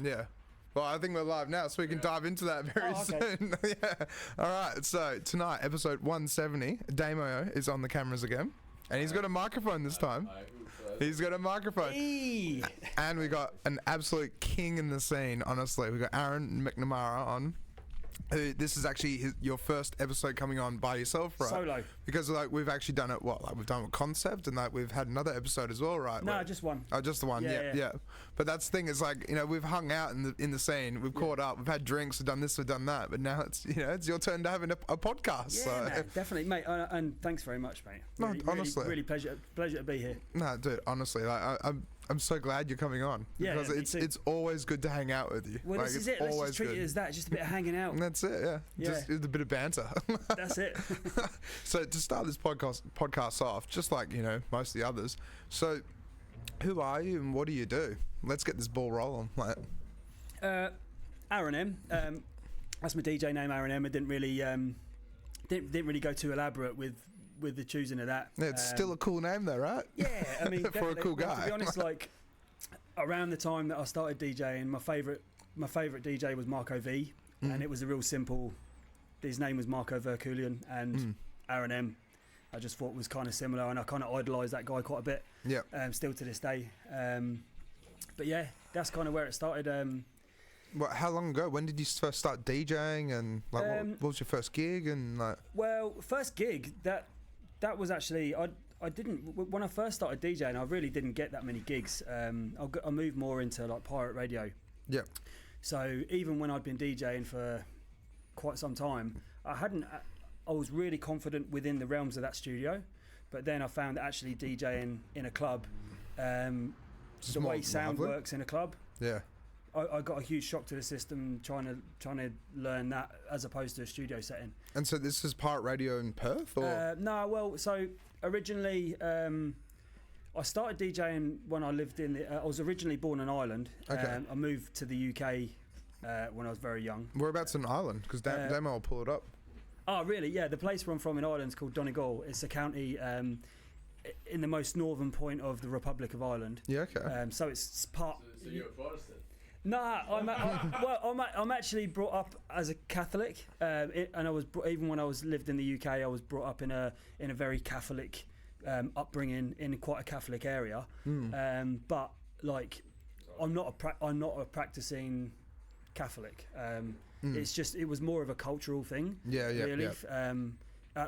Yeah. Well, I think we're live now, so we can dive into that very soon. Yeah. All right. So tonight, episode 170, Damo is on the cameras again, and he's got a microphone this time. He's got a microphone. Hey. And we got an absolute king in the scene. Honestly, we got Aaron McNamara on. This is actually your first episode coming on by yourself, right? Solo. Because like we've actually done it. We've done it with Concept, and like we've had another episode as well, right? No, just one. Oh, just the one. Yeah. But that's the thing. Is like we've hung out in the scene. We've caught up. We've had drinks. We've done this. We've done that. But now it's it's your turn to have a podcast. Yeah, so. man, definitely, mate. And thanks very much, mate. Really, honestly, really pleasure to be here. No, dude. Honestly, like I'm so glad you're coming on. Yeah, because it's always good to hang out with you. Well, like, this is it. Let's just treat it as that. Just a bit of hanging out. And that's it. Yeah. Just a bit of banter. That's it. So to start this podcast off, just like most of the others. So, who are you and what do you do? Let's get this ball rolling. Like, Aaron M. That's my DJ name, Aaron M. I didn't really go too elaborate with the choosing of that. Yeah, it's still a cool name though, right? Yeah, I mean, for a cool guy. To be honest, like around the time that I started DJing, my favourite DJ was Marco V, and it was a real simple. His name was Marco Verkulian, and Aaron M. I just thought was kind of similar, and I kind of idolised that guy quite a bit. Yeah. Still to this day. But yeah, that's kind of where it started. Well, how long ago? When did you first start DJing? And like, what was your first gig? And like, well, first gig that was actually I didn't when I first started DJing. I really didn't get that many gigs. I moved more into like pirate radio. Yeah. So even when I'd been DJing for quite some time, I was really confident within the realms of that studio, but then I found that actually DJing in a club, the way sound works in a club. Yeah. I got a huge shock to the system trying to learn that as opposed to a studio setting. And so this is pirate radio in Perth, or no? Well, so originally I started DJing when I lived in. I was originally born in Ireland. Okay. I moved to the UK when I was very young. Whereabouts in Ireland? Because Damo will pull it up. Oh, really? Yeah, the place where I'm from in Ireland is called Donegal. It's a county in the most northern point of the Republic of Ireland. Yeah, okay. So it's part. So you're a Protestant? No, I'm actually brought up as a Catholic, and I was even when I lived in the UK, I was brought up in a very Catholic upbringing in quite a Catholic area. But like, I'm not a practicing Catholic. It's just it was more of a cultural thing. Yeah, really. Yeah.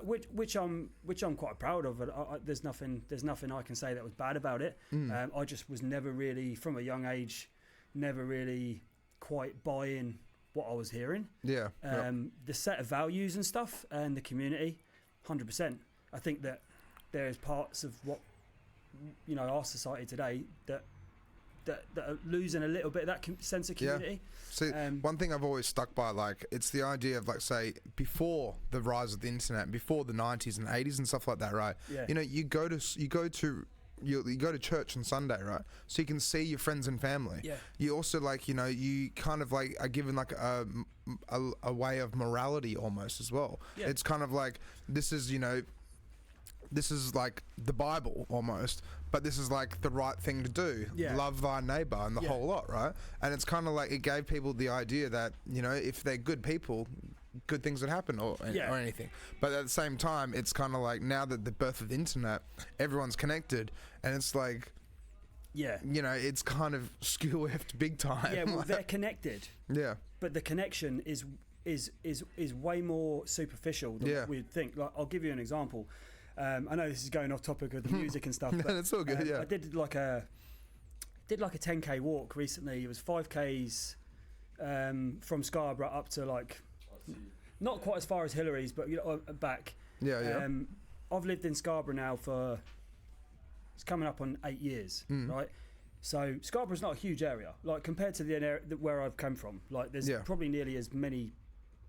Which I'm quite proud of. There's nothing I can say that was bad about it. I just was never really, from a young age, never really quite buying what I was hearing. Yeah. The set of values and stuff and the community, 100%. I think that there's parts of what our society today that are losing a little bit of that sense of community. Yeah. See, one thing I've always stuck by, like, it's the idea of, like, say, before the rise of the internet, before the 90s and 80s and stuff like that, right? Yeah. You go to church on Sunday, right? So you can see your friends and family. Yeah. You also you kind of like are given like a way of morality almost as well. Yeah. It's kind of like this is like the Bible almost, but this is like the right thing to do. Yeah. Love thy neighbor and the whole lot, right? And it's kind of like it gave people the idea that if they're good people, good things would happen or anything. But at the same time, it's kind of like now that the birth of the internet, everyone's connected, and it's like, it's kind of skew-whiffed big time. Yeah, well, they're connected. Yeah. But the connection is way more superficial than what we'd think. Like, I'll give you an example. I know this is going off topic of the music and stuff. No, but it's all good. Yeah. I did like a 10k walk recently. It was 5k's from Scarborough up to like. Not quite as far as Hillary's, but back. Yeah. I've lived in Scarborough now it's coming up on 8 years, right? So Scarborough's not a huge area, like compared to the area where I've come from. Like there's probably nearly as many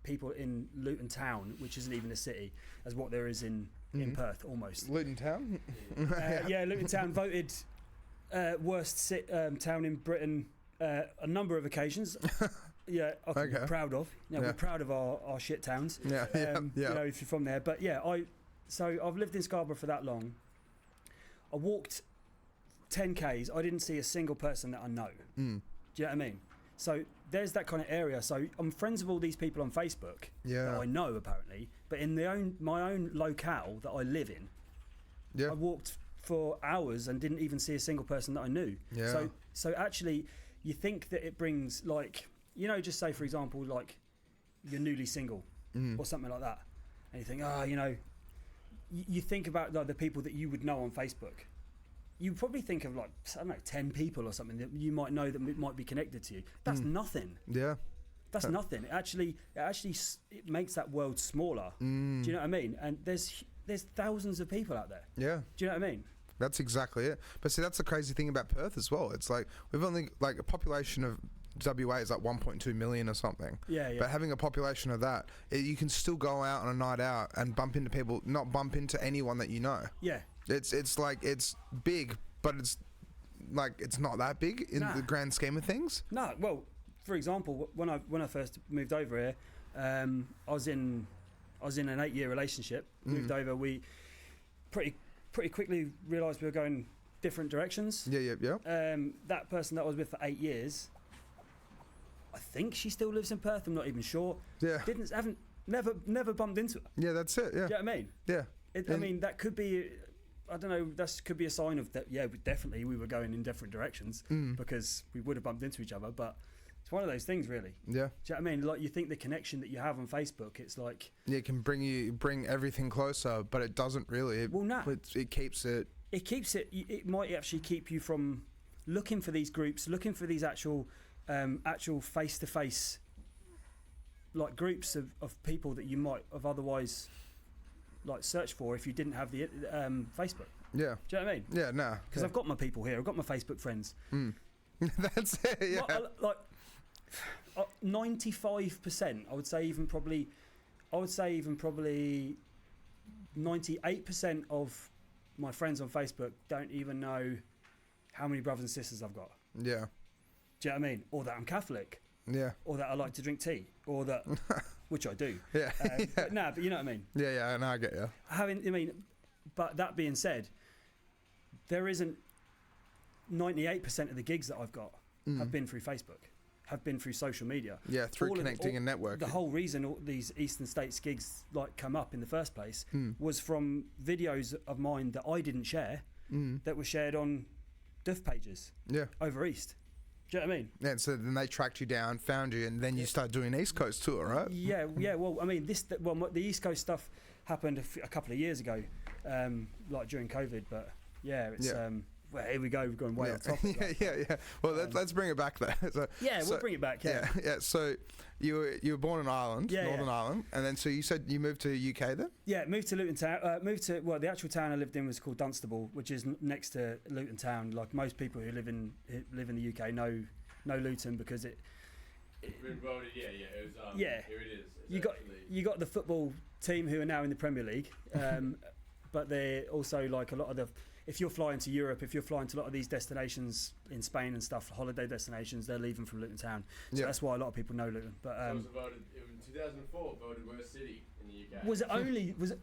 people in Luton Town, which isn't even a city, as what there is in Perth, almost. Luton Town? Luton Town voted worst town in Britain a number of occasions. Yeah, I can be proud of. We're proud of our shit towns. If you're from there. But so I've lived in Scarborough for that long. I walked 10k's. I didn't see a single person that I know. Do you know what I mean? So there's that kind of area. So I'm friends with all these people on Facebook that I know apparently, but in my own locale that I live in, I walked for hours and didn't even see a single person that I knew. Yeah. So actually, you think that it brings, like, you know, just say for example, like you're newly single or something like that, and you think, you know, you think about like the people that you would know on Facebook. You probably think of like, I don't know, 10 people or something that you might know that might be connected to you. That's nothing. Yeah. That's nothing. It makes that world smaller. Do you know what I mean? And there's thousands of people out there. Yeah. Do you know what I mean? That's exactly it. But see, that's the crazy thing about Perth as well. It's like we've only, like, a population of WA is like 1.2 million or something. Yeah. But having a population of that, you can still go out on a night out and bump into people, not bump into anyone that you know. Yeah. It's like, it's big, but it's like, it's not that big in the grand scheme of things. No. Well, for example, when I first moved over here, I was in an 8-year relationship. Moved over, we pretty quickly realised we were going different directions. Yeah. That person that I was with for 8 years, I think she still lives in Perth. I'm not even sure. Yeah. Never bumped into her. Yeah, that's it. Yeah. Do you know what I mean? Yeah. I mean, that could be, I don't know, that could be a sign of that. Yeah, definitely we were going in different directions because we would have bumped into each other. But it's one of those things, really. Yeah. Do you know what I mean? Like, you think the connection that you have on Facebook, it's like, it can bring everything closer, but it doesn't really. It keeps it. It might actually keep you from looking for these groups, looking for these actual face-to-face, like, groups of people that you might have otherwise, like, searched for if you didn't have the Facebook. Yeah. Do you know what I mean? Yeah, no. Because I've got my people here. I've got my Facebook friends. That's it. Yeah. Like 95%. I would say even probably 98% of my friends on Facebook don't even know how many brothers and sisters I've got. Yeah. Do you know what I mean? Or that I'm Catholic. Yeah. Or that I like to drink tea. Or that, which I do. Yeah. But you know what I mean? Yeah, no, I get you. But that being said, there isn't 98% of the gigs that I've got have been through Facebook, have been through social media. Yeah, through connecting and networking. The whole reason all these Eastern States gigs like come up in the first place was from videos of mine that I didn't share that were shared on Duff pages over East. Do you know what I mean? Yeah, so then they tracked you down, found you, and then you start doing East Coast tour, right? Yeah. Well, I mean, the East Coast stuff happened a couple of years ago, like during COVID. But yeah, it's well, here we go. We're going way off topic. Yeah. Well, let's bring it back there. We'll bring it back. Yeah. So you were born in Ireland, Northern Ireland, and then so you said you moved to UK then? Yeah, moved to Luton Town. The actual town I lived in was called Dunstable, which is next to Luton Town. Like most people who live in the UK know Luton because it. It was, here it is. You got the football team who are now in the Premier League, but they're also like a lot of the. If you're flying to Europe, if you're flying to a lot of these destinations in Spain and stuff, holiday destinations, they're leaving from Luton Town. So that's why a lot of people know Luton. But so it was voted in 2004, voted worst city in the UK. Was it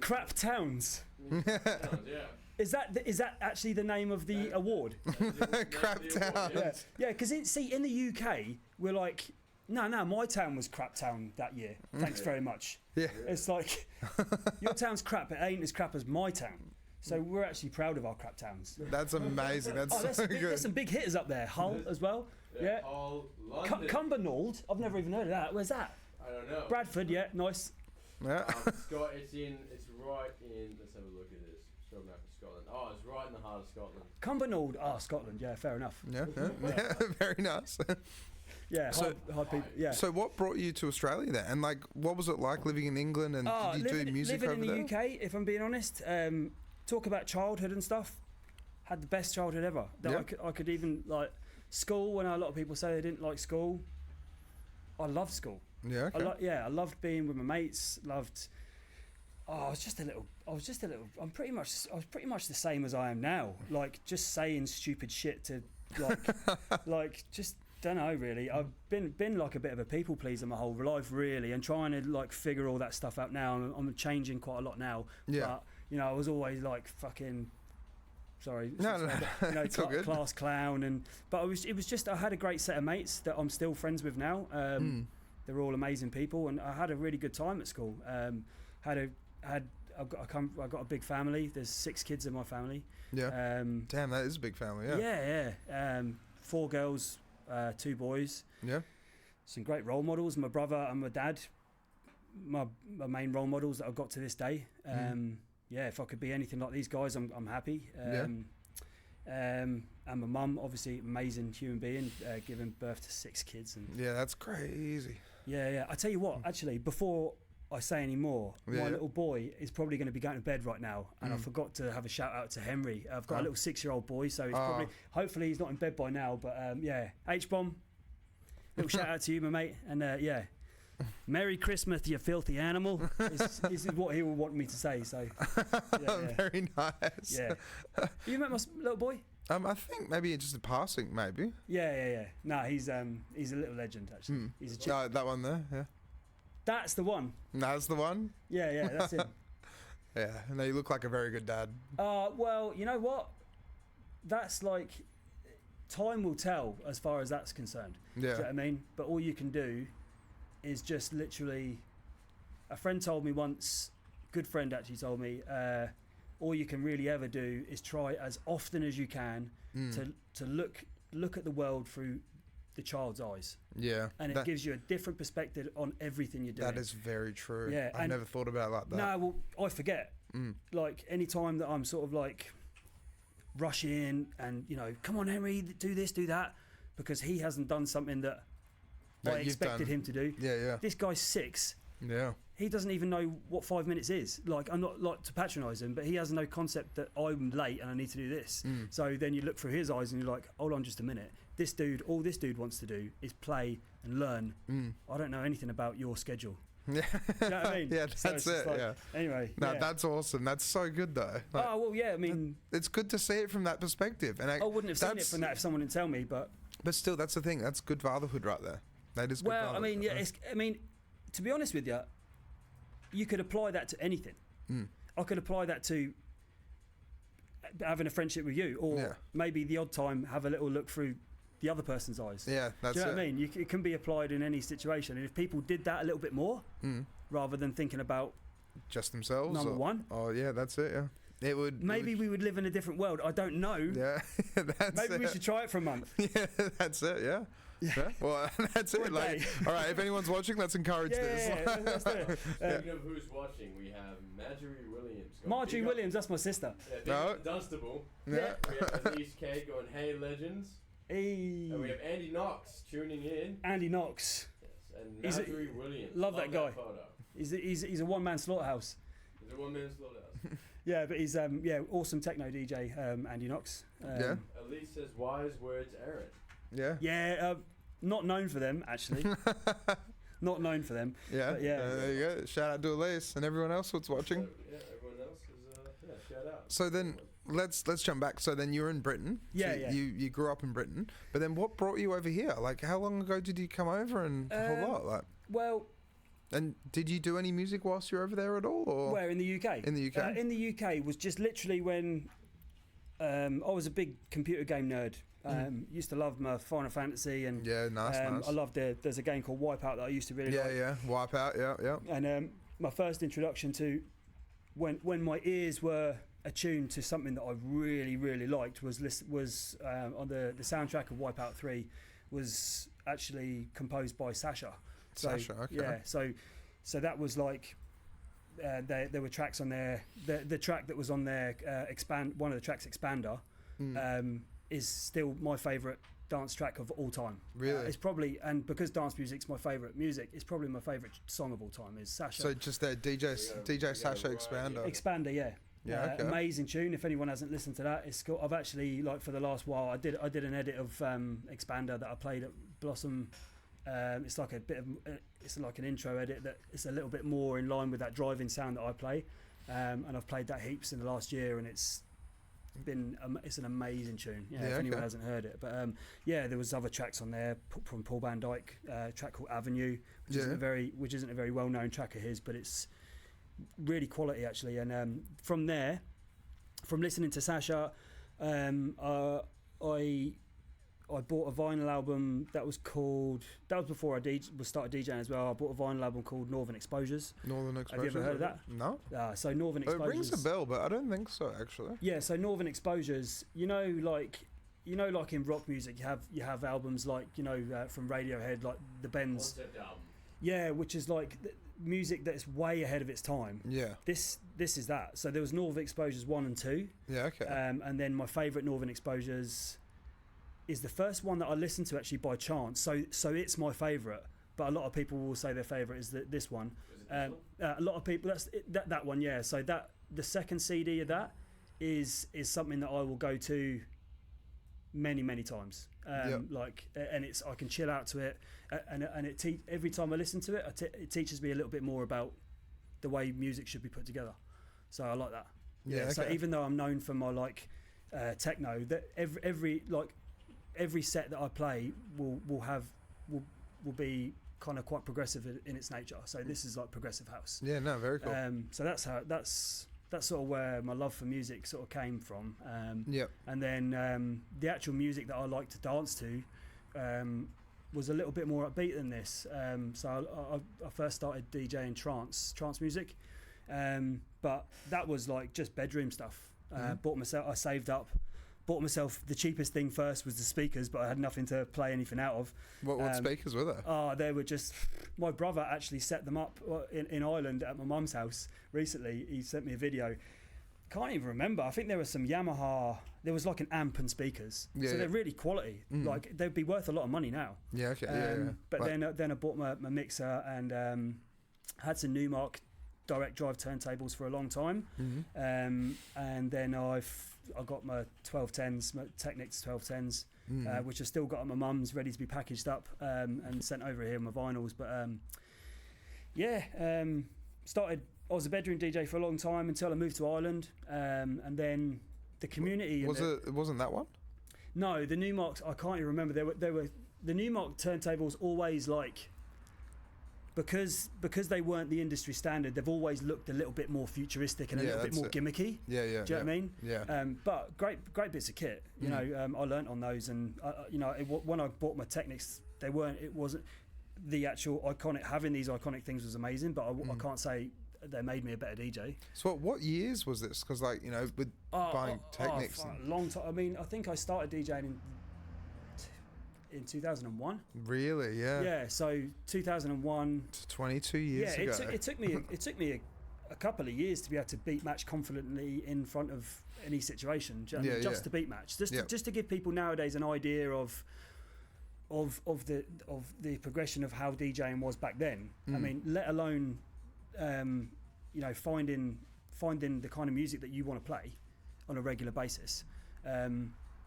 crap towns? Yeah. Is that actually the name of the award? Crap towns. Yeah. Because in the UK we're like, no, my town was crap town that year. Thanks very much. Yeah. It's like your town's crap. It ain't as crap as my town. So we're actually proud of our crap towns. That's amazing. That's so good. There's some big hitters up there. Hull as well. Yeah. Hull, London. Cumbernauld. I've never even heard of that. Where's that? I don't know. Bradford. Yeah, nice. Yeah. It's right in. Let's have a look at this. Show map of Scotland. Oh, it's right in the heart of Scotland. Cumbernauld. Scotland. Yeah, fair enough. Yeah. Very nice. Yeah, hard people. Yeah. So what brought you to Australia then? And like, what was it like living in England? And did you do music over there? Living in the UK, if I'm being honest. Talk about childhood and stuff. Had the best childhood ever. I could even like school. When a lot of people say they didn't like school, I loved school. Yeah. Okay. I loved being with my mates. I was just a little. I was pretty much the same as I am now. Like just saying stupid shit to like just don't know really. I've been like a bit of a people pleaser my whole life really, and trying to like figure all that stuff out now. I'm changing quite a lot now. Yeah. But, I was always like fucking Sorry. No, it's all good. Class clown, but it was just I had a great set of mates that I'm still friends with now. They're all amazing people, and I had a really good time at school. I got a big family. There's 6 kids in my family. Yeah. Damn, that is a big family. Yeah. Yeah. 4 girls, 2 boys. Yeah. Some great role models. My brother and my dad, my main role models that I've got to this day. Yeah, if I could be anything like these guys, I'm happy. And my mum, obviously, amazing human being, giving birth to 6 kids. And yeah, that's crazy. Yeah. I tell you what, actually, before I say any more, my little boy is probably going to be going to bed right now, and I forgot to have a shout out to Henry. I've got a little 6-year-old boy, so he's hopefully he's not in bed by now. But H-bomb, little shout out to you, my mate, and Merry Christmas, you filthy animal. is what he will want me to say. So very nice. Yeah, you met my little boy? I think maybe just a passing, maybe. Yeah. No, he's a little legend actually. He's a that one there. Yeah. That's the one. That's the one? Yeah, that's him. Yeah, no, you look like a very good dad. Well, you know what? That's like, time will tell as far as that's concerned. Yeah. Do you know what I mean? But all you can do is just literally, a friend told me once, good friend actually told me, all you can really ever do is try as often as you can to look at the world through the child's eyes. Yeah. And it gives you a different perspective on everything you're doing. That is very true. Yeah. I've never thought about it like that. No, well, I forget. Like, any time that I'm sort of like rushing and, come on, Henry, do this, do that, because he hasn't done something that I expected him to do. Yeah. This guy's 6. Yeah. He doesn't even know what 5 minutes is. Like, I'm not like to patronise him, but he has no concept that I'm late and I need to do this. So then you look through his eyes and you're like, hold on just a minute. All this dude wants to do is play and learn. I don't know anything about your schedule. Yeah. You know what I mean? Yeah, that's it. Like, yeah. Anyway. No, that's awesome. That's so good though. Like, well, yeah. I mean, it's good to see it from that perspective. And I wouldn't have seen it from that if someone didn't tell me. But still, that's the thing. That's good fatherhood right there. That is good. Well, I mean, yeah. To be honest with you, you could apply that to anything. I could apply that to having a friendship with you, or maybe the odd time have a little look through the other person's eyes. Yeah, that's it. Do you know what I mean? It can be applied in any situation, and if people did that a little bit more, rather than thinking about just themselves, number one. Oh yeah, that's it. Yeah, it would. Maybe we would live in a different world. I don't know. Yeah, maybe we should try it for a month. Yeah, that's it. Yeah. Yeah. Well, that's it. Like, all right, if anyone's watching, let's encourage this. Yeah, let's do it. Speaking of who's watching, we have Marjorie Williams. Marjorie Williams, that's my sister. Yeah, Dunstable. Yeah. We have Elise K going, hey, legends. Hey. And we have Andy Knox tuning in. Andy Knox. Yes, and Marjorie Williams. Love that guy. Photo. He's a one-man slaughterhouse. He's a one-man slaughterhouse. Yeah, but he's awesome techno DJ, Andy Knox. Elise says, wise words, Aaron. Yeah. Yeah, not known for them, actually. Not known for them. Yeah. But yeah. There you go. Shout out to Elise and everyone else who's watching. So, everyone else is shout out. So then let's jump back. So then you're in Britain. Yeah, so You grew up in Britain, but then what brought you over here? Like, how long ago did you come over, and a whole lot? Like, well. And did you do any music whilst you were over there at all? Or? Where, in the UK? In the UK. In the UK was just literally when I was a big computer game nerd. Used to love my Final Fantasy, and nice. I loved there's a game called Wipeout that I used to really like. Yeah, Wipeout, yeah. And my first introduction to when my ears were attuned to something that I really, really liked was on the soundtrack of Wipeout 3 was actually composed by Sasha. Sasha, okay. Yeah, so that was like there were tracks on there. The track that was on there, one of the tracks, Expander, is still my favourite dance track of all time. Really? It's probably, and because dance music's my favourite music, it's probably my favourite song of all time is Sasha. So just that DJ Sasha Expander. Expander, yeah. Yeah, okay. Amazing tune. If anyone hasn't listened to that, it's got. I've actually, like, for the last while, I did an edit of Expander that I played at Blossom. It's like it's like an intro edit that it's a little bit more in line with that driving sound that I play, and I've played that heaps in the last year, and it's an amazing tune. Yeah, if anyone hasn't heard it, but there was other tracks on there from Paul Van Dyke, a track called Avenue, which isn't a very well known track of his, but it's really quality actually. And from there, from listening to Sasha, I bought a vinyl album that was before I started DJing as well. I bought a vinyl album called Northern Exposures. Northern Exposures. Have you ever heard of that? No. So Northern Exposures. It rings a bell, but I don't think so actually. Yeah, so Northern Exposures, like in rock music, you have albums like from Radiohead, like the Bends. Concept album. Yeah, which is like music that's way ahead of its time. Yeah. This is that. So there was Northern Exposures 1 and 2. Yeah. Okay. And then my favourite Northern Exposures is the first one that I listened to actually by chance. So it's my favourite. But a lot of people will say their favourite is this one. A lot of people that one. Yeah. So that the second CD of that is something that I will go to many times. Like, and I can chill out to it, and every time I listen to it, it teaches me a little bit more about the way music should be put together. So I like that. Yeah. Okay. So even though I'm known for my techno, that every set that I play will be kind of quite progressive in its nature. So this is like progressive house. Yeah. No. Very cool. So that's sort of where my love for music sort of came from. And then the actual music that I like to dance to was a little bit more upbeat than this. So I first started DJing trance music, but that was like just bedroom stuff. I saved up, bought myself the cheapest thing first was the speakers, but I had nothing to play anything out of. What speakers were there? Oh, they were just... My brother actually set them up in Ireland at my mum's house recently. He sent me a video. Can't even remember. I think there was some Yamaha... There was like an amp and speakers. So they're really quality. Like, they'd be worth a lot of money now. Yeah, okay. But then I bought my mixer and had some Newmark direct drive turntables for a long time. And then I got my 1210s, my Technics 1210s, which I've still got at my mum's, ready to be packaged up and sent over here, my vinyls. But I was a bedroom DJ for a long time until I moved to Ireland, and then the community. It wasn't that one? No, the Newmarks. I can't even remember. They were the Newmark turntables. Always like. Because they weren't the industry standard, they've always looked a little bit more futuristic and a little bit more gimmicky. Yeah. Do you know what I mean? Yeah. But great bits of kit. You know, I learnt on those, and when I bought my Technics, it wasn't the actual iconic. Having these iconic things was amazing, but I can't say they made me a better DJ. So what years was this? Because with buying Technics, a long time. I mean, I think I started DJing in 2001. Really? Yeah. So 2001. 22 years ago. It took me a couple of years to be able to beat match confidently in front of any situation. Just to beat match, just to give people nowadays an idea of the progression of how DJing was back then. I mean, let alone finding the kind of music that you want to play on a regular basis.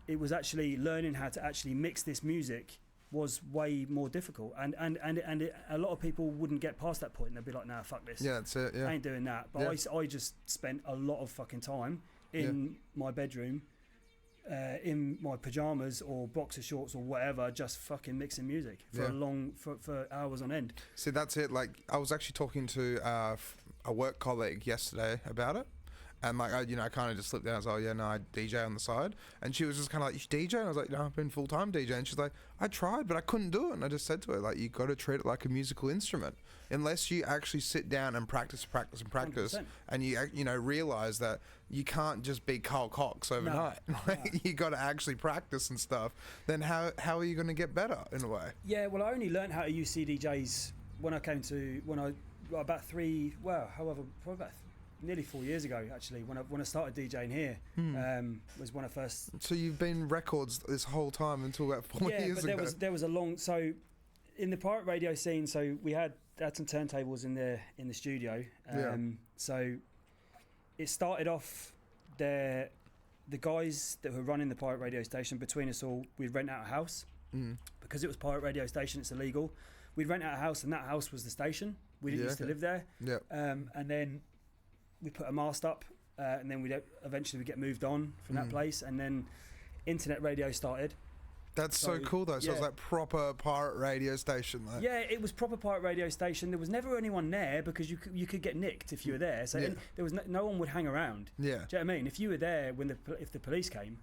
It was actually learning how to actually mix this music was way more difficult, and a lot of people wouldn't get past that point, and they'd be like, "Nah, fuck this. Yeah, that's it. Yeah, I ain't doing that." But I just spent a lot of fucking time in my bedroom, in my pajamas or boxer shorts or whatever, just fucking mixing music for hours on end. See, that's it. Like, I was actually talking to a work colleague yesterday about it. And I kind of just slipped down. I was like, I DJ on the side. And she was just kind of like, you DJ? And I was like, no, I've been full-time DJ. And she's like, I tried, but I couldn't do it. And I just said to her, like, you got to treat it like a musical instrument. Unless you actually sit down and practice, 100%. And you realize that you can't just be Carl Cox overnight. No. You got to actually practice and stuff. Then how are you going to get better in a way? Yeah, well, I only learned how to use CDJs probably about nearly 4 years ago, actually, when I started DJing here. Was when I first. So you've been records this whole time until about 4 years ago. Yeah, but there was a long. So in the pirate radio scene, so we had some turntables in the studio. So it started off the guys that were running the pirate radio station. Between us all, we'd rent out a house because it was pirate radio station. It's illegal. We'd rent out a house, and that house was the station. We didn't used to live there. Yeah. And then we put a mast up, and then eventually we get moved on from that place, and then internet radio started. That's so cool though. So it's like proper pirate radio station. Like. Yeah, it was proper pirate radio station. There was never anyone there because you could get nicked if you were there. So there was no one would hang around. Yeah. Do you know what I mean? If you were there if the police came,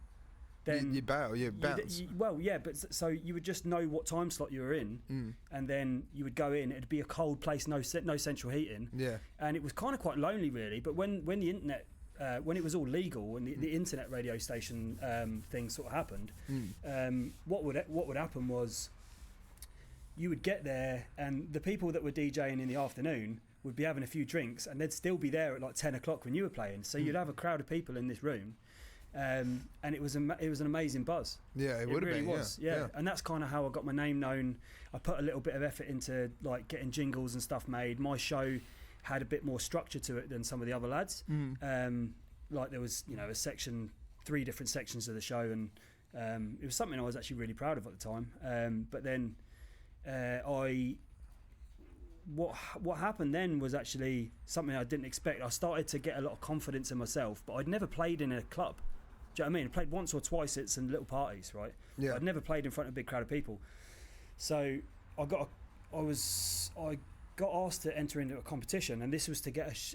then you bail, you bounce. But so you would just know what time slot you were in, and then you would go in. It'd be a cold place, no central heating. Yeah. And it was kind of quite lonely, really. But when the internet, when it was all legal and the internet radio station thing sort of happened, what would happen was you would get there, and the people that were DJing in the afternoon would be having a few drinks, and they'd still be there at like 10 o'clock when you were playing. So you'd have a crowd of people in this room. And it was an amazing buzz. Yeah, it would have really been. Was. Yeah. And that's kind of how I got my name known. I put a little bit of effort into like getting jingles and stuff made. My show had a bit more structure to it than some of the other lads. Like there was, a section, 3 different sections of the show, and it was something I was actually really proud of at the time. But then what happened then was actually something I didn't expect. I started to get a lot of confidence in myself, but I'd never played in a club. Do you know what I mean? I played once or twice at some little parties, right? Yeah. But I'd never played in front of a big crowd of people. So I got asked to enter into a competition, and this was to get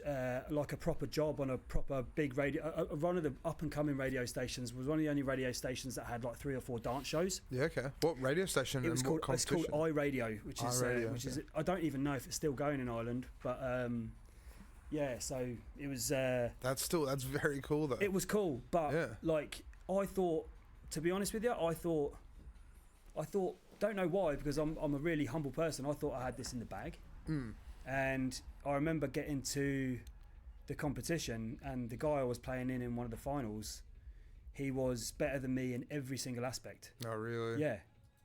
like a proper job on a proper big radio. One of the up and coming radio stations was one of the only radio stations that had like 3 or 4 dance shows. Yeah, okay. What radio station? It was and what called, it's called iRadio, which is okay. I don't even know if it's still going in Ireland, but yeah. So it was. That's very cool though. It was cool, but like I thought, to be honest with you, I thought, don't know why, because I'm a really humble person. I thought I had this in the bag. And I remember getting to the competition, and the guy I was playing in one of the finals, he was better than me in every single aspect. Oh, really? Yeah,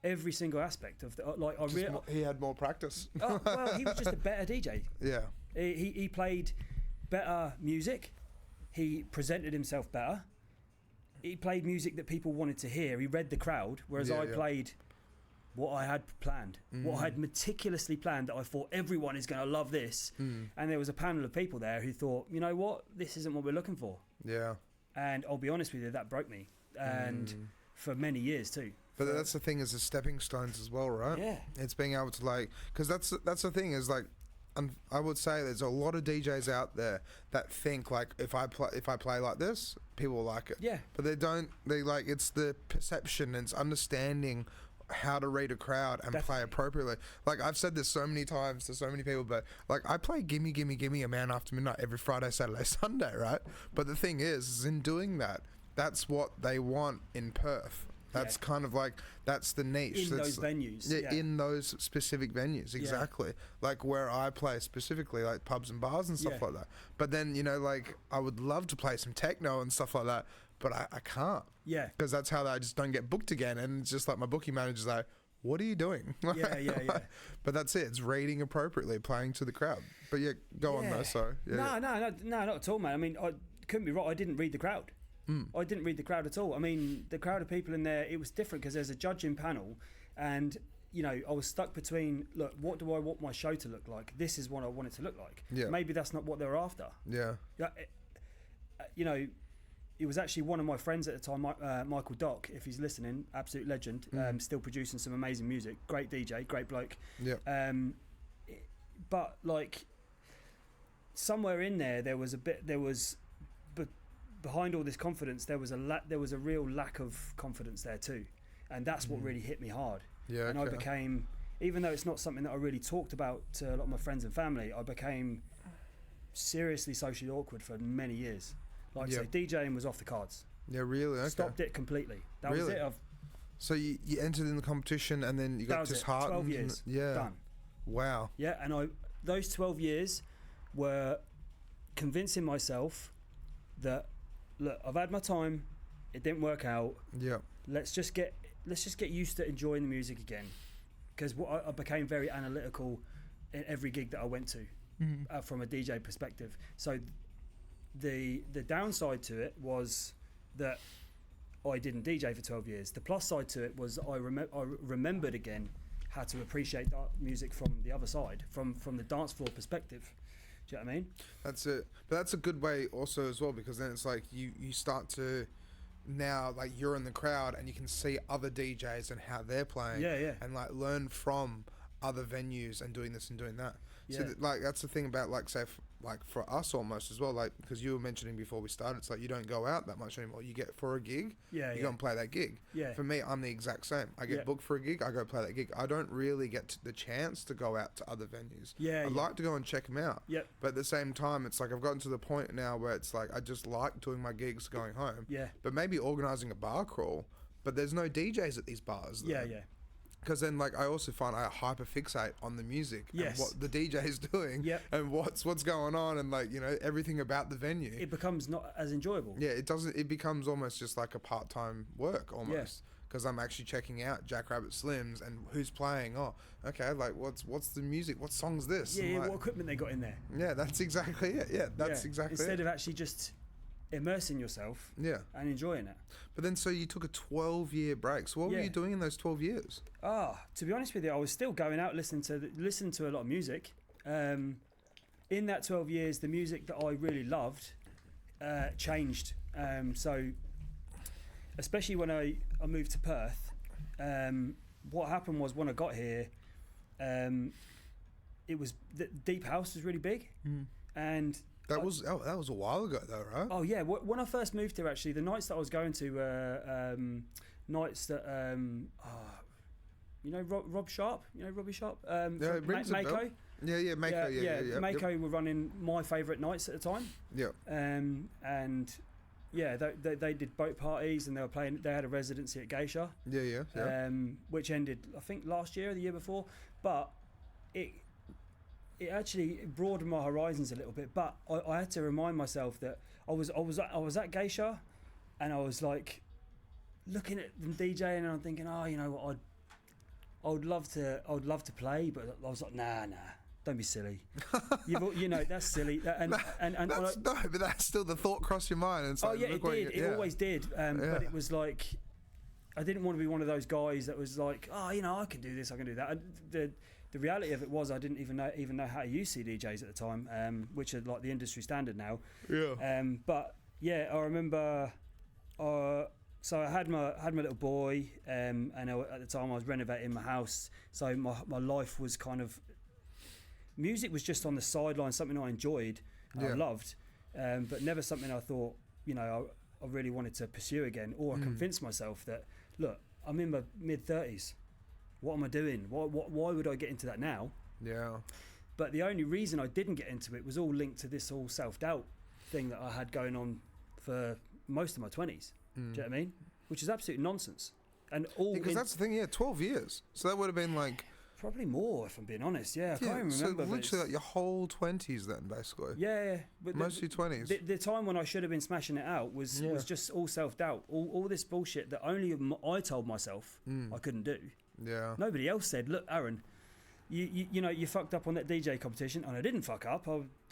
every single aspect of the he had more practice. Well, he was just a better DJ. Yeah. He played better music. He presented himself better. He played music that people wanted to hear. He read the crowd, whereas I played what I had planned, what I had meticulously planned, that I thought everyone is going to love this. And there was a panel of people there who thought, you know what, this isn't what we're looking for. Yeah. And I'll be honest with you, that broke me. And for many years too. But that's the thing, is the stepping stones as well, right? Yeah. It's being able to because that's the thing is I would say there's a lot of DJs out there that think like if I play like this, people will like it. Yeah. But they don't. It's the perception and it's understanding how to read a crowd and play appropriately. Like I've said this so many times to so many people, but like I play Gimme Gimme Gimme a Man After Midnight every Friday, Saturday, Sunday, right? But the thing is in doing that, that's what they want in Perth. That's kind of like, that's the niche. In those venues. Yeah, in those specific venues, exactly. Yeah. Like where I play specifically, like pubs and bars and stuff like that. But then, like I would love to play some techno and stuff like that, but I can't. Yeah. Because that's how I just don't get booked again. And it's just like my booking manager's like, what are you doing? Yeah. But that's it. It's rating appropriately, playing to the crowd. But go on though. So No, not at all, man. I mean, I couldn't be right. I didn't read the crowd. I didn't read the crowd at all. I mean, the crowd of people in there, it was different because there's a judging panel, and I was stuck between, look, what do I want my show to look like? This is what I want it to look like. Yeah. Maybe that's not what they're after. Yeah. It was actually one of my friends at the time, Michael Dock, if he's listening, absolute legend, still producing some amazing music, great DJ, great bloke. Yeah. But like somewhere in there, behind all this confidence, there was a real lack of confidence there too, and that's what really hit me hard. Yeah. And I became, even though it's not something that I really talked about to a lot of my friends and family, I became seriously socially awkward for many years. So DJing was off the cards. Yeah, really? Okay. Stopped it completely. That was it. So you entered in the competition and then you got disheartened? 12 years. Done. Wow. Yeah, and those 12 years were convincing myself that, look, I've had my time, it didn't work out. Yeah. Let's just get used to enjoying the music again. Because I became very analytical in every gig that I went to from a DJ perspective. So the downside to it was that I didn't DJ for 12 years. The plus side to it was I remembered again how to appreciate music from the other side, from the dance floor perspective. Do you know what I mean? That's it. But that's a good way also as well, because then it's like you start to now, like, you're in the crowd and you can see other DJs and how they're playing. Yeah. And like learn from other venues and doing this and doing that. So like that's the thing about like say like for us almost as well, like because you were mentioning before we started, it's like you don't go out that much anymore. You get for a gig, you go and play that gig. For me, I'm the exact same. I get booked for a gig, I go play that gig. I don't really get the chance to go out to other venues. I'd like to go and check them out. But at the same time, it's like I've gotten to the point now where it's like I just like doing my gigs, going home. But maybe organising a bar crawl, but there's no DJs at these bars. Because then, like, I also find I hyper fixate on the music and what the DJ is doing and what's going on and, like, you know, everything about the venue. It becomes not as enjoyable. It doesn't. It becomes almost just like a part-time work almost. Because I'm actually checking out Jackrabbit Slims and who's playing. Oh, okay, like what's the music? What song's this? Like, what equipment they got in there. That's exactly it. That's exactly Instead it. of actually just immersing yourself and enjoying it. But then, so you took a 12-year break. So what were you doing in those 12 years? To be honest with you, I was still going out listening to a lot of music. In that 12 years, the music that I really loved changed. So, especially when I moved to Perth, what happened was when I got here, it was the deep house was really big, and that was a while ago though, right? Oh yeah, when I first moved here, actually, the nights that I was going to were nights that you know Rob Sharp, you know Robbie Sharp, Mecca. Mecca. Mecca were running my favourite nights at the time. And they did boat parties and they were playing. They had a residency at Geisha. Which ended, I think, last year or the year before. But it actually broadened my horizons a little bit. But I had to remind myself that I was at Geisha, and I was like looking at them DJing, and I'm thinking, you know what, I would love to play, but I was like, nah. Don't be silly. You know, that's silly. And but that's still the thought crossed your mind. And it's like, it did. It always did. But it was like, I didn't want to be one of those guys that was like, you know, I can do this, I can do that. The reality of it was I didn't even know how to use CDJs at the time, which are like the industry standard now. But yeah, I remember. So I had my little boy, and at the time I was renovating my house. So my life was kind of. Music was just on the sideline, something I enjoyed, I loved, but never something I thought, you know, I really wanted to pursue again. Or I convinced myself that, look, I'm in my mid-30s. What am I doing? Why would I get into that now? But the only reason I didn't get into it was all linked to this all self-doubt thing that I had going on for most of my 20s. Do you know what I mean? Which is absolute nonsense. And all because that's the thing, 12 years. So that would have been like... Probably more, if I'm being honest. I can't even remember. So literally like your whole 20s then, basically. But most of your 20s. The time when I should have been smashing it out was just all self-doubt. All this bullshit that only I told myself I couldn't do. Nobody else said, look, Aaron, you know, you fucked up on that DJ competition. And I didn't fuck up.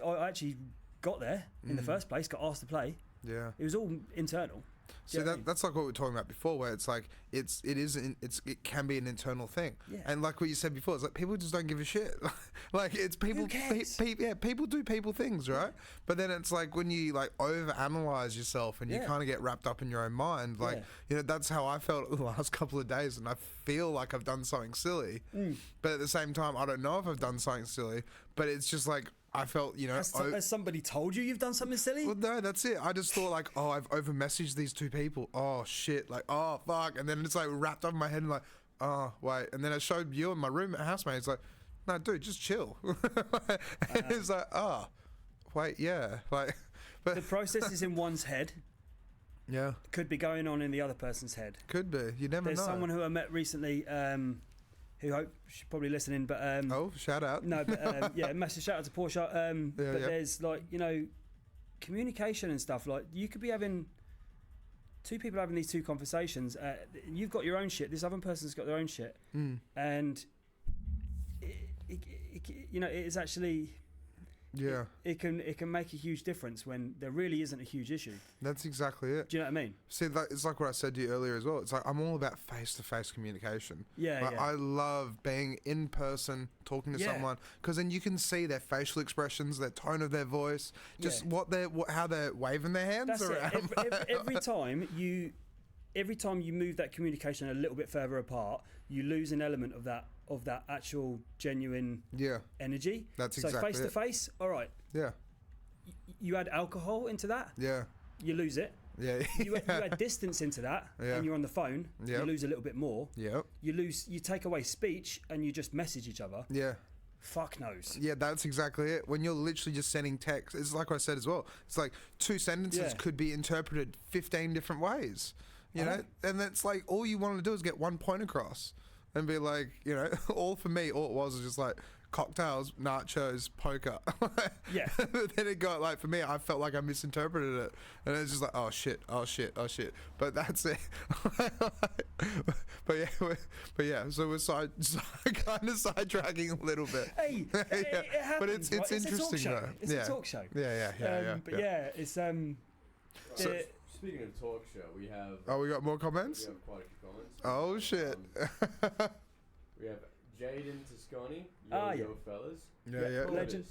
I actually got there in the first place, got asked to play. It was all internal. So that's like what we were talking about before, where it's like it can be an internal thing, and like what you said before, it's like people just don't give a shit. Like it's people, people do people things, right? But then it's like when you like overanalyze yourself and you kind of get wrapped up in your own mind, like you know that's how I felt the last couple of days, and I feel like I've done something silly, but at the same time I don't know if I've done something silly, but it's just like. I felt, you know... Has somebody told you you've done something silly? Well, no, that's it. I just thought, like, I've over-messaged these two people. Oh, shit. Like, oh, fuck. And then it's, like, wrapped up in my head and, like, oh, wait. And then I showed you and my housemate. It's like, no, dude, just chill. And it's like, oh, wait, yeah. Like, but the process is in one's head. Could be going on in the other person's head. Could be. You never know. There's someone who I met recently... who hope she's probably listening, but shout out. No, but massive shout out to Porsche. But there's like, you know, communication and stuff. Like you could be having two people having these two conversations. You've got your own shit. This other person's got their own shit, and you know, it is actually. It can make a huge difference when there really isn't a huge issue. That's exactly it. Do you know what I mean? See, it's like what I said to you earlier as well. It's like I'm all about face-to-face communication. I love being in person, talking to someone, because then you can see their facial expressions, their tone of their voice, just how they're waving their hands around. Every time you move that communication a little bit further apart, you lose an element of that of that actual genuine energy. That's so exactly face to face. All right. Yeah. You add alcohol into that. Yeah. You lose it. Yeah. You add distance into that, and you're on the phone. You lose a little bit more. Yep. You take away speech, and you just message each other. Yeah. Fuck knows. Yeah, that's exactly it. When you're literally just sending text, it's like I said as well. It's like 2 sentences could be interpreted 15 different ways. You know, and that's like all you want to do is get one point across, and be like, you know, all it was just like cocktails, nachos, poker. Yeah. But then it got like, for me, I felt like I misinterpreted it, and it's just like, oh shit. But that's it. but yeah. So we're kind of sidetracking a little bit. Hey, it happens, but it's right? interesting though. It's a talk show. Yeah. It's So, speaking of talk show, we have. Oh, we got more comments. We have quite a few comments. Oh shit. We have Jaden Toscani. Yo, fellas. Yeah. Legend.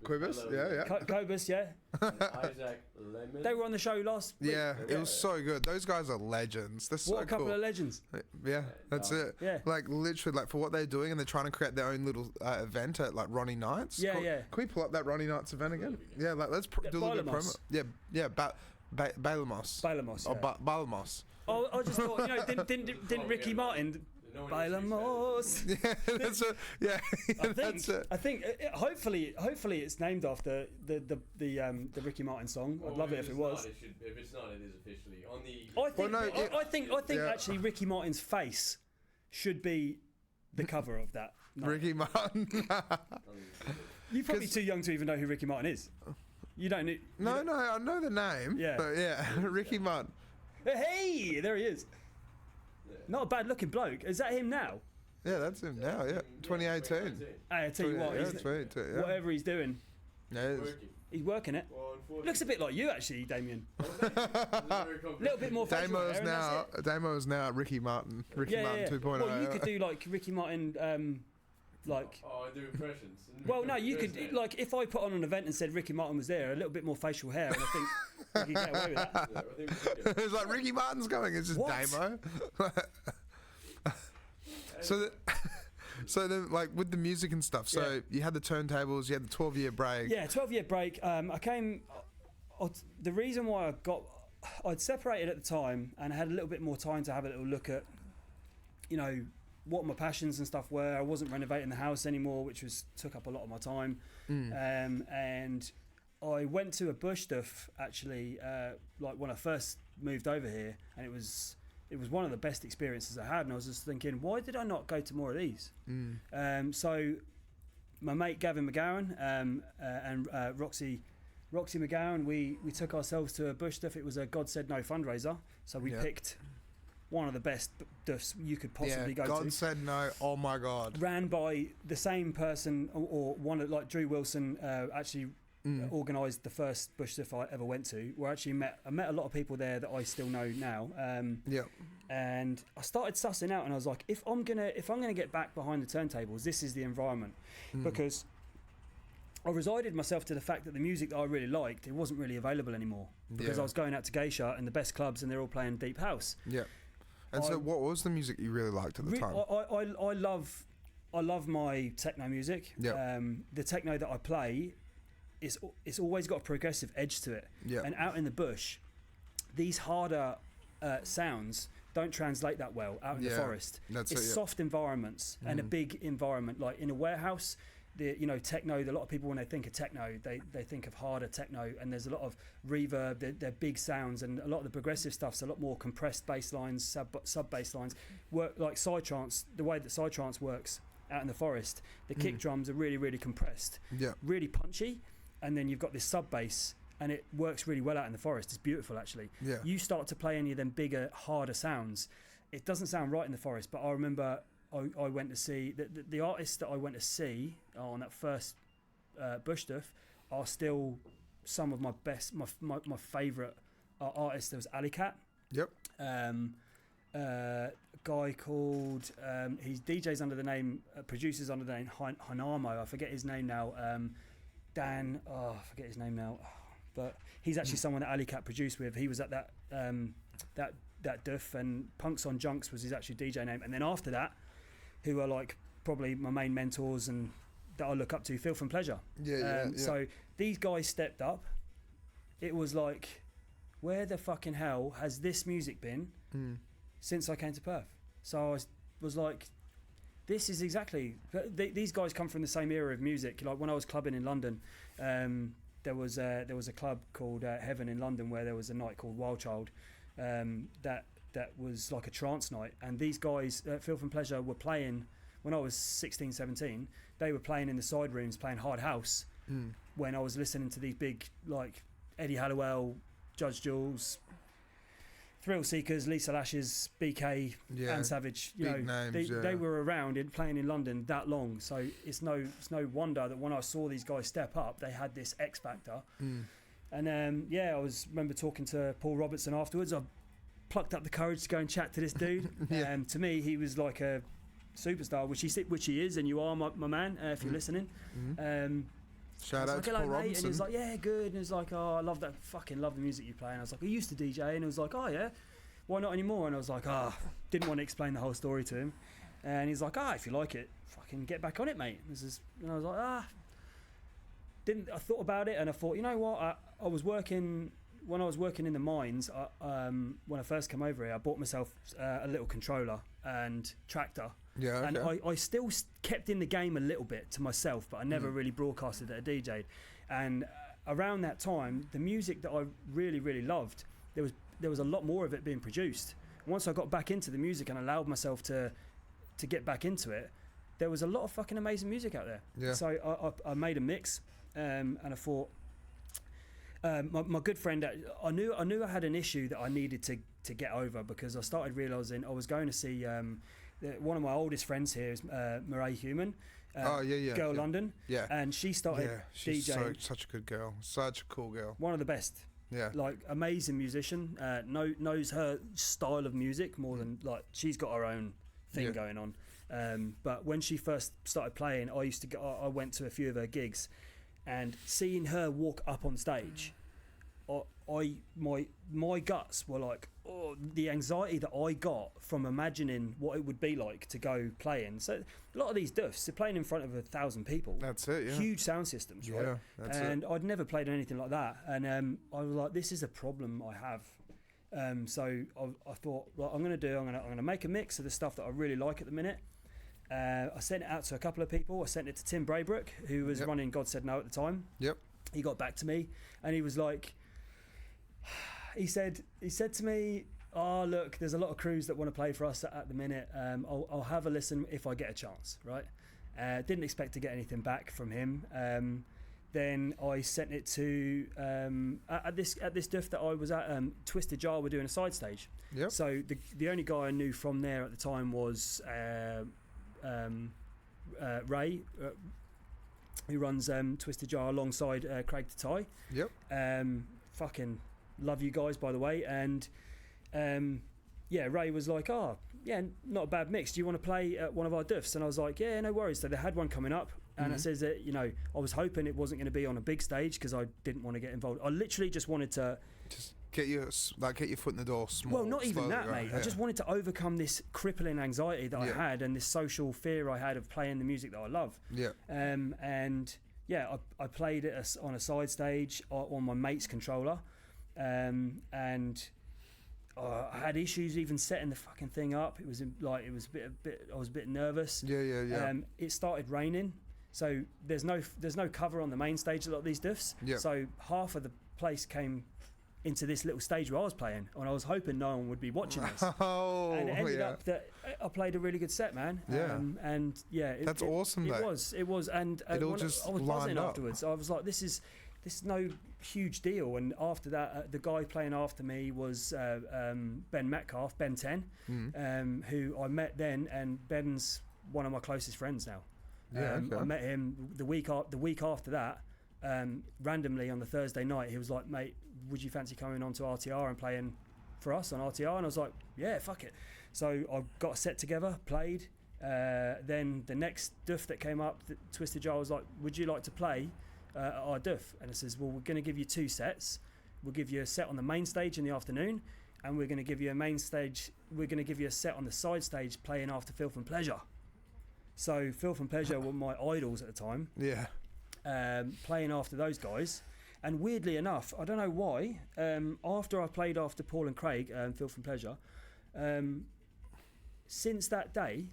Quibus. Yeah. Cobus, yeah. And Isaac Lemon. They were on the show last week. Yeah, it was so good. Those guys are legends. They're so What a couple cool. of legends. Yeah, that's it. Yeah. Like literally, like for what they're doing, and they're trying to create their own little event at like Ronnie Knight's. Yeah. Can we pull up that Ronnie Knight's event again? Yeah, like let's do a little bit of promo. Yeah. Bailamos. Bailamos. Or Bailamos. Oh, I just thought, you know, didn't Ricky Martin? Bailamos. Yeah, that's it. Yeah, that's it. I think hopefully it's named after the Ricky Martin song. I'd love it if it was. If it's not, it is officially on the. I think actually Ricky Martin's face should be the cover of that. Ricky Martin. You're probably too young to even know who Ricky Martin is. You don't need. No, I know the name. Yeah. But yeah, Ricky Martin. Hey, there he is. Not a bad looking bloke. Is that him now? Yeah, that's him now. Yeah, 2018. Hey, I tell you what, whatever he's doing, he's working it. Well, Looks a bit like you actually, Damien. A little bit more facial hair, Damo's now Ricky Martin. Ricky Martin 2.0. Well, you could do like Ricky Martin, like. Oh, I do impressions. Well, no, you could like if I put on an event and said Ricky Martin was there, a little bit more facial hair, and I think we could get away with that. Yeah, I think it's like Ricky Martin's going. It's just Damo. So then, like with the music and stuff. So you had the turntables. You had the 12-year break. Yeah, 12-year break. The reason why I'd separated at the time and had a little bit more time to have a little look at, you know, what my passions and stuff were. I wasn't renovating the house anymore, which took up a lot of my time. And I went to a bush stuff actually, like when I first moved over here, and it was one of the best experiences I had. And I was just thinking, why did I not go to more of these? So my mate Gavin McGowan and Roxy McGowan, we took ourselves to a bush stuff. It was a God Said No fundraiser, so we picked one of the best duffs you could possibly go to. God Said No. Oh my God. Ran by the same person, or one of, like Drew Wilson, actually organised the first bush stuff I ever went to. Where I met a lot of people there that I still know now. And I started sussing out, and I was like, if I'm gonna get back behind the turntables, this is the environment, because I resided myself to the fact that the music that I really liked, it wasn't really available anymore, because I was going out to Geisha and the best clubs, and they're all playing deep house. Yeah. And so what was the music you really liked at the time? I love my techno music. The techno that I play, it's always got a progressive edge to it. And out in the bush, these harder sounds don't translate that well out in the forest. It's soft environments and a big environment, like in a warehouse. Techno, a lot of people, when they think of techno, they think of harder techno, and there's a lot of reverb, they're big sounds, and a lot of the progressive stuff's a lot more compressed bass lines, sub bass lines, work like psytrance. The way that psytrance works out in the forest, the kick drums are really, really compressed, really punchy, and then you've got this sub bass, and it works really well out in the forest. It's beautiful, actually. You start to play any of them bigger, harder sounds, it doesn't sound right in the forest. But I remember I went to see the artists that I went to see on that first bush stuff are still some of my best, my favourite artists. There was Alley Cat. A guy called he DJs under the name, produces under the name Hanamo. I forget his name now. Dan. I forget his name now. But he's actually someone that Alley Cat produced with. He was at that duff, and Punks on Junks was his actual DJ name. And then after that, who are like probably my main mentors and that I look up to, Filth and Pleasure. So these guys stepped up. It was like, where the fucking hell has this music been since I came to Perth? So I was like, this is exactly... These guys come from the same era of music. Like when I was clubbing in London, there was a club called Heaven in London where there was a night called Wild Child that was like a trance night. And these guys, Filth and Pleasure, were playing... When I was 16, 17, they were playing in the side rooms, playing hard house, when I was listening to these big, like, Eddie Halliwell, Judge Jules, Thrill Seekers, Lisa Lashes, BK, and Savage. You know, names, they were around playing in London that long, so it's no wonder that when I saw these guys step up, they had this X factor. And I remember talking to Paul Robertson afterwards. I plucked up the courage to go and chat to this dude. To me, he was like a superstar, which he is, and you are my man if you're listening. Shout out to Paul Robinson. And he was like, yeah, good. And he was like, oh, I love that, fucking love the music you play. And I was like, I used to DJ. And he was like, oh yeah, why not anymore? And I was like, didn't want to explain the whole story to him. And he's like, if you like it, fucking get back on it, mate. And I was like, I thought about it, and I thought, you know what, when I was working in the mines, when I first came over here, I bought myself a little controller and tractor. Yeah, okay. And I still kept in the game a little bit to myself, but I never really broadcasted at a DJ. And around that time, the music that I really, really loved, there was a lot more of it being produced. Once I got back into the music and allowed myself to get back into it, there was a lot of fucking amazing music out there. Yeah. So I made a mix, and I thought, my good friend, I knew I had an issue that I needed to get over, because I started realising I was going to see one of my oldest friends here is Murray Human, Girl London, and she started she's DJing. Such a good girl, such a cool girl, one of the best. Like amazing musician, knows her style of music more than, like, she's got her own thing going on. But when she first started playing, I went to a few of her gigs, and seeing her walk up on stage, my guts were like, the anxiety that I got from imagining what it would be like to go playing. So a lot of these duffs, they're playing in front of 1,000 people. That's it, yeah. Huge sound systems, right? Yeah, that's and I'd never played anything like that. And I was like, this is a problem I have. So I thought, well, I'm going to make a mix of the stuff that I really like at the minute. I sent it out to a couple of people. I sent it to Tim Braybrook, who was running God Said No at the time. Yep. He got back to me, and he was like, he said to me, oh, look, there's a lot of crews that want to play for us at the minute. I'll have a listen if I get a chance, right? Didn't expect to get anything back from him. Then I sent it to at this duff that I was at, Twisted Jar were doing a side stage. Yep. So the only guy I knew from there at the time was Ray, who runs Twisted Jar alongside Craig Tatai. Yep. Fucking love you guys, by the way. And Ray was like, not a bad mix. Do you want to play at one of our duffs? And I was like, yeah, no worries. So they had one coming up. And I says that, I was hoping it wasn't going to be on a big stage, because I didn't want to get involved. I literally just wanted to get your foot in the door. Well, not even that, mate. I just wanted to overcome this crippling anxiety that I had, and this social fear I had of playing the music that I love. Yeah. I played it on a side stage on my mate's controller, and I had issues even setting the fucking thing up. It was a bit. I was a bit nervous. Yeah. It started raining. So there's no cover on the main stage a lot of these diffs. Yep. So half of the place came into this little stage where I was playing, and I was hoping no one would be watching this. And it ended up that I played a really good set, man. Yeah. That's awesome. It was, and it all just I was buzzing up afterwards. I was like, this is no huge deal. And after that, the guy playing after me was Ben Metcalf, Ben 10, who I met then, and Ben's one of my closest friends now. I met him the week after that, randomly on the Thursday night. He was like, mate, would you fancy coming on to RTR and playing for us on RTR? And I was like, yeah, fuck it. So I got a set together, played. Then the next duff that came up, Twisted Jar, was like, would you like to play our duff? And it says, well, we're going to give you 2 sets. We'll give you a set on the main stage in the afternoon, and we're going to give you a set on the side stage playing after Filth and Pleasure. So Filth and Pleasure were my idols at the time. Yeah. Playing after those guys. And weirdly enough, I don't know why, after I played after Paul and Craig, Filth and Pleasure, since that day,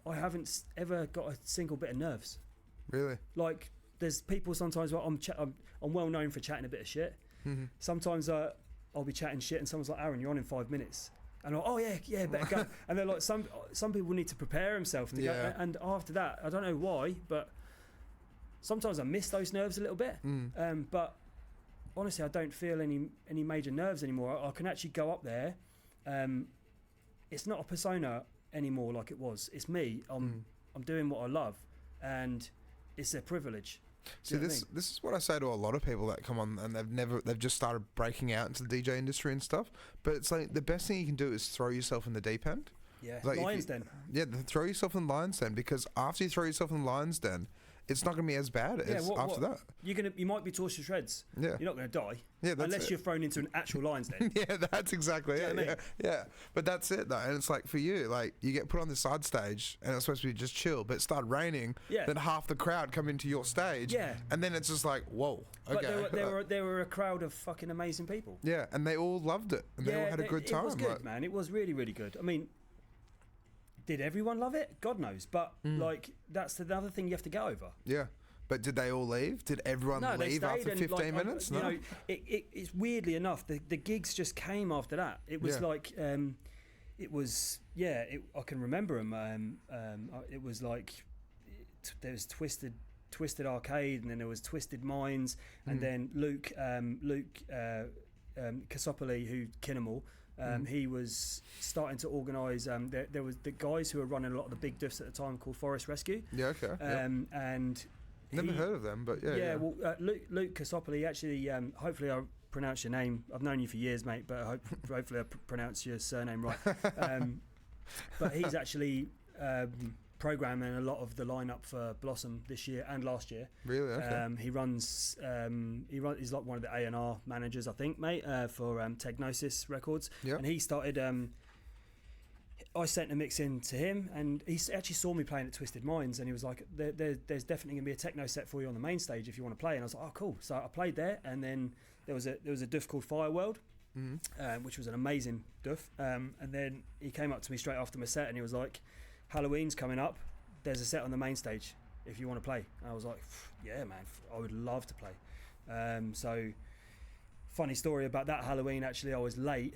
I haven't ever got a single bit of nerves. Really? Like, there's people sometimes where I'm well known for chatting a bit of shit. Mm-hmm. Sometimes I'll be chatting shit and someone's like, Aaron, you're on in 5 minutes. And I'm like, oh yeah, better go. And they're like, some people need to prepare themselves to go. And after that, I don't know why, but sometimes I miss those nerves a little bit. But honestly, I don't feel any major nerves anymore. I can actually go up there. It's not a persona anymore like it was. It's me. I'm doing what I love, and it's a privilege. See, this is what I say to a lot of people that come on and they've just started breaking out into the DJ industry and stuff. But it's like the best thing you can do is throw yourself in the deep end. Yeah, like Lions Den. Yeah, throw yourself in Lions Den, because after you throw yourself in Lions Den, it's not going to be as bad as after that. You might be torn to shreds. Yeah. You're not going to die. Yeah, unless you're thrown into an actual lion's den. Yeah, that's exactly it. Yeah. But that's it though. And it's like for you, like you get put on the side stage and it's supposed to be just chill, but it started raining. Yeah. Then half the crowd come into your stage. Yeah. And then it's just like, whoa. Okay. But there were a crowd of fucking amazing people. Yeah, and they all loved it. And they all had a good time. It was good, man. It was really, really good. I mean, did everyone love it? God knows. But like that's another thing you have to get over. Yeah. But did they all leave? Did everyone leave after 15 minutes? No. You know, it's weirdly enough, the gigs just came after that. It was like, it was, I can remember them. It was like, there was Twisted Arcade, and then there was Twisted Minds, and then Luke Casopoli, who Kinnamal, he was starting to organise. There was the guys who were running a lot of the big diffs at the time called Forest Rescue. Yeah, okay. And never heard of them, but yeah. Well, Luke Casopoli, actually, hopefully I pronounced your name. I've known you for years, mate, but hopefully I pronounced your surname right. But he's actually programming a lot of the lineup for Blossom this year and last year. Really? Okay. He's like one of the A&R managers, I think, mate, for Technosis Records. Yep. And he started. I sent a mix in to him, and he actually saw me playing at Twisted Minds, and he was like, "There's definitely gonna be a techno set for you on the main stage if you want to play." And I was like, "Oh, cool!" So I played there, and then there was a duff called Fireworld, which was an amazing duff. And then he came up to me straight after my set, and he was like, "Halloween's coming up. There's a set on the main stage if you want to play." And I was like, "Yeah, man, I would love to play." So, funny story about that Halloween. Actually, I was late.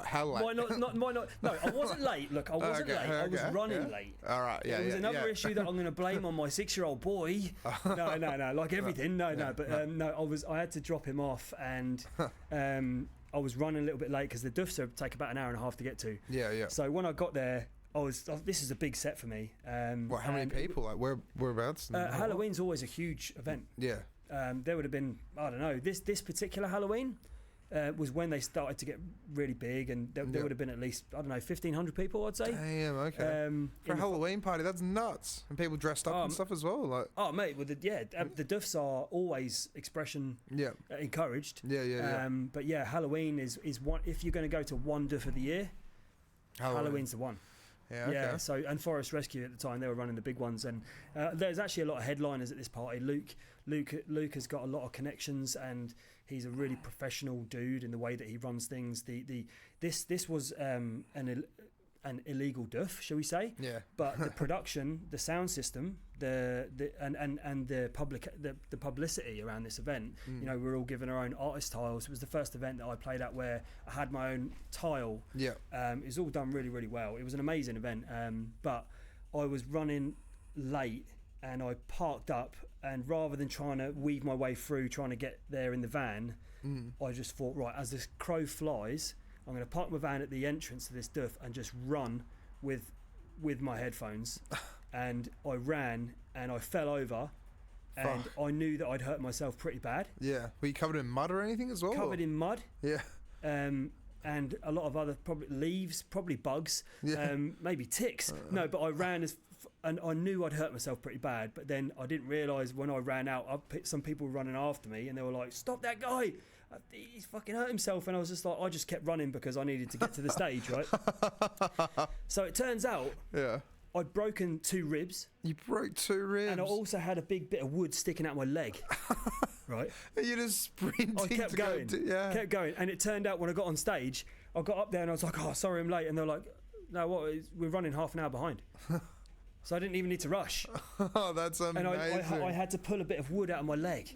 How late? Why not? No, I wasn't late. Look, I wasn't late. I was running late. All right, yeah. It was another issue that I'm going to blame on my 6-year-old boy. No. Like everything, no. But I had to drop him off, and I was running a little bit late because the duffs take about an hour and a half to get to. Yeah. So when I got there, this is a big set for me. How many people? Like whereabouts? Halloween's always a huge event. Yeah. There would have been, I don't know, this particular Halloween. Was when they started to get really big, and there would have been at least, I don't know, 1,500 people, I'd say. Damn, okay. For a Halloween party, that's nuts. And people dressed up and stuff as well. Like. Oh, mate, the duffs are always expression encouraged. Yeah. But yeah, Halloween is one. If you're going to go to one duff of the year, Halloween's the one. Yeah, okay. Yeah. So, and Forest Rescue at the time, they were running the big ones, and there's actually a lot of headliners at this party. Luke has got a lot of connections, and he's a really professional dude in the way that he runs things. This was an illegal duff, shall we say? Yeah. But the production, the sound system, the publicity around this event. You know, we're all given our own artist tiles. It was the first event that I played at where I had my own tile. Yeah. It was all done really, really well. It was an amazing event. But I was running late, and I parked up, and rather than trying to weave my way through, trying to get there in the van, I just thought, right, as this crow flies, I'm going to park my van at the entrance to this duff and just run with my headphones. And I ran, and I fell over, and I knew that I'd hurt myself pretty bad. Yeah. Were you covered in mud or anything as well? Covered in mud. Yeah. And a lot of other, probably leaves, probably bugs, maybe ticks. No, but I ran and I knew I'd hurt myself pretty bad, but then I didn't realise when I ran out, some people were running after me, and they were like, "Stop that guy! He's fucking hurt himself." And I was just like, I just kept running because I needed to get to the stage, right? So it turns out, I'd broken 2 ribs. You broke 2 ribs. And I also had a big bit of wood sticking out my leg. Right? And you just sprinting. I kept going. Kept going. And it turned out when I got on stage, I got up there and I was like, oh, sorry, I'm late. And they're like, no, what? We're running half an hour behind. So I didn't even need to rush. Oh, that's amazing. And I had to pull a bit of wood out of my leg.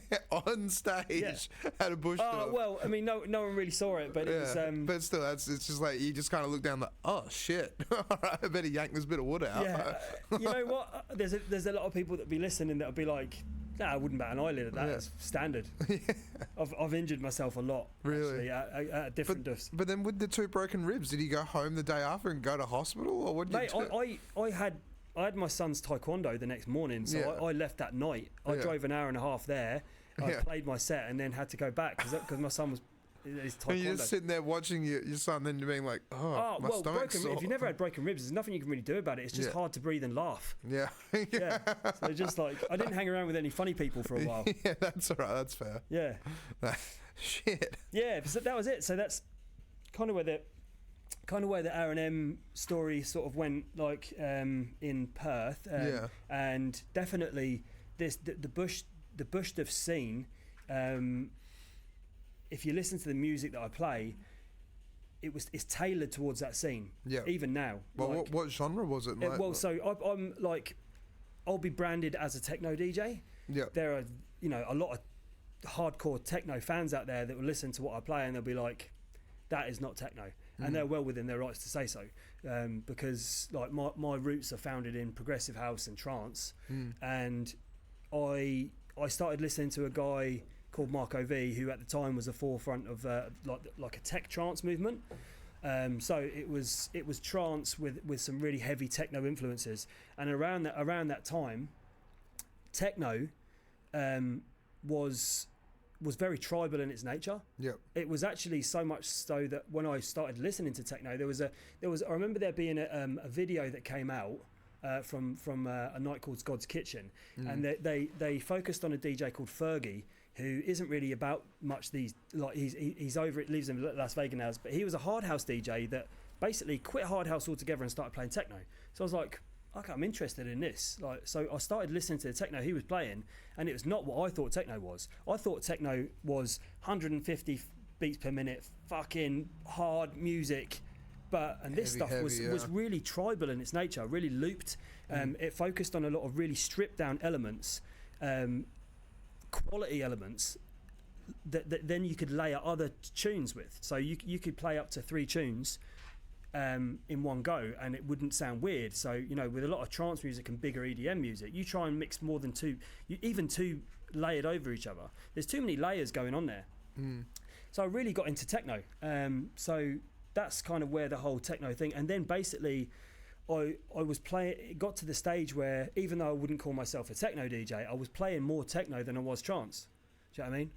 Yeah, on stage. Had a bush. Well, I mean, no one really saw it, but it was. But still, it's just like you just kind of look down like, oh shit! All right, I better yank this bit of wood out. Yeah, you know what? There's a lot of people that be listening that'll be like, nah, I wouldn't bat an eyelid at that. It's standard. I've injured myself a lot. Really? Actually, at different duffs. But then with the 2 broken ribs, did you go home the day after and go to hospital, or what did you do? I had my son's taekwondo the next morning, so I left that night. I drove an hour and a half there. I played my set and then had to go back because my son was his taekwondo. And you're just sitting there watching your son, then you're being like, my stomach's sore. If you've never had broken ribs, there's nothing you can really do about it. It's just hard to breathe and laugh. Yeah. Yeah. So just like, I didn't hang around with any funny people for a while. Yeah, that's all right. That's fair. Yeah. Shit. Yeah, so that was it. So that's kind of where the R&M story sort of went, like in Perth. And definitely the bush stuff scene. If you listen to the music that I play, it's tailored towards that scene. Yeah. Even now. Well, like, what genre was it? I'm like, I'll be branded as a techno DJ. Yeah. There are a lot of hardcore techno fans out there that will listen to what I play and they'll be like, that is not techno. And they're well within their rights to say so, because like my roots are founded in progressive house and trance, and I started listening to a guy called Marco V, who at the time was the forefront of like a tech trance movement. So it was trance with some really heavy techno influences, and around that time, techno was very tribal in its nature. Yep. It was actually so much so that when I started listening to techno, there was I remember there being a video that came out from a night called God's Kitchen, and they focused on a DJ called Fergie, who isn't really about much these, like he's over it, lives in Las Vegas now, but he was a hard house DJ that basically quit hard house altogether and started playing techno. So I was like, okay, I'm interested in this. Like, so I started listening to the techno he was playing, and it was not what I thought techno was. I thought techno was 150 beats per minute, fucking hard music, and this stuff was really tribal in its nature, really looped. It focused on a lot of really stripped down elements, quality elements that then you could layer other tunes with. So you could play up to 3 tunes in one go and it wouldn't sound weird. So with a lot of trance music and bigger EDM music, you try and mix more than 2, even 2 layered over each other. There's too many layers going on there. So I really got into techno. So that's kind of where the whole techno thing, and then basically I was playing, it got to the stage where even though I wouldn't call myself a techno DJ, I was playing more techno than I was trance. Do you know what I mean?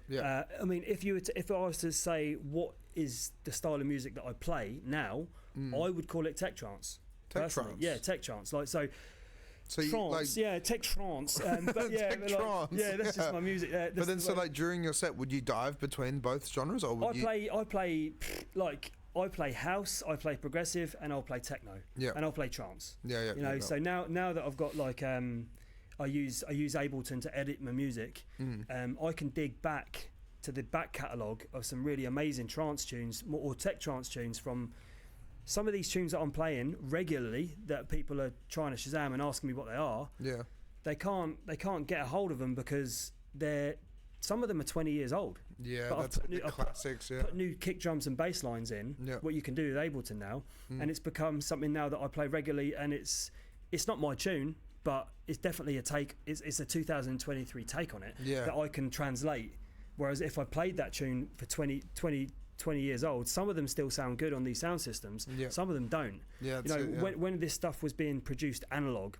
Yeah. I mean, if I was to say what is the style of music that I play now, I would call it tech trance. Tech trance? Yeah, tech trance. Like so trance, tech trance. But yeah, tech trance. That's just my music. But then, so like during your set, would you dive between both genres, or would I play house, I play progressive, and I'll play techno. Yeah. And I'll play trance. Yeah. So now that I've got like I use Ableton to edit my music, I can dig back to the back catalogue of some really amazing trance tunes or tech trance tunes from some of these tunes that I'm playing regularly that people are trying to Shazam and asking me what they are. Yeah. They can't get a hold of them because some of them are 20 years old. Yeah, but that's classics. Put new kick drums and bass lines in. Yeah. What you can do with Ableton now, and it's become something now that I play regularly. And it's not my tune, but it's definitely a take. It's a 2023 take on it that I can translate. Whereas if I played that tune for 20 years old, some of them still sound good on these sound systems. Yeah. Some of them don't. Yeah, when this stuff was being produced analog,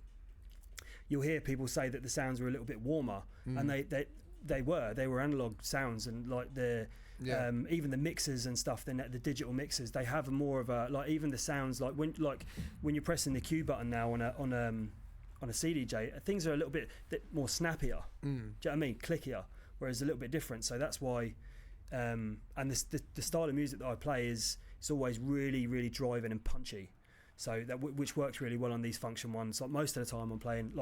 you'll hear people say that the sounds were a little bit warmer, and they were analog sounds, and like even the mixers and stuff, then the digital mixers, they have more of a, like, even the sounds like when you're pressing the Q button now on a CDJ, things are a little bit more snappier. Do you know what I mean? Clickier, whereas a little bit different. So that's why and the style of music that I play it's always really, really driving and punchy. So which works really well on these Function Ones. Like most of the time, I'm playing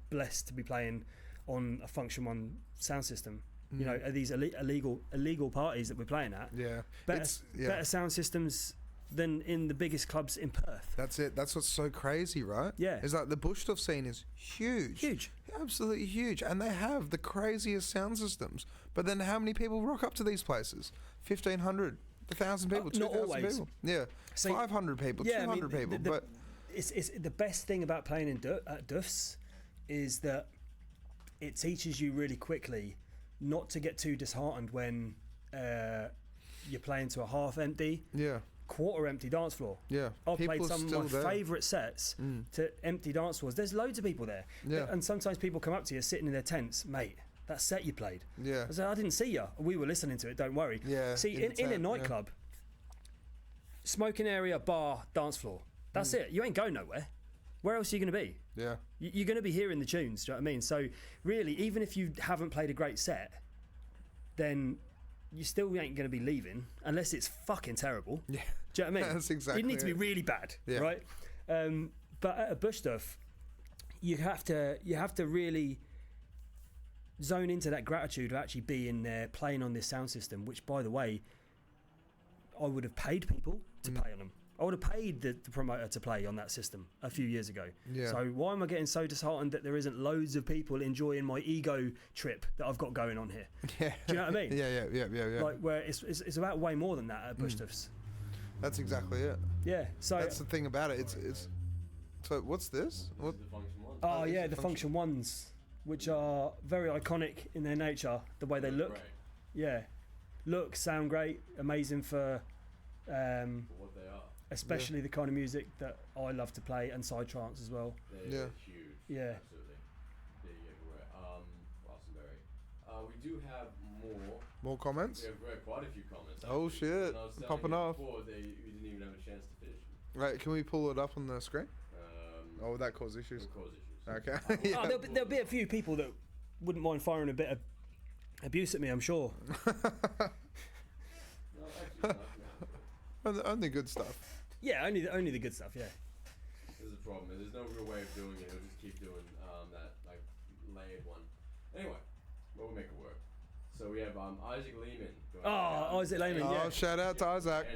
blessed to be playing on a Function One sound system. You know, are these illegal parties that we're playing at? Yeah, better sound systems than in the biggest clubs in Perth. That's it. That's what's so crazy, right? Yeah. It's like the bush stuff scene is huge. Huge. Absolutely huge. And they have the craziest sound systems. But then how many people rock up to these places? 1,500, 1,000 people, 2,000 people. Yeah. So 500 people, 200 people. But it's the best thing about playing at Duffs is that it teaches you really quickly not to get too disheartened when you're playing to a half empty, quarter empty dance floor. Yeah, I've played some of my favourite sets to empty dance floors. There's loads of people there. Yeah. And sometimes people come up to you sitting in their tents, mate, that set you played. Yeah. I said, I didn't see you. We were listening to it, don't worry. Yeah. See, in a nightclub, smoking area, bar, dance floor, that's it. You ain't going nowhere. Where else are you going to be? Yeah. You're going to be hearing the tunes, do you know what I mean? So really, even if you haven't played a great set, then you still ain't going to be leaving unless it's fucking terrible. Yeah. Do you know what I mean? That's exactly it needs to be really bad, right? But at a bush stuff, you have to really zone into that gratitude of actually being there, playing on this sound system, which, by the way, I would have paid people to play on them. I would have paid the promoter to play on that system a few years ago. Yeah. So why am I getting so disheartened that there isn't loads of people enjoying my ego trip that I've got going on here? Yeah. Do you know what I mean? Yeah. Like where it's about way more than that at Bush Stuffs. That's exactly it. Yeah. So that's the thing about it. It's so what's this? What? The Function One. Oh yeah, the Function Ones, which are very iconic in their nature, the way they look. Right. Yeah. Look, sound great, amazing for For what they are. especially the kind of music that I love to play, and side trance as well. They're huge. Yeah. Absolutely. Big everywhere. Glastonbury. We do have more comments. We have quite a few comments. Oh shit! Popping off. Before we didn't even have a chance to finish. Right, can we pull it up on the screen? Would that cause issues? It'll cause issues. Okay. Yeah. There'll be a few people that wouldn't mind firing a bit of abuse at me, I'm sure. No, actually not. Only good stuff. Yeah, only the good stuff. Yeah. There's a problem. There's no real way of doing it. We'll just keep doing that like layered one. Anyway, we'll make it work. So we have Isaac Lehman. Isaac Lehman. Yeah. Oh, shout out to Isaac.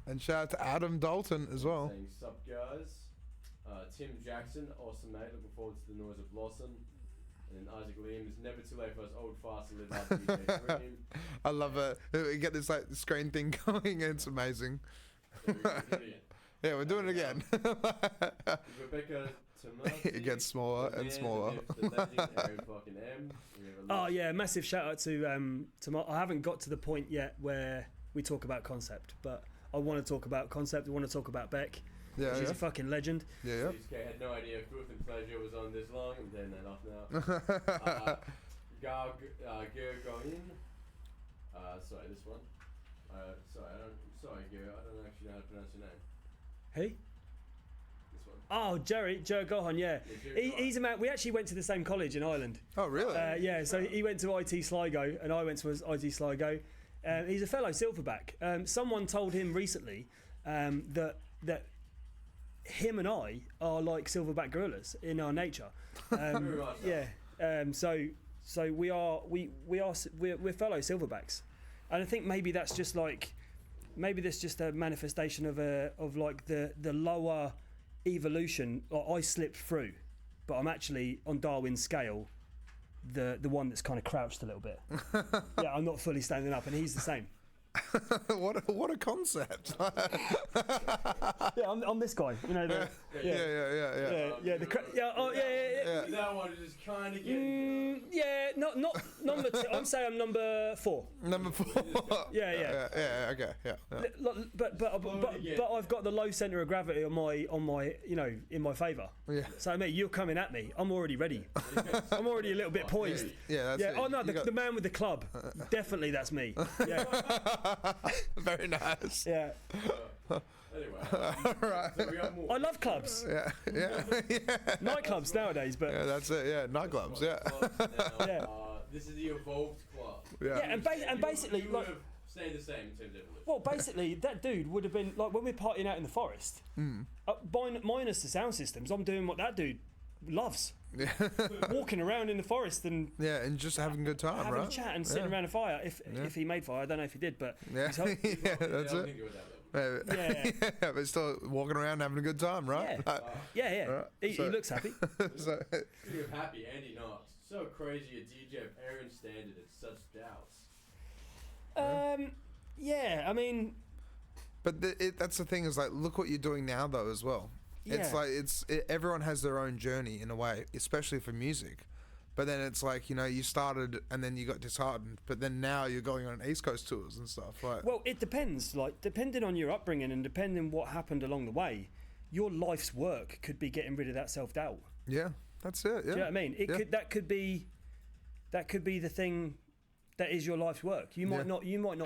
And shout out to Adam Dalton as well. Saying sup guys. Tim Jackson, awesome mate. Looking forward to the noise of Blossom. And Isaac Liam, it's never too late for us old farts to live up to DJ Dream. I love it. We get this like screen thing going. It's amazing. Yeah, we're doing it again. Rebecca Tamati. It gets smaller and smaller. Oh yeah, massive shout out to I haven't got to the point yet where we talk about concept, but I want to talk about concept. I want to talk about Beck. Yeah, she's a fucking legend. Yeah. I had no idea Filth and Pleasure was on this long. I'm turning that off now. Gergoin. Sorry, this one. Sorry, Gero. I don't actually know how to pronounce your name. Who? This one. Oh, Joe Gohan, yeah. He's a man. We actually went to the same college in Ireland. Oh, really? Yeah, so he went to IT Sligo and I went to IT Sligo. He's a fellow Silverback. Someone told him recently that him and I are like Silverback gorillas in our nature. Yeah. So we're fellow Silverbacks, and I think maybe that's just a manifestation of like the lower evolution. I slipped through, but I'm actually on Darwin's scale, the one that's kind of crouched a little bit. Yeah, I'm not fully standing up, and he's the same. what a concept! Yeah, I'm this guy. You know. Yeah. That one is just kind of getting. Yeah, not number 2. I'm saying I'm number 4. Number 4. Yeah. Okay. Yeah. But I've got the low centre of gravity on my in my favour. Yeah. So mate, you're coming at me. I'm already ready. I'm already a little bit poised. Yeah. That's it. Oh no, the man with the club. Definitely, that's me. Yeah. Very nice. Yeah. Anyway, right. So we got more. I love clubs. Yeah. Nightclubs nowadays, but yeah, that's it. Yeah, nightclubs. Yeah. This is the evolved club. Yeah, and basically, like, staying the same in terms of evolution. Well, basically, that dude would have been like when we're partying out in the forest. Minus the sound systems, I'm doing what that dude loves. Yeah. Walking around in the forest and and just having a good time, having right? a chat and sitting around a fire. If he made fire, I don't know if he did, but yeah, he's hoping- yeah, that's I don't it. think you're at that level. Yeah. Yeah, but still walking around having a good time, right? yeah. Right, He so- looks happy. So, Speaking of happy, Andy Knox. So crazy a DJ of Aeon standard at such doubts. Yeah, I mean, but that's the thing is like, look what you're doing now though as well. It's Yeah. like everyone has their own journey in a way, especially for music. But then it's like, you know, you started and then you got disheartened, but then now you're going on East Coast tours and stuff. Like, well, it depends. Like, depending on your upbringing and depending what happened along the way, your life's work could be getting rid of that self-doubt. yeah, that's it. Yeah. Do you know what I mean? Yeah. That could be the thing that is your life's work. You might not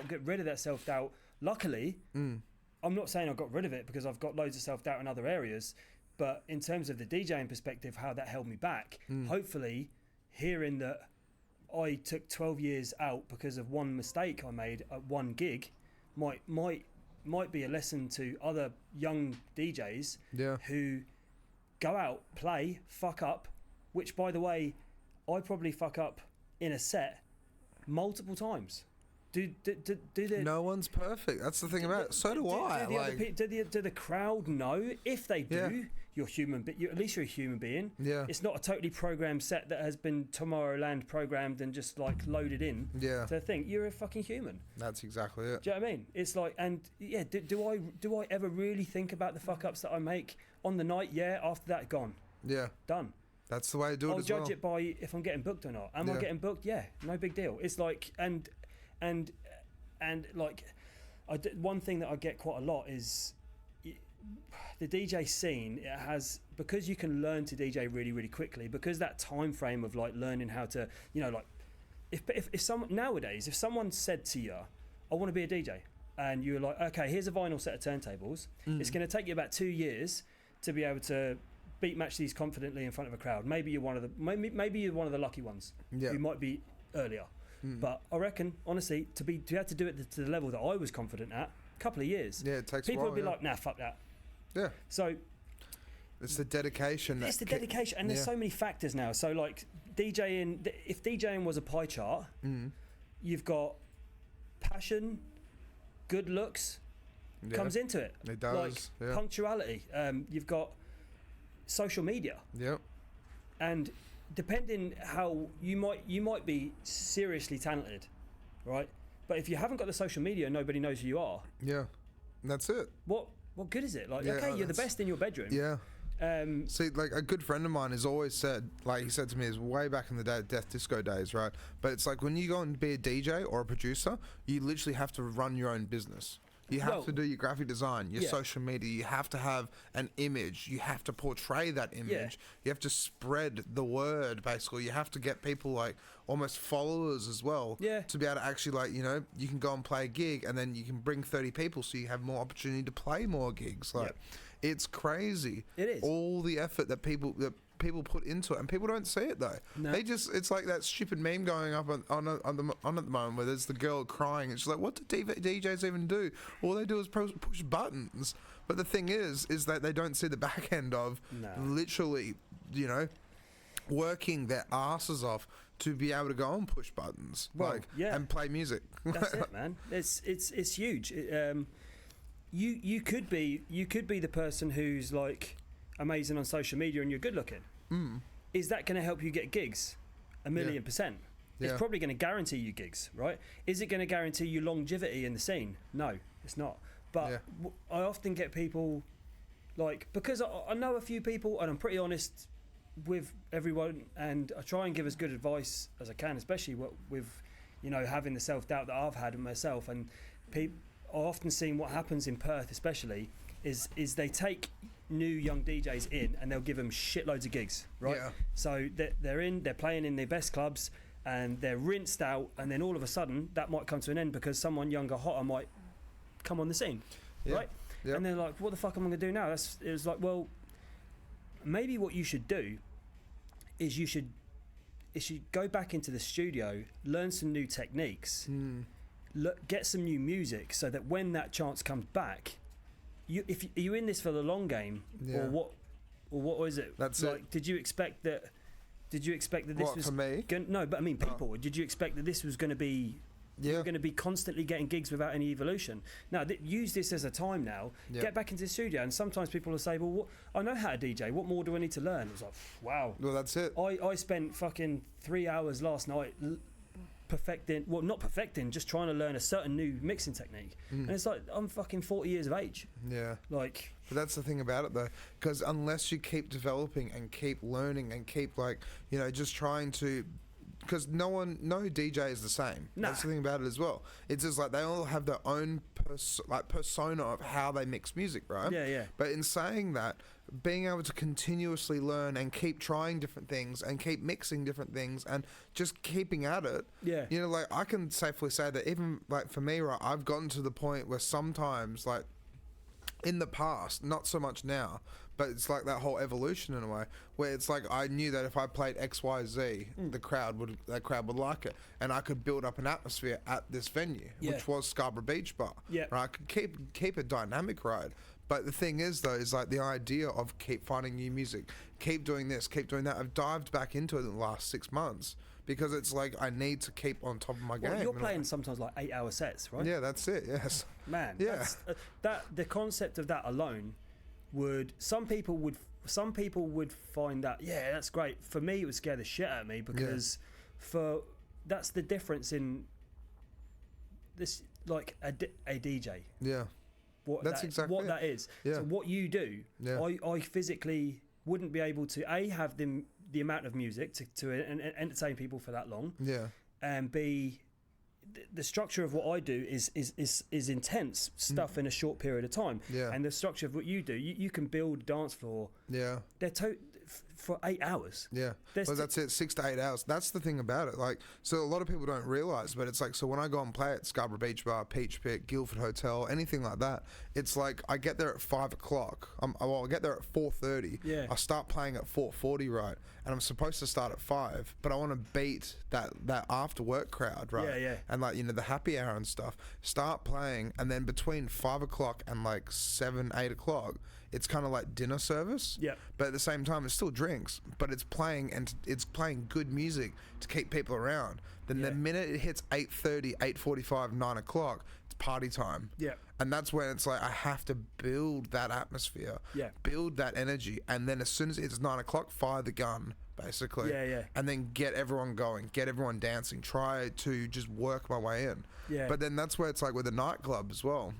get rid of that self-doubt. Luckily, I'm not saying I got rid of it because I've got loads of self-doubt in other areas, but in terms of the DJing perspective, how that held me back, hopefully hearing that I took 12 years out because of one mistake I made at one gig might be a lesson to other young DJs Yeah. who go out, play, fuck up, which by the way, I probably fuck up in a set multiple times. Do the No one's perfect. That's the thing about it. So do I. Do the crowd know? If they do, Yeah. you're human. But at least you're a human being. Yeah. It's not a totally programmed set that has been Tomorrowland programmed and just like loaded in. Yeah. To think you're a fucking human. That's exactly it. Do you know what I mean? It's like, and yeah, do I ever really think about the fuck ups that I make on the night? Yeah. After that, gone, Yeah. done. That's the way to do it I'll as judge well. it by if I'm getting booked or not. Am I Yeah. getting booked? Yeah, no big deal. It's like and like one thing that I get quite a lot is the DJ scene. It has, because you can learn to DJ really really quickly, because that time frame of like learning how to, you know, like if someone nowadays, if someone said to you, I want to be a DJ, and you were like, okay, here's a vinyl set of turntables, it's going to take you about 2 years to be able to beat match these confidently in front of a crowd. Maybe you're one of the lucky ones Yeah. who might be earlier. But I reckon, honestly, to have to do it to the level that I was confident at, a couple of years. Yeah, it takes People a while. would be yeah. like, nah, fuck that. Yeah. So It's the dedication. it's the dedication, and there's so many factors now. So like DJing, if DJing was a pie chart, you've got passion, good looks, comes into it. It does. Like yeah. punctuality. You've got social media, Yep. and depending how you might be seriously talented, right? But if you haven't got the social media, nobody knows who you are. Yeah. That's it. What good is it? Like, Yeah, okay, you're the that's- best in your bedroom. Yeah. Um, See, like a good friend of mine has always said, like he said to me, is way back in the day, Death Disco days, right? But it's like when you go and be a DJ or a producer, you literally have to run your own business. You have Well, to do your graphic design, your yeah. social media. You have to have an image. You have to portray that image. You have to spread the word, basically. You have to get people like almost followers as well. Yeah. To be able to actually, like, you know, you can go and play a gig and then you can bring 30 people so you have more opportunity to play more gigs. Like, it's crazy. It is. All the effort that people put into it, and people don't see it though. No. They just, it's like that stupid meme going up on at the moment where there's the girl crying and she's like, what do DJs even do? All they do is push buttons. But the thing is that they don't see the back end of literally, you know, working their asses off to be able to go and push buttons, and play music. That's it, man. It's huge. You could be the person who's like amazing on social media and you're good looking. Is that going to help you get gigs? 1,000,000%. It's Yeah. probably going to guarantee you gigs, right? Is it going to guarantee you longevity in the scene? No, it's not. But I often get people like, because I know a few people and I'm pretty honest with everyone, and I try and give as good advice as I can, especially with you know, having the self-doubt that I've had in myself. And I've often seen what happens in Perth especially is they take new young DJs in and they'll give them shitloads of gigs, right? Yeah. So they're playing in their best clubs and they're rinsed out, and then all of a sudden that might come to an end because someone younger, hotter might come on the scene, right? Yeah. And they're like, what the fuck am I going to do now? It was like, well, maybe what you should do is you should go back into the studio, learn some new techniques, get some new music so that when that chance comes back, are you in this for the long game, or what was it? That's like, it. Did you expect that this was for me? No, but I mean people. Did you expect that this was going to be? Yeah. You're going to be constantly getting gigs without any evolution. Now, use this as a time now. Yeah. Get back into the studio. And sometimes people will say, well, I know how to DJ. What more do I need to learn? It's like, wow. Well, that's it. I spent fucking 3 hours last night just trying to learn a certain new mixing technique. And it's like, I'm fucking 40 years of age. Yeah. Like... But that's the thing about it, though, because unless you keep developing and keep learning and keep, like, you know, just trying to... Because no DJ is the same. Nah. That's the thing about it as well. It's just like they all have their own persona of how they mix music, right? Yeah, yeah. But in saying that, being able to continuously learn and keep trying different things and keep mixing different things and just keeping at it. Yeah. You know, like I can safely say that even like for me, right, I've gotten to the point where sometimes like in the past, not so much now, but it's like that whole evolution in a way where it's like I knew that if I played XYZ, the crowd would like it, and I could build up an atmosphere at this venue, which was Scarborough Beach Bar. Yeah. Right? I could keep a dynamic ride. But the thing is, though, is like the idea of keep finding new music, keep doing this, keep doing that. I've dived back into it in the last 6 months because it's like I need to keep on top of my game. You're playing sometimes like 8-hour sets, right? Yeah, that's it. Yes. Man. Yeah. That the concept of that alone would some people would find that that's great. For me, it would scare the shit out of me because that's the difference in this like a DJ. Yeah. That's exactly what that is. Yeah. So what you do, I physically wouldn't be able to have the amount of music to entertain people for that long. Yeah. And B, the structure of what I do is intense stuff in a short period of time. Yeah. And the structure of what you do, you can build a dance floor. Yeah. They're for 8 hours. Yeah. Well, that's it, 6 to 8 hours. That's the thing about it. Like, so a lot of people don't realise, but it's like, so when I go and play at Scarborough Beach Bar, Peach Pit, Guildford Hotel, anything like that, it's like I get there at 5 o'clock. I get there at 4:30. Yeah. I start playing at 4:40, right? And I'm supposed to start at 5, but I want to beat that after work crowd, right? Yeah, yeah. And like, you know, the happy hour and stuff. Start playing, and then between 5 o'clock and like 7, 8 o'clock, it's kind of like dinner service. Yeah. But at the same time, it's still drinks, but it's playing and it's playing good music to keep people around. Then the minute it hits 8:30, 8:45, 9 o'clock, it's party time. Yeah. And that's when it's like I have to build that atmosphere, build that energy, and then as soon as it's 9 o'clock, fire the gun, basically. Yeah, yeah. And then get everyone going, get everyone dancing, try to just work my way in. Yeah. But then that's where it's like with a nightclub as well.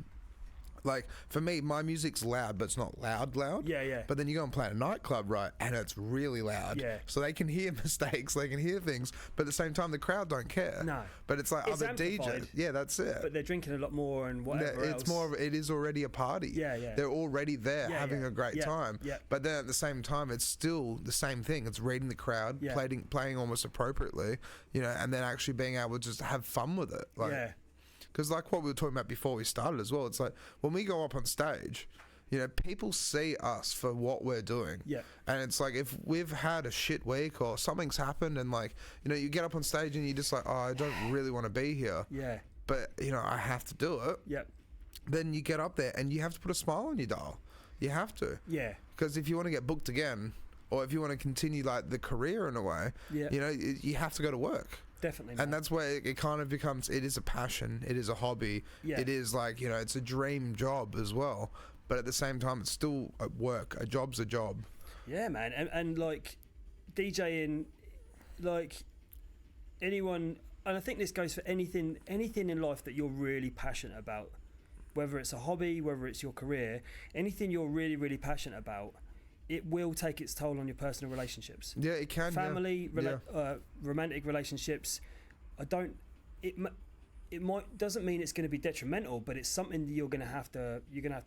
Like, for me, my music's loud, but it's not loud. Yeah, yeah. But then you go and play at a nightclub, right, and it's really loud. Yeah. So they can hear mistakes, they can hear things, but at the same time, the crowd don't care. No. But it's like It's other amplified. DJs. Yeah, that's it. But they're drinking a lot more and whatever It's else. more of, it is already a party. Yeah, yeah. They're already there having a great time. Yeah. But then at the same time, it's still the same thing. It's reading the crowd, playing almost appropriately, you know, and then actually being able to just have fun with it. Like, yeah. because like what we were talking about before we started as well, it's like when we go up on stage, you know, people see us for what we're doing. Yeah. And it's like if we've had a shit week or something's happened and like, you know, you get up on stage and you're just like, oh, I don't really want to be here. Yeah. But, you know, I have to do it. Yep. Then you get up there and you have to put a smile on your dial. You have to. Yeah. Because if you want to get booked again or if you want to continue like the career in a way, you know, you have to go to work. Definitely. And that's where it kind of becomes, it is a passion, it is a hobby, it is like, you know, it's a dream job as well, but at the same time it's still a work, a job's a job. Yeah, man. And like DJing, like anyone, and I think this goes for anything in life that you're really passionate about, whether it's a hobby, whether it's your career, anything you're really, really passionate about, it will take its toll on your personal relationships. Yeah, it can. Family, romantic relationships. It doesn't mean it's going to be detrimental, but it's something that you're going to have to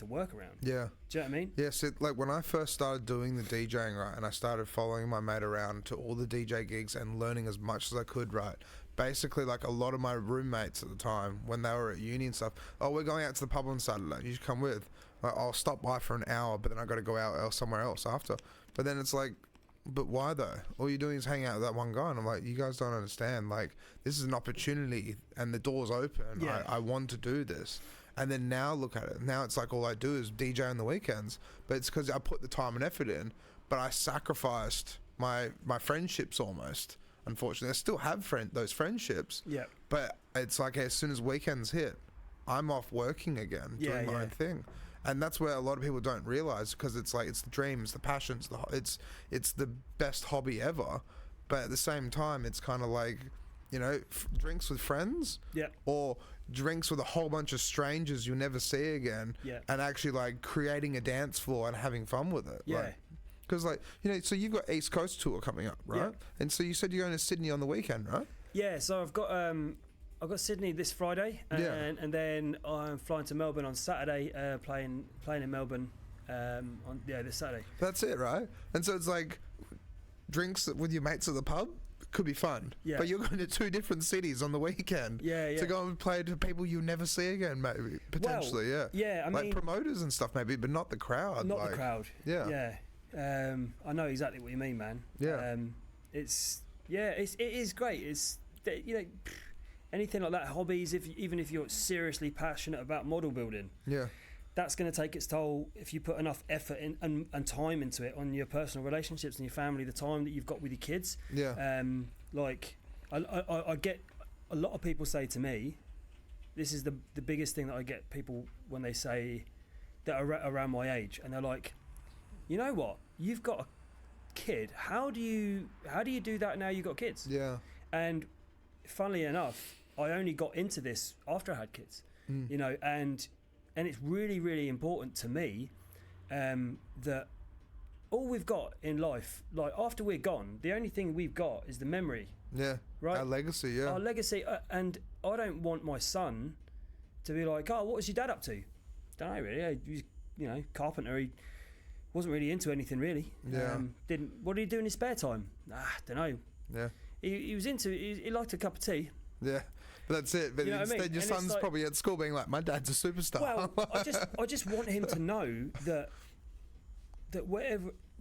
work around. Yeah. Do you know what I mean? Yeah. So like when I first started doing the DJing, right, and I started following my mate around to all the DJ gigs and learning as much as I could, right. Basically, like a lot of my roommates at the time when they were at uni and stuff, oh, we're going out to the pub on Saturday. You should come with. Like, I'll stop by for an hour, but then I got to go out somewhere else after. But then it's like, but why though? All you're doing is hang out with that one guy. And I'm like, you guys don't understand. Like, this is an opportunity and the door's open. Yeah. I want to do this. And then now look at it. Now it's like all I do is DJ on the weekends. But it's because I put the time and effort in, but I sacrificed my friendships almost. Unfortunately, I still have those friendships. Yeah. But it's like as soon as weekends hit, I'm off working again, doing my own thing. And that's where a lot of people don't realize, because it's like, it's the dreams, the passions, it's the best hobby ever. But at the same time, it's kind of like, you know, drinks with friends, or drinks with a whole bunch of strangers you'll never see again, and actually like creating a dance floor and having fun with it. Because like, you know, so you've got East Coast tour coming up, right? And so you said you're going to Sydney on the weekend, right? Yeah, so I've got Sydney this Friday, and then I'm flying to Melbourne on Saturday, playing in Melbourne this Saturday. That's it, right? And so it's like drinks with your mates at the pub could be fun, but you're going to 2 different cities on the weekend to go and play to people you'll never see again, maybe, potentially. I mean, like promoters and stuff, maybe, but not the crowd. Not the crowd. I know exactly what you mean, man. It is great. It's, you know, anything like that, hobbies, even if you're seriously passionate about model building, that's going to take its toll if you put enough effort in and time into it on your personal relationships and your family, the time that you've got with your kids. Like I get a lot of people say to me, this is the biggest thing that I get people when they say that are around my age, and they're like, you know what, you've got a kid, how do you do that now you've got kids? And funnily enough, I only got into this after I had kids, you know, and it's really, really important to me that all we've got in life, like after we're gone, the only thing we've got is the memory. Right? Our legacy, Our legacy, and I don't want my son to be like, oh, what was your dad up to? Don't know really. He was, you know, carpenter. He wasn't really into anything really. What did he do in his spare time? Don't know. He was into. He liked a cup of tea. But that's it. But instead, your son's like, probably at school being like, "My dad's a superstar." Well, I just want him to know that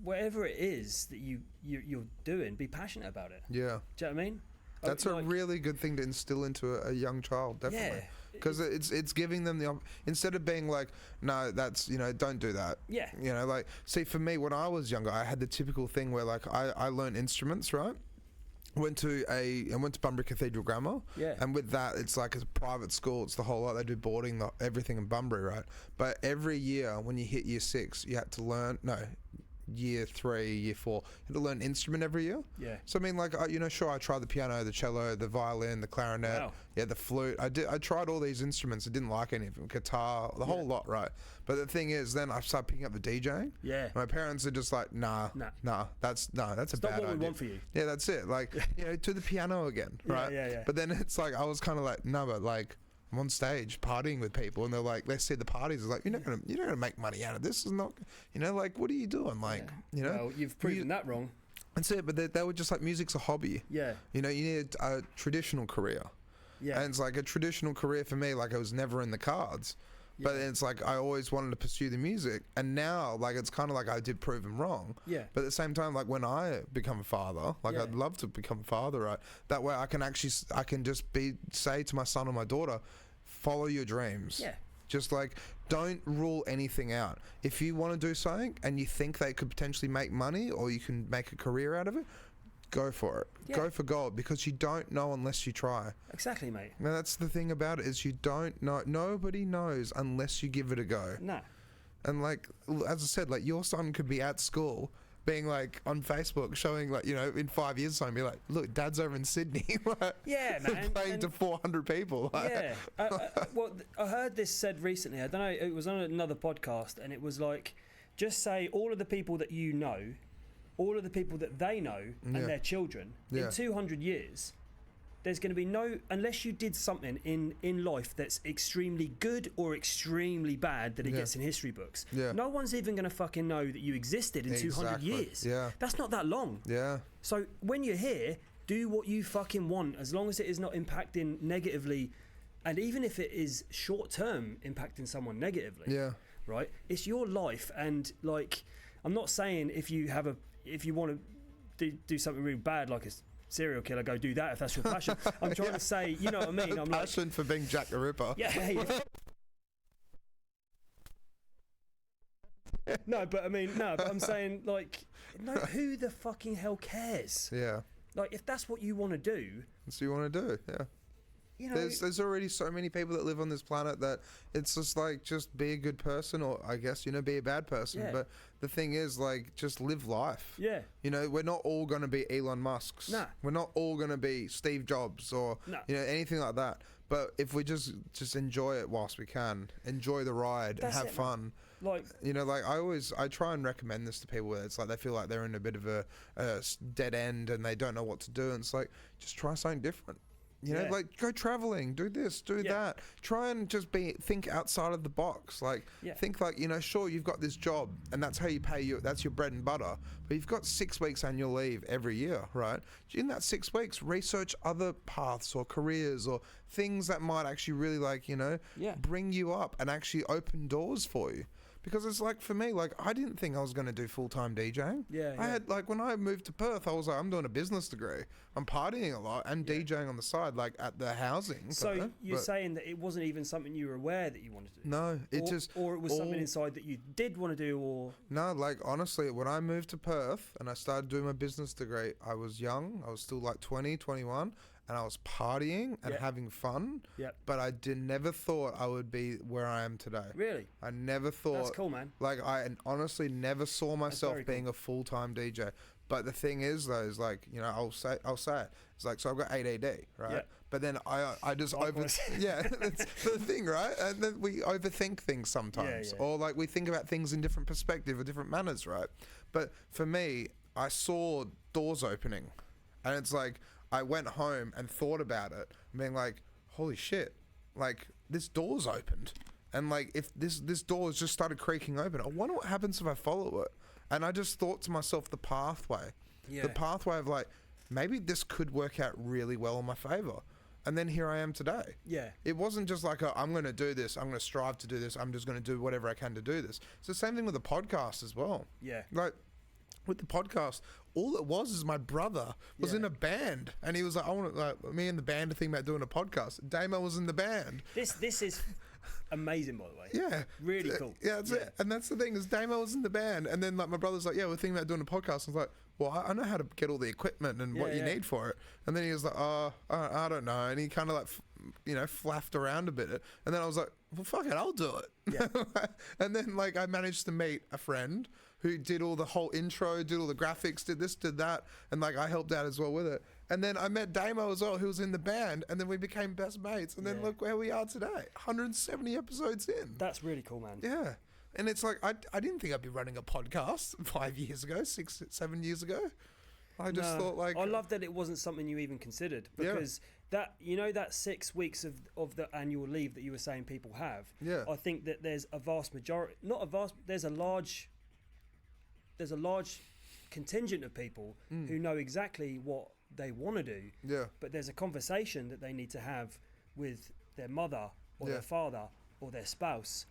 whatever it is that you're doing, be passionate about it. Do you know what I mean? That's a really good thing to instill into a young child, definitely. Because it's giving them the instead of being like, no, that's, you know, don't do that. You know, like, see, for me, when I was younger, I had the typical thing where like I learned instruments, right? I went to Bunbury Cathedral Grammar, and with that, it's like a private school. It's the whole lot. They do boarding, everything in Bunbury, right? But every year when you hit year 6, you had to learn year 3, year 4, you had to learn an instrument every year. So I mean, like, you know, sure, I tried the piano, the cello, the violin, the clarinet, the flute. I tried all these instruments. I didn't like any of them. Guitar, the whole lot, right? But the thing is, then I started picking up the DJing. My parents are just like, nah, that's a bad idea. That's not what we want for you. That's it. Like, you know, to the piano again, right? But then it's like, I was kind of like, no, but like, I'm on stage partying with people, and they're like, let's see the parties. It's like, you're not gonna make money out of this. Is not, you know, like, what are you doing? Like, you know, well, you've proven that wrong. That's it. But they were just like, music's a hobby. You know, you need a traditional career. And it's like a traditional career for me, like, it was never in the cards. But it's like, I always wanted to pursue the music, and now, like, it's kind of like I did prove them wrong. But at the same time, like, when I become a father, like, I'd love to become a father, right? That way I can just say to my son or my daughter, follow your dreams. Just like, don't rule anything out. If you want to do something and you think they could potentially make money or you can make a career out of it, go for it. Go for gold, because you don't know unless you try. Exactly, mate. Now that's the thing about it, is you don't know. Nobody knows unless you give it a go. And like, as I said, like, your son could be at school being like on Facebook showing, like, you know, in 5 years time, be like, look, Dad's over in Sydney. Man. Playing to 400 people. Well, I heard this said recently. I don't know, it was on another podcast, and it was like, just say all of the people that you know, all of the people that they know, and their children, in 200 years, there's going to be no, unless you did something in life that's extremely good or extremely bad that it gets in history books. No one's even going to fucking know that you existed in 200 years. That's not that long. So when you're here, do what you fucking want, as long as it is not impacting negatively, and even if it is short term impacting someone negatively. Right? It's your life, and like, I'm not saying if you want to do something really bad like a serial killer, go do that if that's your passion. I'm trying to say, you know what I mean? I'm passion for being Jack the Ripper. Yeah. No, but I'm saying, like, no, who the fucking hell cares? Yeah. Like, if that's what you want to do, that's what you want to do. Yeah. You know, there's already so many people that live on this planet that it's just like, just be a good person, or I guess, you know, be a bad person. Yeah. But the thing is, like, just live life. Yeah. You know, we're not all going to be Elon Musks. Nah. We're not all going to be Steve Jobs or, you know, anything like that. But if we just enjoy it whilst we can, enjoy the ride and have fun. Like, you know, like I try and recommend this to people where it's like they feel like they're in a bit of a dead end and they don't know what to do. And it's like, just try something different. You know, like, go traveling, do this, do that. Try and just think outside of the box. Like, think like, you know, sure, you've got this job and that's how you pay that's your bread and butter. But you've got 6 weeks annual leave every year, right? In that 6 weeks, research other paths or careers or things that might actually really, like, you know, bring you up and actually open doors for you. Because it's like, for me, like, I didn't think I was going to do full-time DJing. I had, like, when I moved to Perth, I was like, I'm doing a business degree. I'm partying a lot and DJing on the side, like, at the housing. So you're saying that it wasn't even something you were aware that you wanted to do? No, or it was something inside that you did want to do, or... No, like, honestly, when I moved to Perth and I started doing my business degree, I was young. I was still, like, 20, 21. And I was partying and having fun, but I never thought I would be where I am today. Really? I never thought. That's cool, man. Like, I honestly never saw myself being a full-time DJ. But the thing is, though, is like, you know, I'll say it. It's like, so I've got ADD, right? Yeah. But then I just that's the thing, right? And then we overthink things sometimes, or like we think about things in different perspective or different manners, right? But for me, I saw doors opening, and it's like, I went home and thought about it, being like, holy shit, like, this door's opened. And like, if this door has just started creaking open, I wonder what happens if I follow it. And I just thought to myself, the pathway of like, maybe this could work out really well in my favor. And then here I am today. Yeah. It wasn't just like, I'm going to do this, I'm going to strive to do this, I'm just going to do whatever I can to do this. It's the same thing with the podcast as well. Yeah. Like, with the podcast, all it was is my brother was in a band, and he was like, I want to, like, me and the band to think about doing a podcast. Damo was in the band. This is amazing, by the way. Yeah. Really cool. Yeah, that's it. And that's the thing, is Damo was in the band, and then like my brother's like, yeah, we're thinking about doing a podcast. I was like, well, I know how to get all the equipment and what you need for it. And then he was like, I don't know. And he kind of like, you know, flaffed around a bit. And then I was like, well, fuck it, I'll do it. Yeah. And then like I managed to meet a friend who did all the whole intro, did all the graphics, did this, did that. And like I helped out as well with it. And then I met Damo as well, who was in the band. And then we became best mates. And then look where we are today, 170 episodes in. That's really cool, man. Yeah. And it's like, I didn't think I'd be running a podcast 5 years ago, 6, 7 years ago. I just thought like... I love that it wasn't something you even considered, because that, you know, that 6 weeks of the annual leave that you were saying people have, I think that there's a vast majority, there's a large contingent of people who know exactly what they want to do, but there's a conversation that they need to have with their mother or their father or their spouse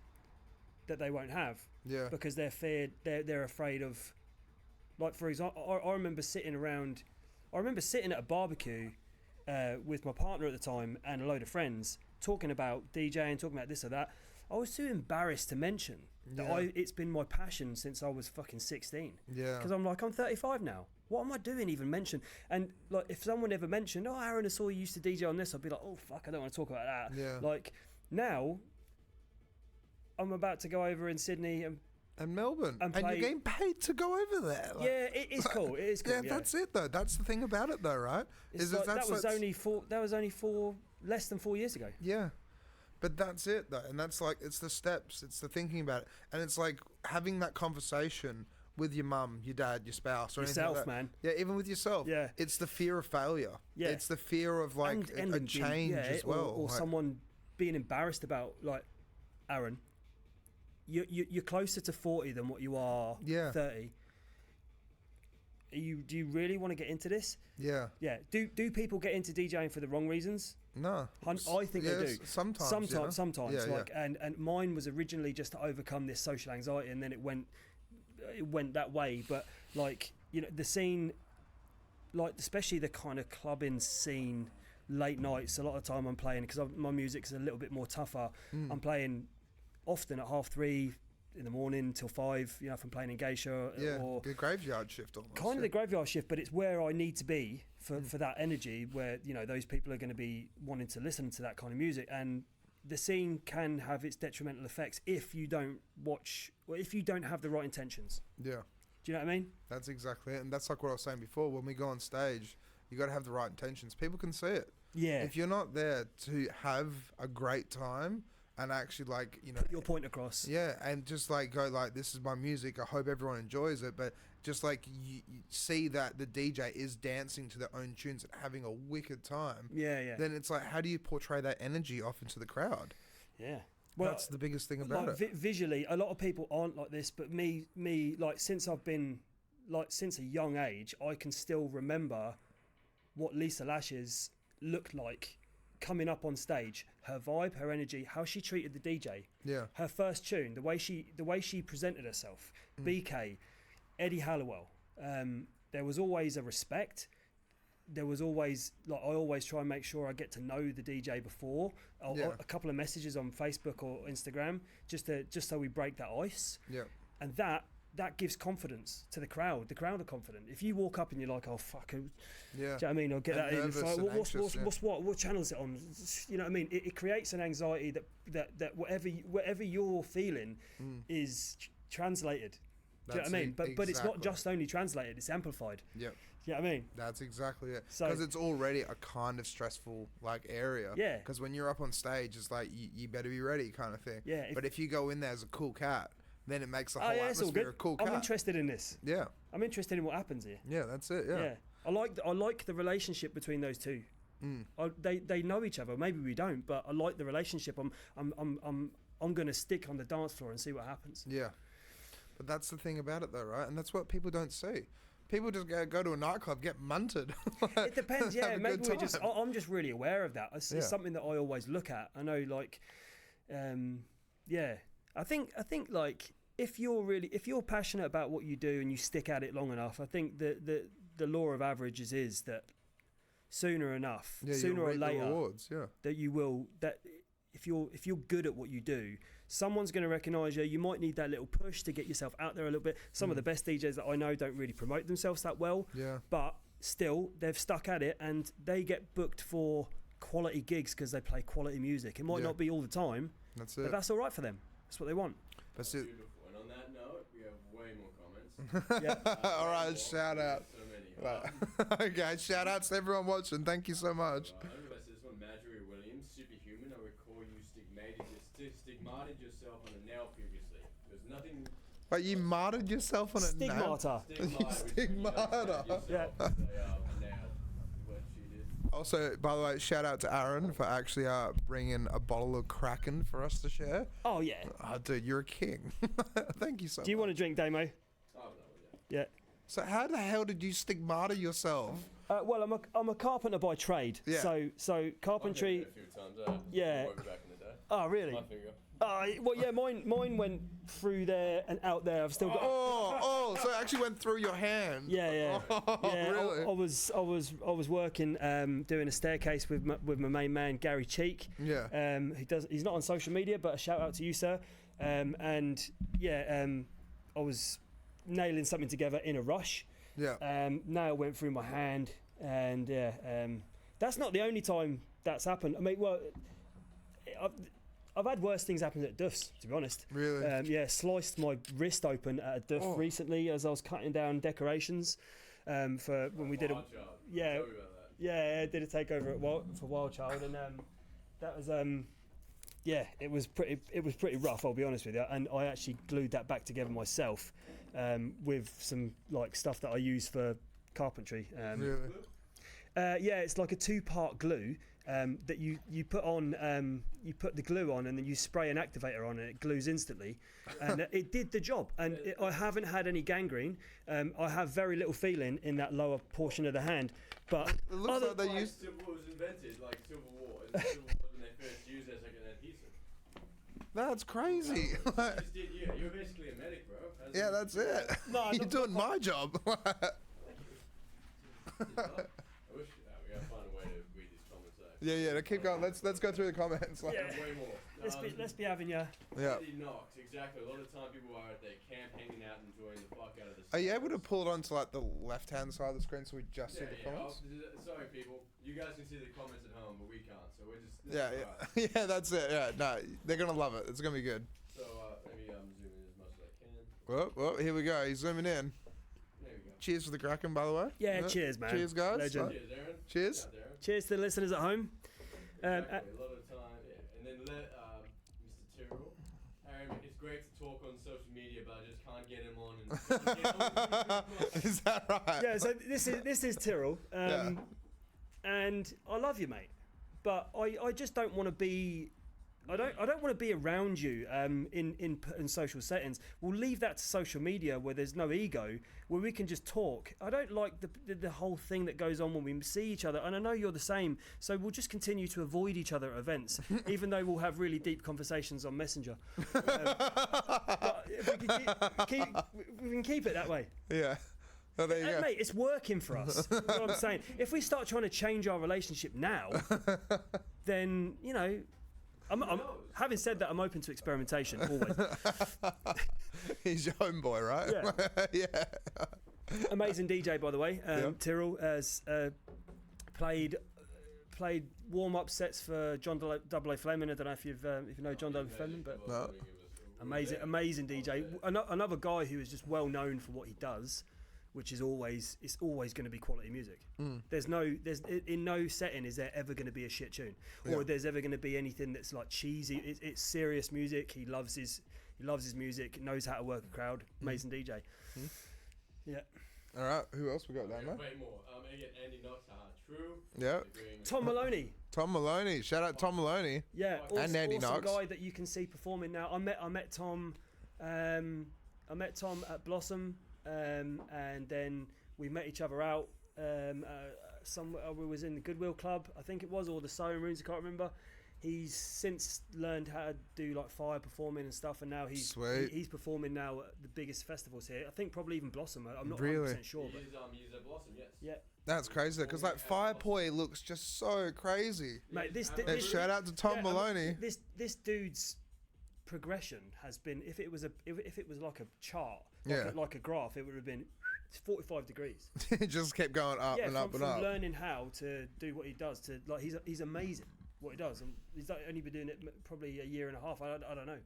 that they won't have, because they're afraid of, like, for example, I remember sitting at a barbecue with my partner at the time and a load of friends talking about DJing, talking about this or that. I was too embarrassed to mention that it's been my passion since I was fucking 16. Yeah. Because I'm like, I'm 35 now. What am I doing even mention? And like, if someone ever mentioned, oh, Aaron, I saw you used to DJ on this, I'd be like, oh, fuck, I don't want to talk about that. Yeah. Like, now, I'm about to go over in Sydney and Melbourne, and you're getting paid to go over there. Like, yeah, it is cool. It is cool. Yeah, that's it though. That's the thing about it though, right? That was only less than 4 years ago. Yeah, but that's it though, and that's like, it's the steps, it's the thinking about it, and it's like having that conversation with your mum, your dad, your spouse, or yourself, like man. Yeah, even with yourself. Yeah, it's the fear of failure. Yeah, it's the fear of like a change as well, or like, someone being embarrassed about, like, Aaron, you're closer to 40 than what you are 30. Do you really want to get into this? Yeah. Yeah. Do people get into DJing for the wrong reasons? No. I think they do. Sometimes. Yeah, and mine was originally just to overcome this social anxiety, and then it went that way. But like, you know, the scene like especially the kind of clubbing scene, late nights. A lot of time I'm playing because my music's a little bit more tougher. I'm playing often at 3:30 in the morning till 5. You know, if I'm playing in Geisha or the graveyard shift. Almost, kind of the graveyard shift, but it's where I need to be for that energy. Where you know those people are going to be wanting to listen to that kind of music, and the scene can have its detrimental effects if you don't watch or if you don't have the right intentions. Yeah. Do you know what I mean? That's exactly it. And that's like what I was saying before. When we go on stage, you got to have the right intentions. People can see it. Yeah. If you're not there to have a great time and actually like, you know, put your point across. Yeah. And just like go like, this is my music. I hope everyone enjoys it. But just like you see that the DJ is dancing to their own tunes and having a wicked time. Yeah. Then it's like, how do you portray that energy off into the crowd? Yeah. Well, that's the biggest thing about it. Visually, a lot of people aren't like this, but me, like since I've been, like since a young age, I can still remember what Lisa Lashes looked like coming up on stage. Her vibe, her energy, how she treated the DJ. Yeah. Her first tune, the way she presented herself. BK, Eddie Halliwell. There was always a respect. There was always like I always try and make sure I get to know the DJ before. A couple of messages on Facebook or Instagram just so we break that ice. Yeah. And that gives confidence to the crowd. The crowd are confident. If you walk up and you're like, oh fuck, yeah, do you know what I mean? I'll get that in. What channel is it on? You know what I mean? It creates an anxiety that whatever you're feeling is translated. Do you know what I mean? But it's not just only translated; it's amplified. Yeah. You know what I mean? That's exactly it. Because it's already a kind of stressful like area. Yeah. Because when you're up on stage, it's like you better be ready, kind of thing. Yeah. But if you go in there as a cool cat, then it makes the whole atmosphere a cool cat. I'm interested in this. Yeah. I'm interested in what happens here. Yeah, that's it. Yeah. I like the relationship between those two. They know each other. Maybe we don't, but I like the relationship. I'm gonna stick on the dance floor and see what happens. Yeah. But that's the thing about it, though, right? And that's what people don't see. People just go to a nightclub, get munted. It depends, yeah. Maybe I'm just really aware of that. It's something that I always look at. I know, like, I think like if you're passionate about what you do and you stick at it long enough, I think the law of averages is that sooner or later, rewards, that you will if you're good at what you do, someone's going to recognise you. You might need that little push to get yourself out there a little bit. Some of the best DJs that I know don't really promote themselves that well. Yeah. But still, they've stuck at it and they get booked for quality gigs because they play quality music. It might not be all the time. That's it. But that's all right for them. That's what they want. That's beautiful. And on that note, we have way more comments. All right, shout out. So many. Okay, shout outs to everyone watching. Thank you so much. This one, Marjorie Williams, superhuman. I recall you stigmatized yourself on a nail previously. There's nothing. But you martyred yourself on a nail? Stigmata. Yeah. Also, by the way, shout out to Aaron for actually bringing a bottle of Kraken for us to share. Oh, yeah. Oh, dude, you're a king. Thank you so much. Do you want to drink, Damo? Oh, no, yeah. So how the hell did you stigmata yourself? Well, I'm a carpenter by trade. Yeah. So carpentry. A few times. Yeah. Back in the day. Oh, really? My finger. Well, yeah, mine went through there and out there. I've still got. So it actually went through your hand. Yeah. Oh, yeah, really? I was working doing a staircase with my main man Gary Cheek. Yeah. He's not on social media, but a shout out to you, sir. I was nailing something together in a rush. Yeah. Nail went through my hand, and that's not the only time that's happened. I mean, well, I've had worse things happen at Duff's, to be honest. Really? Sliced my wrist open at a Duff recently as I was cutting down decorations for when we did I did a takeover for Wild Child, and that was it was pretty rough, I'll be honest with you, and I actually glued that back together myself with some like stuff that I use for carpentry. Really? It's like a 2-part glue that you put on. You put the glue on and then you spray an activator on and it glues instantly, and it did the job. And I haven't had any gangrene. I have very little feeling in that lower portion of the hand. But it looks like they used. Civil War was invented, like Civil War. And Civil War when they first used it as like an adhesive. That's crazy. You're basically a medic, bro. Yeah, that's it. No, you're doing my job. I wish we gotta find a way to read these comments. Yeah. Keep going. Let's go through the comments. Way more. Let's be having you. Yeah. Andy Knox, exactly. A lot of time people are at their camp, hanging out, enjoying the fuck out of the. Are you able to pull it onto like the left-hand side of the screen so we just see the comments? Sorry, people. You guys can see the comments at home, but we can't. So we're just. Yeah, that's it. Yeah, no, they're gonna love it. It's gonna be good. So let me zoom in as much as I can. Well, here we go. He's zooming in. There we go. Cheers for the Kraken, by the way. Yeah, cheers, man. Cheers, guys. Legend. Cheers, Aaron. Cheers. Yeah, Darren. Cheers to the listeners at home. Exactly. A lot of time, yeah. And then Mr. Tyrrell. Aaron, it's great to talk on social media, but I just can't get him on. Is that right? Yeah, so this is Tyrrell, and I love you, mate, but I just don't want to be. I don't want to be around you in social settings. We'll leave that to social media where there's no ego, where we can just talk. I don't like the whole thing that goes on when we see each other, and I know you're the same. So we'll just continue to avoid each other at events, even though we'll have really deep conversations on Messenger. But if we can keep it that way. Yeah. Oh, there you go. Mate, it's working for us. You know what I'm saying? If we start trying to change our relationship now, then having said that, I'm open to experimentation always. He's your homeboy, right? Yeah. Amazing DJ, by the way. Tyrrell has played warm-up sets for John Double A Fleming. I don't know if you know John Double A Fleming, but No. amazing DJ. Another guy who is just well known for what he does, which is always going to be quality music. There's in no setting is there ever going to be a shit tune, or there's ever going to be anything that's like cheesy. It's serious music. He loves his music. Knows how to work a crowd. Amazing DJ. Yeah. All right. Who else we got down there? Way more. Again, Andy Knox. True. Yeah. Tom Maloney. Tom Maloney. Shout out Tom Maloney. Yeah. And Andy Knox. Guy that you can see performing now. I met Tom. I met Tom at Blossom. And then we met each other out. We was in the Goodwill Club, I think it was, or the Sewing Rooms. I can't remember. He's since learned how to do like fire performing and stuff, and now he's performing now at the biggest festivals here. I think probably even Blossom. I'm not 100% sure. He's at Blossom, yes. Yeah. That's crazy because like Firepoi looks just so crazy. Mate, shout out to Tom Maloney. This dude's progression has been, if it was like a chart, like a graph, it would have been 45 degrees. It just kept going up and up and up. From learning how to do what he does to like he's amazing what he does, and he's only been doing it probably a year and a half. I don't know,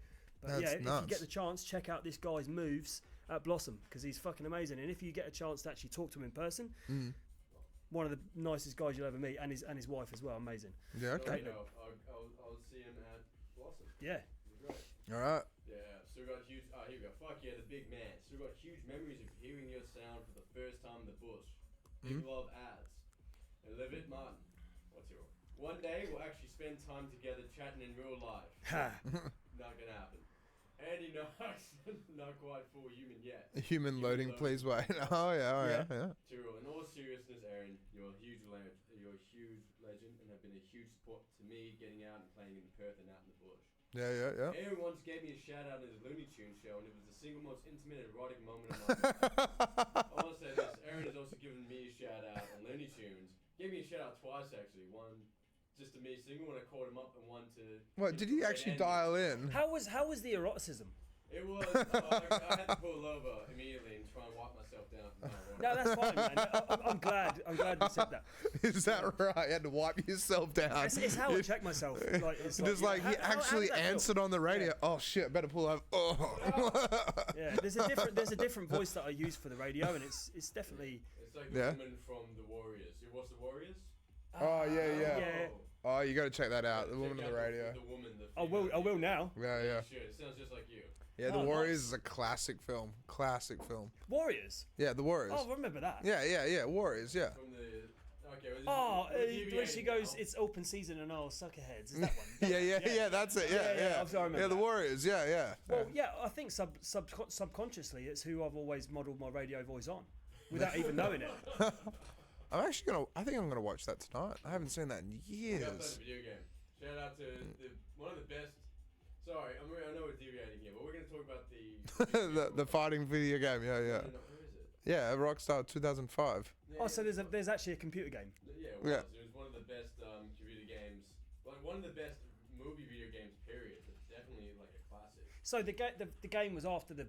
but That's if you get the chance, check out this guy's moves at Blossom because he's fucking amazing. And if you get a chance to actually talk to him in person, one of the nicest guys you'll ever meet, and his wife as well, amazing. Yeah, okay. I'll see him at Blossom. Yeah. All right. Yeah, still got huge. Here we go. Fuck yeah, the big man. Still got huge memories of hearing your sound for the first time in the bush. Big love ads. And live it, Martin. What's your? One day we'll actually spend time together chatting in real life. Not gonna happen. Andy Knox, not quite full human yet. Human loading, please wait. Oh yeah. Tyrrell, in all seriousness, Aaron, you're a huge legend. You're a huge legend, and have been a huge support to me getting out and playing in Perth and out in the bush. Yeah. Aaron once gave me a shout out in his Looney Tunes show, and it was the single most intimate and erotic moment of my life. I want to say this: Aaron has also given me a shout out on Looney Tunes. Gave me a shout out twice actually. One just to me single when I called him up, and one to. What did he actually dial in? How was the eroticism? It was. I had to pull over immediately and try and wipe myself down. No, that's fine, man. I'm glad you said that. Is that right? You had to wipe yourself down. It's how I check myself. Like, it's just like he actually answered on the radio. Yeah. Oh shit! Better pull over. Oh. Yeah, there's a different voice that I use for the radio, and it's definitely. It's like the woman from the Warriors. You watch the Warriors? Oh yeah. Oh. Oh, you got to check that out. The woman on the radio. The woman. I will now. Yeah. Sure, it sounds just like you. Yeah, The Warriors is a classic film. Warriors? Yeah, The Warriors. Oh, I remember that. Yeah, Warriors, yeah. From the... when she goes, it's open season and all suckerheads. Is that one? yeah, that's it. Yeah. I remember The Warriors, yeah. Well, yeah, I think subconsciously it's who I've always modelled my radio voice on, without even knowing it. I think I'm gonna watch that tonight. I haven't seen that in years. I played a video game. Shout out to one of the best... Sorry, I know we're deviating here, but we're going to talk about the... the fighting video game, yeah. No, where is it? Yeah, Rockstar 2005. Oh, so there's actually a computer game. Yeah, it was. Yeah. It was one of the best computer games, like one of the best movie video games. Period. But definitely like a classic. So the game was after the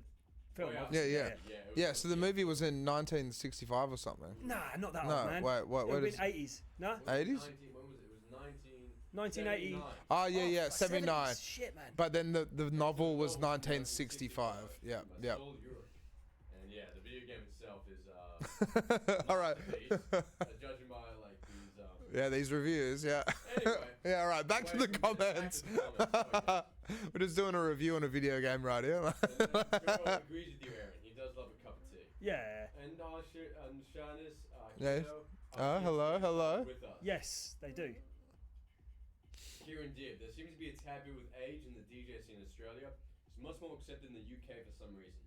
film. Oh, yeah. obviously. Yeah. it was Yeah, so the movie was in 1965 or something. Nah, not that No, old, man. wait, It what would is have been 80s. No? 80s? When was it? It was 1980. Oh, yeah, 79. 70s. Shit, man. But then the novel was 1965. Yeah, yeah. All Europe. And yeah, the video game itself is All right. judging by like these. Yeah, these reviews, yeah. Anyway. Yeah, all right, back to the comments. We're just doing a review on a video game right here. And Joe agrees with you, Aaron. He does love a cup of tea. Yeah. And Shanis, Yes. Kiddo, Hello. with us. Yes, they do. Kieran Dibb, there seems to be a taboo with age in the DJ scene in Australia. It's much more accepted in the UK for some reason.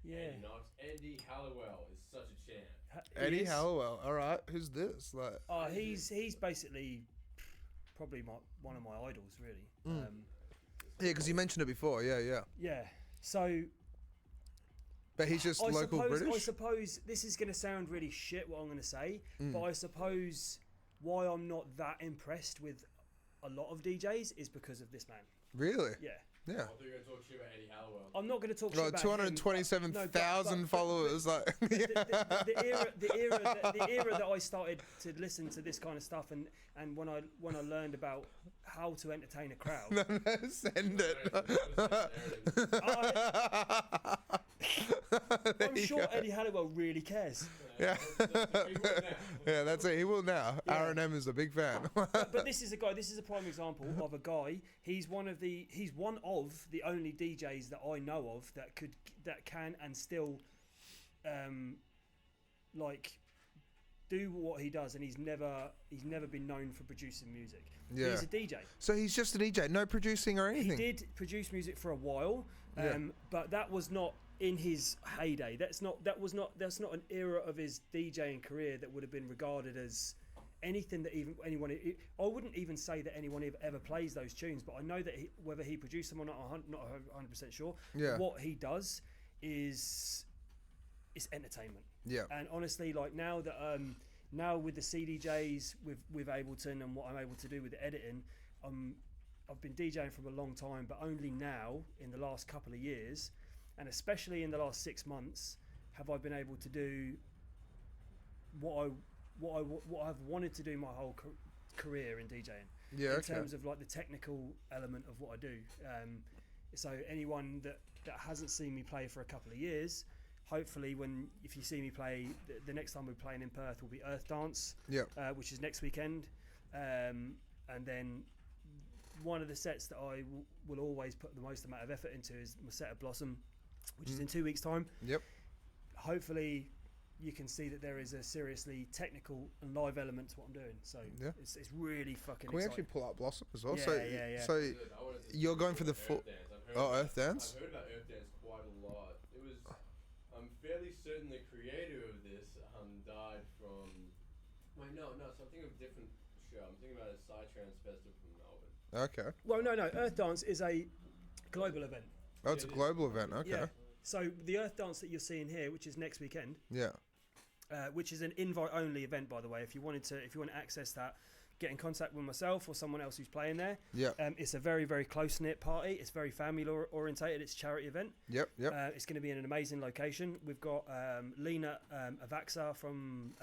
Yeah. Andy Halliwell is such a champ. Eddie He is. Halliwell. All right, who's this? Like, Oh, he's basically probably one of my idols, really. yeah, because you mentioned it before. Yeah. Yeah. So But he's just I local suppose British. this is going to sound really shit what I'm going to say, Mm. but I suppose why I'm not that impressed with a lot of DJs is because of this man. Really? Yeah. Yeah. I thought you were going to talk shit about Eddie Halliwell. I'm not going to talk shit Well, about him, but- 227,000 but followers. Like, the era that I started to listen to this kind of stuff, and when I learned about how to entertain a crowd, no, send it. I'm sure Eddie Halliwell really cares. Yeah. Yeah, that's it. He will now. Yeah. R&M is a big fan. But this is a guy. This is a prime example of a guy. He's one of the only DJs that I know of that can and still, like, do what he does, and he's never been known for producing music. Yeah. He's a DJ. So he's just a DJ, no producing or He anything. did produce music for a while, Yeah. but that was not in his heyday. That's not an era of his DJing career that would have been regarded as anything that anyone. I wouldn't even say that anyone ever plays those tunes, but I know that whether he produced them or not, I'm not 100% sure. Yeah. But what he does is entertainment. Yeah. And honestly, like now that with the CDJs with Ableton and what I'm able to do with the editing, I've been DJing for a long time, but only now in the last couple of years, and especially in the last 6 months, have I been able to do what I've wanted to do my whole career in DJing. Yeah, in okay. terms of like the technical element of what I do. So anyone that hasn't seen me play for a couple of years, hopefully if you see me play, the next time we're playing in Perth will be Earth Dance, Yeah. which is next weekend, and then one of the sets that I will always put the most amount of effort into is my set of Blossom, which is in 2 weeks' time. Yep. Hopefully you can see that there is a seriously technical and live element to what I'm doing. So Yeah. it's really fucking Can we exciting. actually pull up Blossom as well? Yeah, so, yeah. so you're going for the full. Earth Dance? I've heard about Earth Dance quite a lot. It was, I'm fairly certain the creator of this died from. Wait, no. So I'm thinking of a different show. I'm thinking about a Psytrance festival from Melbourne. Okay. Well, no. Earth Dance is a global event. Oh, it's a global event. Okay. Yeah. So the Earth Dance that you're seeing here, which is next weekend, Yeah. which is an invite-only event, by the way. If you want to access that, get in contact with myself or someone else who's playing there. Yeah. It's a very, very close-knit party. It's very family-orientated. It's a charity event. Yep. It's going to be in an amazing location. We've got Lena Avaxa from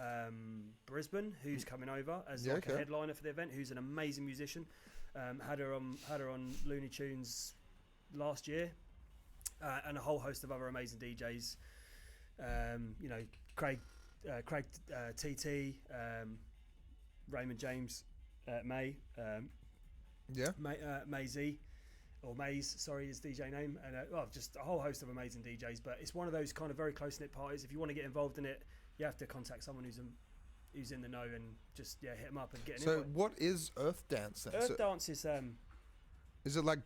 Brisbane, who's coming over as a headliner for the event. Who's an amazing musician. Had her on Looney Tunes last year, and a whole host of other amazing DJs. Craig TT, Raymond James, May. May Z, or Maze, sorry, his DJ name, and just a whole host of amazing DJs. But it's one of those kind of very close-knit parties. If you want to get involved in it, you have to contact someone who's in the know and just hit them up and get an invite. So what is Earth Dance then? Earth Dance is it like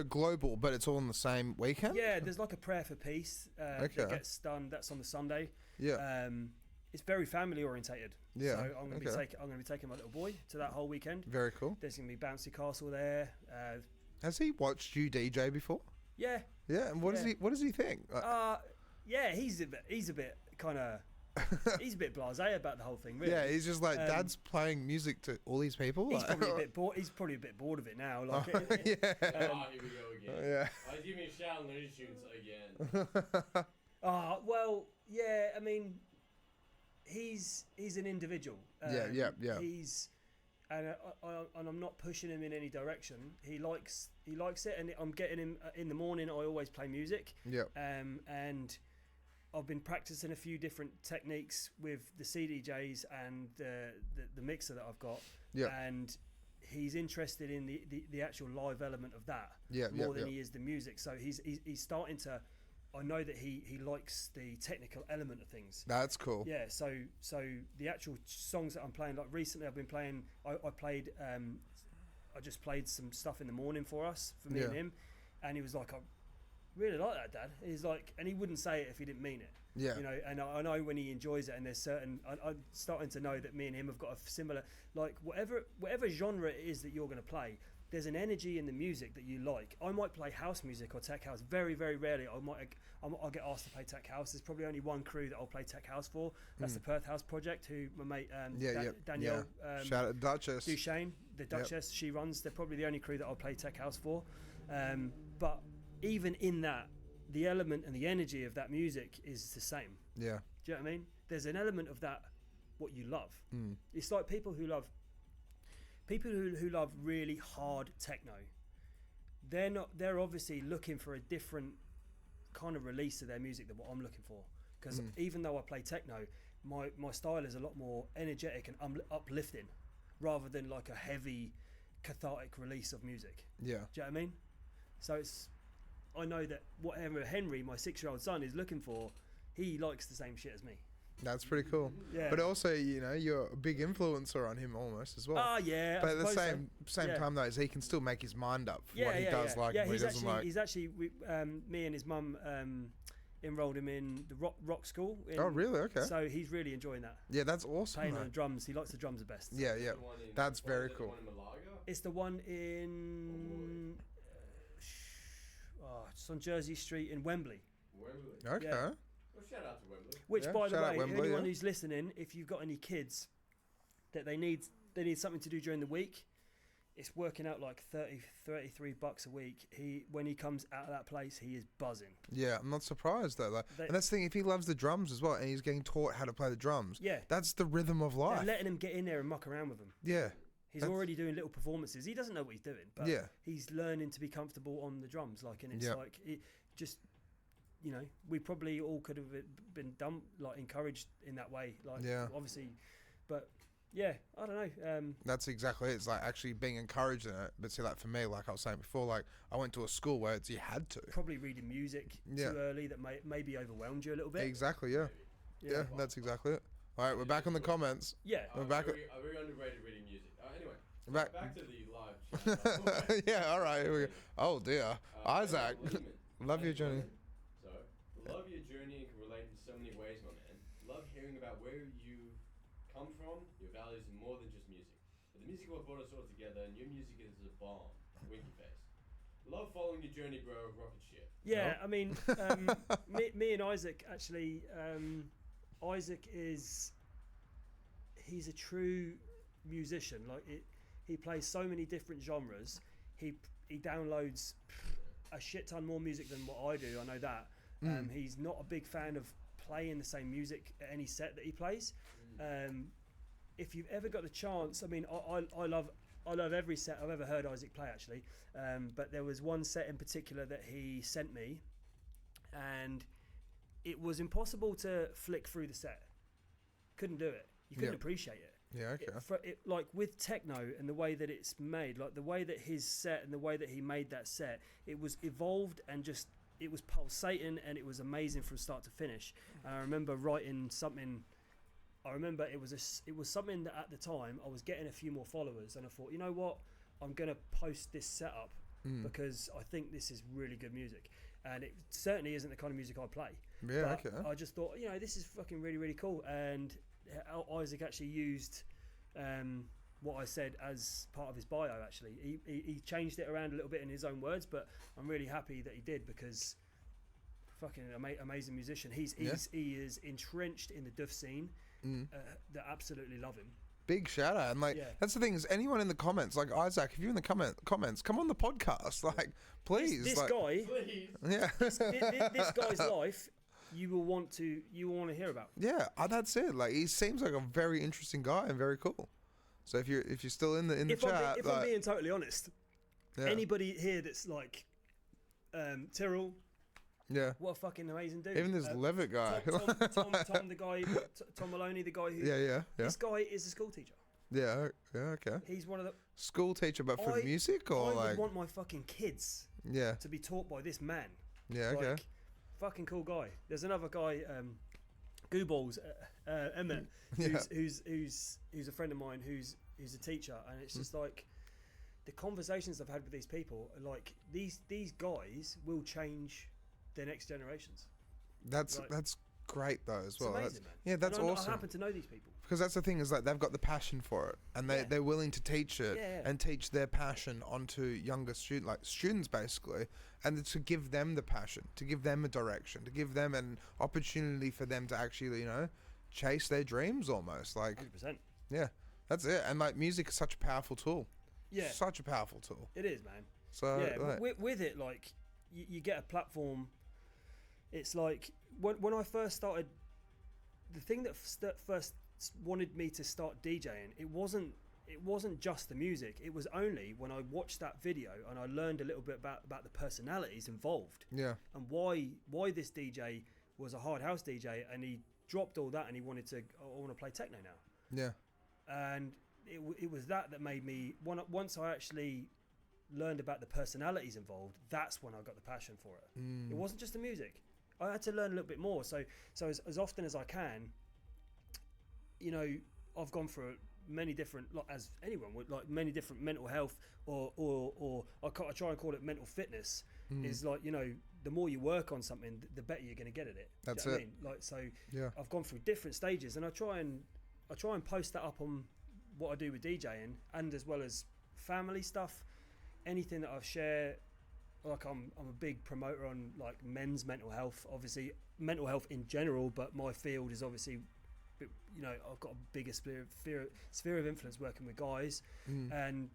global, but it's all on the same weekend? yeah. There's like a prayer for peace that gets done. That's on the Sunday. Yeah. It's very family orientated. Yeah, So I'm going to be taking my little boy to that whole weekend. Very cool. There's going to be bouncy castle there. Has he watched you DJ before? Yeah. Yeah. And what does he think? Yeah, he's a bit kind of. He's a bit blasé about the whole thing, really. Yeah, he's just like, Dad's playing music to all these people. He's probably a bit bored. He's probably a bit bored of it now. Like, here we go again. Yeah. He's giving me a shout on Looney Tunes again. Well, yeah. I mean, he's an individual. Yeah. He's and I'm not pushing him in any direction. He likes it, and I'm getting him in the morning. I always play music. Yeah. And I've been practicing a few different techniques with the CDJs and the mixer that I've got. Yeah. And he's interested in the actual live element of that more than he is the music. So he's starting to. I know that he likes the technical element of things. That's cool. Yeah. So the actual songs that I'm playing, like recently I've been playing. I just played some stuff in the morning for us, for me and him, and he was like, really like that, Dad. He's like, and he wouldn't say it if he didn't mean it. Yeah. You know, and I know when he enjoys it, and there's certain. I'm starting to know that me and him have got a similar, like whatever genre it is that you're going to play. There's an energy in the music that you like. I might play house music or tech house. Very, very rarely I'll get asked to play tech house. There's probably only one crew that I'll play tech house for. That's the Perth House Project, who my mate Danielle shout out Duchess. Duchesne, the Duchess, she runs. They're probably the only crew that I'll play tech house for. But even in that, the element and the energy of that music is the same. Yeah. Do you know what I mean? There's an element of that, what you love. It's like people who love really hard techno. They're obviously looking for a different kind of release of their music than what I'm looking for. Because even though I play techno, my style is a lot more energetic and uplifting, rather than like a heavy, cathartic release of music. Yeah. Do you know what I mean? So I know that whatever Henry, my 6-year-old son, is looking for, he likes the same shit as me. That's pretty cool. Yeah. But also, you're a big influencer on him almost as well. Yeah. But at the same time though, is he can still make his mind up for what he does like and what he doesn't like. He's actually me and his mum enrolled him in the rock school. Oh really? Okay. So he's really enjoying that. Yeah, that's awesome. Playing on the drums. He likes the drums the best. Yeah. That's very cool. It's the one in it's on Jersey Street in Wembley. Okay. Yeah. Well, shout out to Wembley. Which, by the way, Wembley, anyone who's listening, if you've got any kids that they need something to do during the week, it's working out like $33 a week. When he comes out of that place, he is buzzing. Yeah, I'm not surprised though. And that's the thing, if he loves the drums as well, and he's getting taught how to play the drums, that's the rhythm of life. They're letting him get in there and muck around with them. Yeah. He's already doing little performances. He doesn't know what he's doing, but he's learning to be comfortable on the drums. Like, and it's like it just. We probably all could have been done, like encouraged in that way. Like, obviously, but I don't know. That's exactly it. It's like actually being encouraged in it. But see, like for me, like I was saying before, like I went to a school where you had to. Probably reading music too early that maybe overwhelmed you a little bit. Exactly. Yeah. Yeah, that's exactly it. All right, we're back on the comments. Yeah. We're back. Are we underrated reading music? Anyway, back to the live chat. Yeah. All right. Here we go. Oh dear, Isaac. Love your journey. Love your journey and can relate in so many ways, my man. Love hearing about where you come from, your values, and more than just music. But the music will brought us all together, and your music is a bomb. Winky face. Love following your journey, bro. Rocket ship. Yeah, I mean, me and Isaac actually. Isaac he's a true musician. Like he plays so many different genres. He downloads a shit ton more music than what I do. I know that. He's not a big fan of playing the same music at any set that he plays. If you've ever got the chance, I mean, I love every set I've ever heard Isaac play actually. But there was one set in particular that he sent me, and it was impossible to flick through the set. Couldn't do it. You couldn't appreciate it. Yeah, okay. Like with techno and the way that it's made, like the way that his set and the way that he made that set, it was evolved and just. It was pulsating and it was amazing from start to finish. And I remember writing something. I remember it was something that at the time I was getting a few more followers, and I thought, you know what, I'm gonna post this setup because I think this is really good music, and it certainly isn't the kind of music I play. Yeah, but okay. I just thought, this is fucking really, really cool, and Isaac actually used. What I said as part of his bio, actually. He changed it around a little bit in his own words, but I'm really happy that he did, because fucking amazing musician. He is entrenched in the duff scene. That absolutely love him. Big shout out. And that's the thing, is anyone in the comments, like Isaac, if you're in the comments, come on the podcast. Like, please. This guy, this guy's life, you will want to hear about. Yeah, that's it. Like, he seems like a very interesting guy and very cool. So if you're still in the chat, if I'm being totally honest, anybody here that's like Tyrrell. Yeah. What a fucking amazing dude. Even this Levitt guy. Tom, the guy, Tom Maloney, the guy who... Yeah. This guy is a school teacher. Yeah, okay. He's one of the... School teacher, but for music, or I would want my fucking kids to be taught by this man. Yeah, okay. Like, fucking cool guy. There's another guy, Gooballs, Emmett, who's a friend of mine who's a teacher, and it's just like... The conversations I've had with these people are like, these guys will change... their next generations. That's great though as well. Amazing, man. Yeah, that's awesome. I happen to know these people because that's the thing, is like they've got the passion for it, and they're willing to teach it and teach their passion onto younger students basically, and to give them the passion, to give them a direction, to give them an opportunity for them to actually chase their dreams almost. Like 100%. Yeah, that's it. And like music is such a powerful tool. Yeah, such a powerful tool. It is, man. So with it, like you get a platform. It's like when I first started, the thing that first wanted me to start DJing, it wasn't just the music. It was only when I watched that video and I learned a little bit about the personalities involved. Yeah. And why this DJ was a hard house DJ, and he dropped all that and he wanted to, I want to play techno now. Yeah. And it was that made me, once I actually learned about the personalities involved, that's when I got the passion for it. It wasn't just the music. I had to learn a little bit more. So as often as I can, I've gone through many different, as anyone would, like many different mental health, or I try and call it mental fitness. Is like, the more you work on something, the better you're going to get at it. That's it. I mean? Like, so I've gone through different stages, and I try and post that up on what I do with DJing, and as well as family stuff, anything that I've shared. Like I'm a big promoter on like men's mental health, obviously mental health in general, but my field is obviously, I've got a bigger sphere of influence working with guys, and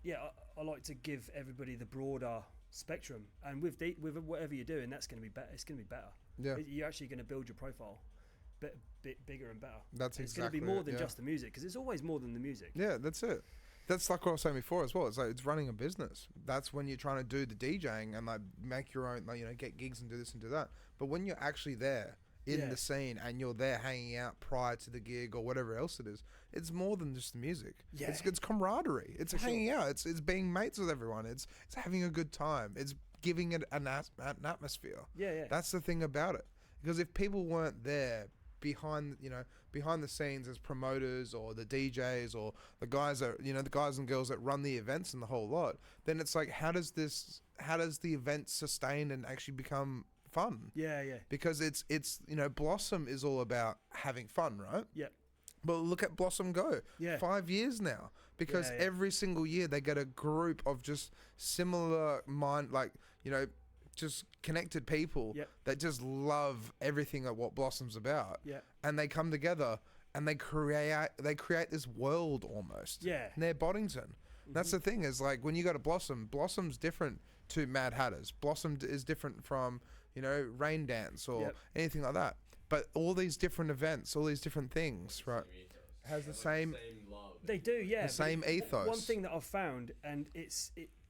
I like to give everybody the broader spectrum, and with whatever you're doing, that's going to be better. It's going to be better. Yeah, you're actually going to build your profile bit bigger and better. That's it's exactly. It's going to be more than just the music, because it's always more than the music. Yeah, that's it. That's like what I was saying before as well. It's like it's running a business. That's when you're trying to do the DJing and like make your own, like, get gigs and do this and do that. But when you're actually there in the scene and you're there hanging out prior to the gig or whatever else it is, it's more than just the music. Yeah. It's camaraderie. It's hanging out. It's being mates with everyone. It's having a good time. It's giving it an atmosphere. Yeah. That's the thing about it. Because if people weren't there behind the scenes as promoters or the DJs or the guys that the guys and girls that run the events and the whole lot, then it's like, how does the event sustain and actually become fun? Yeah. Because it's Blossom is all about having fun, right? Yeah. But look at Blossom go. Yeah. 5 years now. Because every single year they get a group of just similar just connected people that just love everything that what Blossom's about. Yeah. And they come together and they create this world almost. Yeah. Near Boddington. That's the thing, is like when you go to Blossom's different to Mad Hatters. Blossom is different from, Rain Dance or anything like that. But all these different events, all these different things, right? Has the same love. They do, yeah. The same ethos. One thing that I've found, and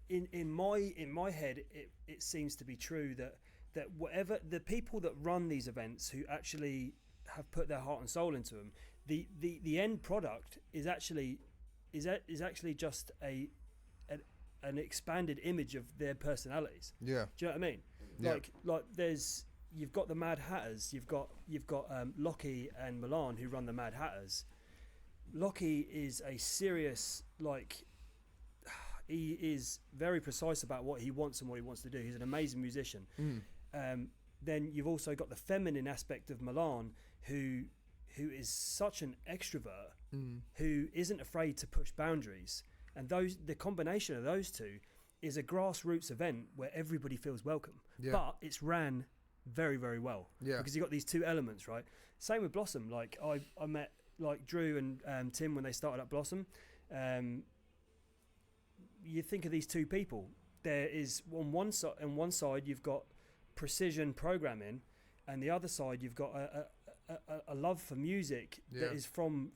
in my head, it seems to be true that whatever the people that run these events, who actually have put their heart and soul into them, the end product is actually just an expanded image of their personalities. Yeah. Do you know what I mean? Yeah. Like you've got the Mad Hatters, you've got Lockie and Milan who run the Mad Hatters. Lockie is a serious, he is very precise about what he wants and what he wants to do. He's an amazing musician. Then you've also got the feminine aspect of Milan, who is such an extrovert, who isn't afraid to push boundaries. And the combination of those two is a grassroots event where everybody feels welcome. Yeah. But it's ran very, very well. Yeah. Because you got these two elements, right? Same with Blossom. Like I met like Drew and Tim when they started at Blossom. You think of these two people. There is on one side you've got precision programming, and the other side you've got a love for music that is from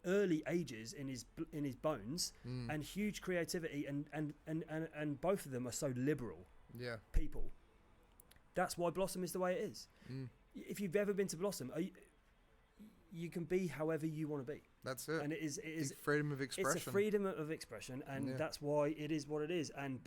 early ages in his bones, and huge creativity, and both of them are so liberal people. That's why Blossom is the way it is. If you've ever been to Blossom, you can be however you want to be. That's it. And it is freedom of expression. It's a freedom of expression, and that's why it is what it is. And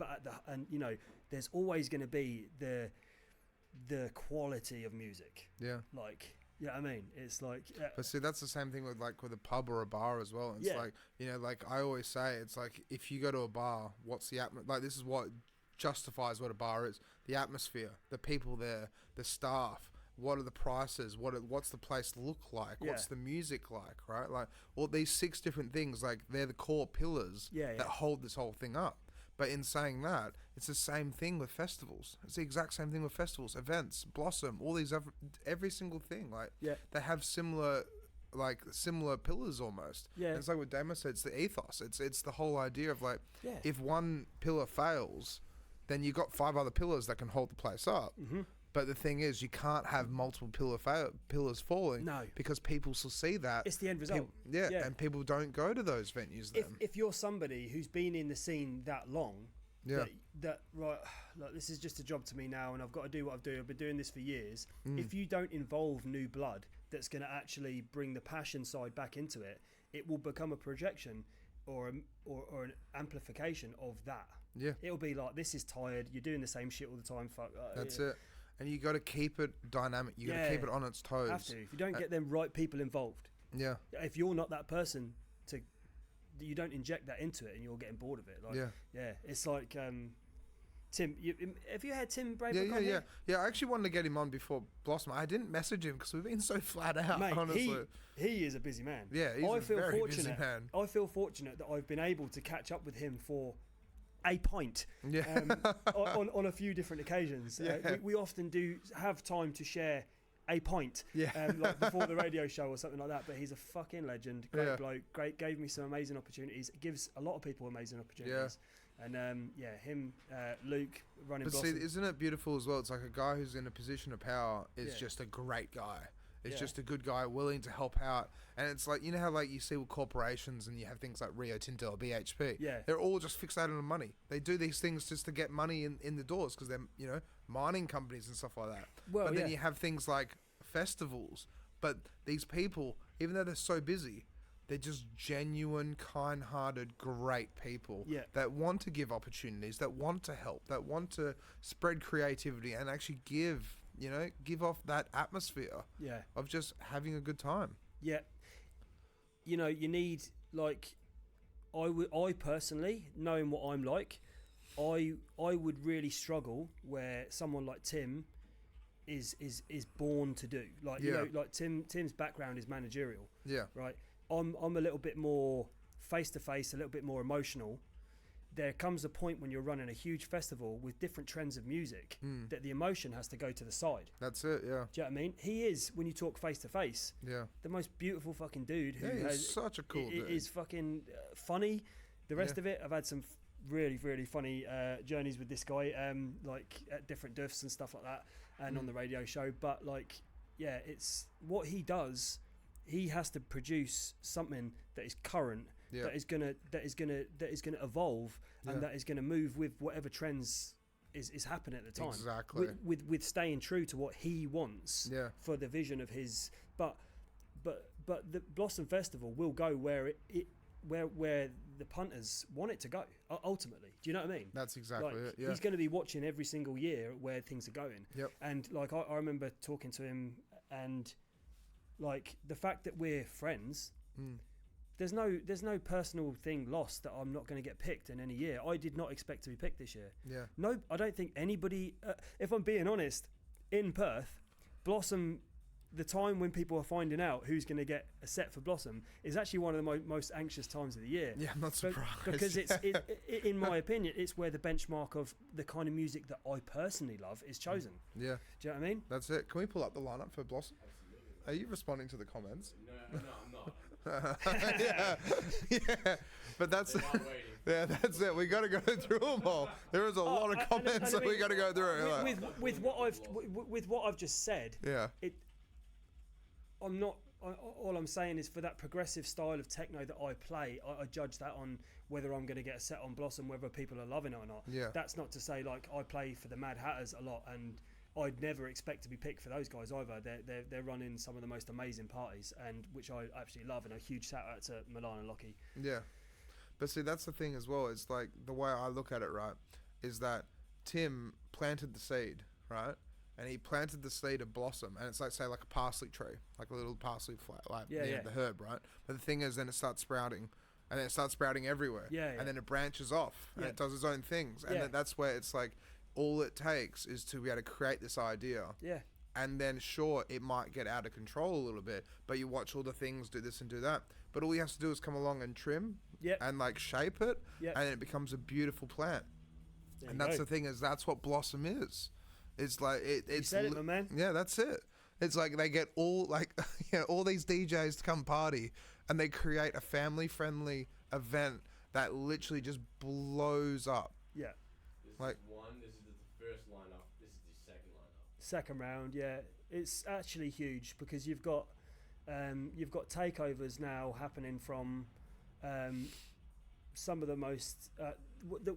you know, there's always going to be the quality of music. Yeah. Like, you know what I mean? It's like. But see, that's the same thing with a pub or a bar as well. It's like, you know, like I always say, it's like if you go to a bar, what's the like? This is what justifies what a bar is: the atmosphere, the people there, the staff. What are the prices? What's the place look like? What's the music like? Right? Like all these 6 different things, like they're the core pillars that hold this whole thing up. But in saying that, it's the same thing with festivals. It's the exact same thing with festivals, events, Blossom, all these every single thing. Like they have similar pillars almost. Yeah. And it's like what Damo said. It's the ethos. It's the whole idea of like if one pillar fails, then you got 5 other pillars that can hold the place up. Mm-hmm. But the thing is, you can't have multiple pillars falling. No. Because people will see that. It's the end result. And people don't go to those venues then. If you're somebody who's been in the scene that long, that right, like this is just a job to me now, and I've got to do what I've done. I've been doing this for years. If you don't involve new blood that's going to actually bring the passion side back into it, it will become a projection or an amplification of that. Yeah. It'll be like, this is tired. You're doing the same shit all the time. Fuck. That's it. And you got to keep it dynamic. You got to keep it on its toes. Have to. If you don't get them right people involved. Yeah. If you're not that person you don't inject that into it, and you're getting bored of it. Like, yeah. It's like Tim. Have you had Tim Braver? Yeah. I actually wanted to get him on before Blossom. I didn't message him because we've been so flat out. Mate, honestly, he is a busy man. Yeah, he's a very busy man. I feel fortunate that I've been able to catch up with him for a pint on a few different occasions. We often do have time to share a pint like before the radio show or something like that, but he's a fucking legend, great bloke, gave me some amazing opportunities. It gives a lot of people amazing opportunities. And him, Luke, running Blossom. But see, isn't it beautiful as well? It's like a guy who's in a position of power is just a great guy. It's just a good guy willing to help out. And it's like, you know how like you see with corporations and you have things like Rio Tinto or BHP? Yeah. They're all just fixated on money. They do these things just to get money in the doors because they're, you know, mining companies and stuff like that. Well, but then you have things like festivals. But these people, even though they're so busy, they're just genuine, kind-hearted, great people that want to give opportunities, that want to help, that want to spread creativity and actually give off that atmosphere of just having a good time. Yeah. You know, you need, like, I personally, knowing what I'm like, I would really struggle where someone like Tim is born to do. Like, you know, like Tim's background is managerial. Yeah. Right? I'm a little bit more face-to-face, a little bit more emotional. There comes a point when you're running a huge festival with different trends of music that the emotion has to go to the side. That's it, yeah. Do you know what I mean? He is, when you talk face to face, the most beautiful fucking dude who he's such a cool dude. Is fucking funny. The rest of it, I've had some really, really funny journeys with this guy, like at different duffs and stuff like that, and on the radio show. But like, it's what he does. He has to produce something that is current. That is gonna evolve and that is gonna move with whatever trends is happening at the time. Exactly. With staying true to what he wants for the vision of his. But the Blossom Festival will go where where the punters want it to go ultimately. Do you know what I mean? That's exactly like, it. Yeah. He's going to be watching every single year where things are going. Yep. And like I remember talking to him, and like the fact that we're friends. There's no personal thing lost that I'm not going to get picked in any year. I did not expect to be picked this year. Yeah. No, I don't think anybody. If I'm being honest, in Perth, Blossom, the time when people are finding out who's going to get a set for Blossom is actually one of the most anxious times of the year. Yeah, I'm not surprised. Because in my opinion, it's where the benchmark of the kind of music that I personally love is chosen. Yeah. Do you know what I mean? That's it. Can we pull up the lineup for Blossom? Absolutely. Are you responding to the comments? No, I'm not. yeah. But that's that's it. We got to go through them all. There is a lot of comments that we got to go through. With what I've just said. Yeah. I'm not. All I'm saying is for that progressive style of techno that I play, I judge that on whether I'm going to get a set on Blossom, whether people are loving it or not. Yeah. That's not to say like I play for the Mad Hatters a lot, and I'd never expect to be picked for those guys either. They're running some of the most amazing parties, and which I absolutely love. And a huge shout out to Milan and Lockie. Yeah. But see, that's the thing as well. It's like the way I look at it, right, is that Tim planted the seed, right? And he planted the seed of Blossom, and it's like, say, like a parsley tree, like a little parsley flat, like the herb, right? But the thing is, then it starts sprouting, and then it starts sprouting everywhere, and then it branches off, and it does its own things, and then that's where it's like, all it takes is to be able to create this idea, and then sure, it might get out of control a little bit, but you watch all the things do this and do that, but all you have to do is come along and trim, and like shape it, and it becomes a beautiful plant, and that's the thing is, that's what Blossom is. It's like it's. You said it, my man. Yeah, that's it. It's like they get all all these DJs to come party, and they create a family-friendly event that literally just blows up. Yeah. This is the first lineup. This is the second lineup. Second round, yeah. It's actually huge because you've got takeovers now happening from some of the most.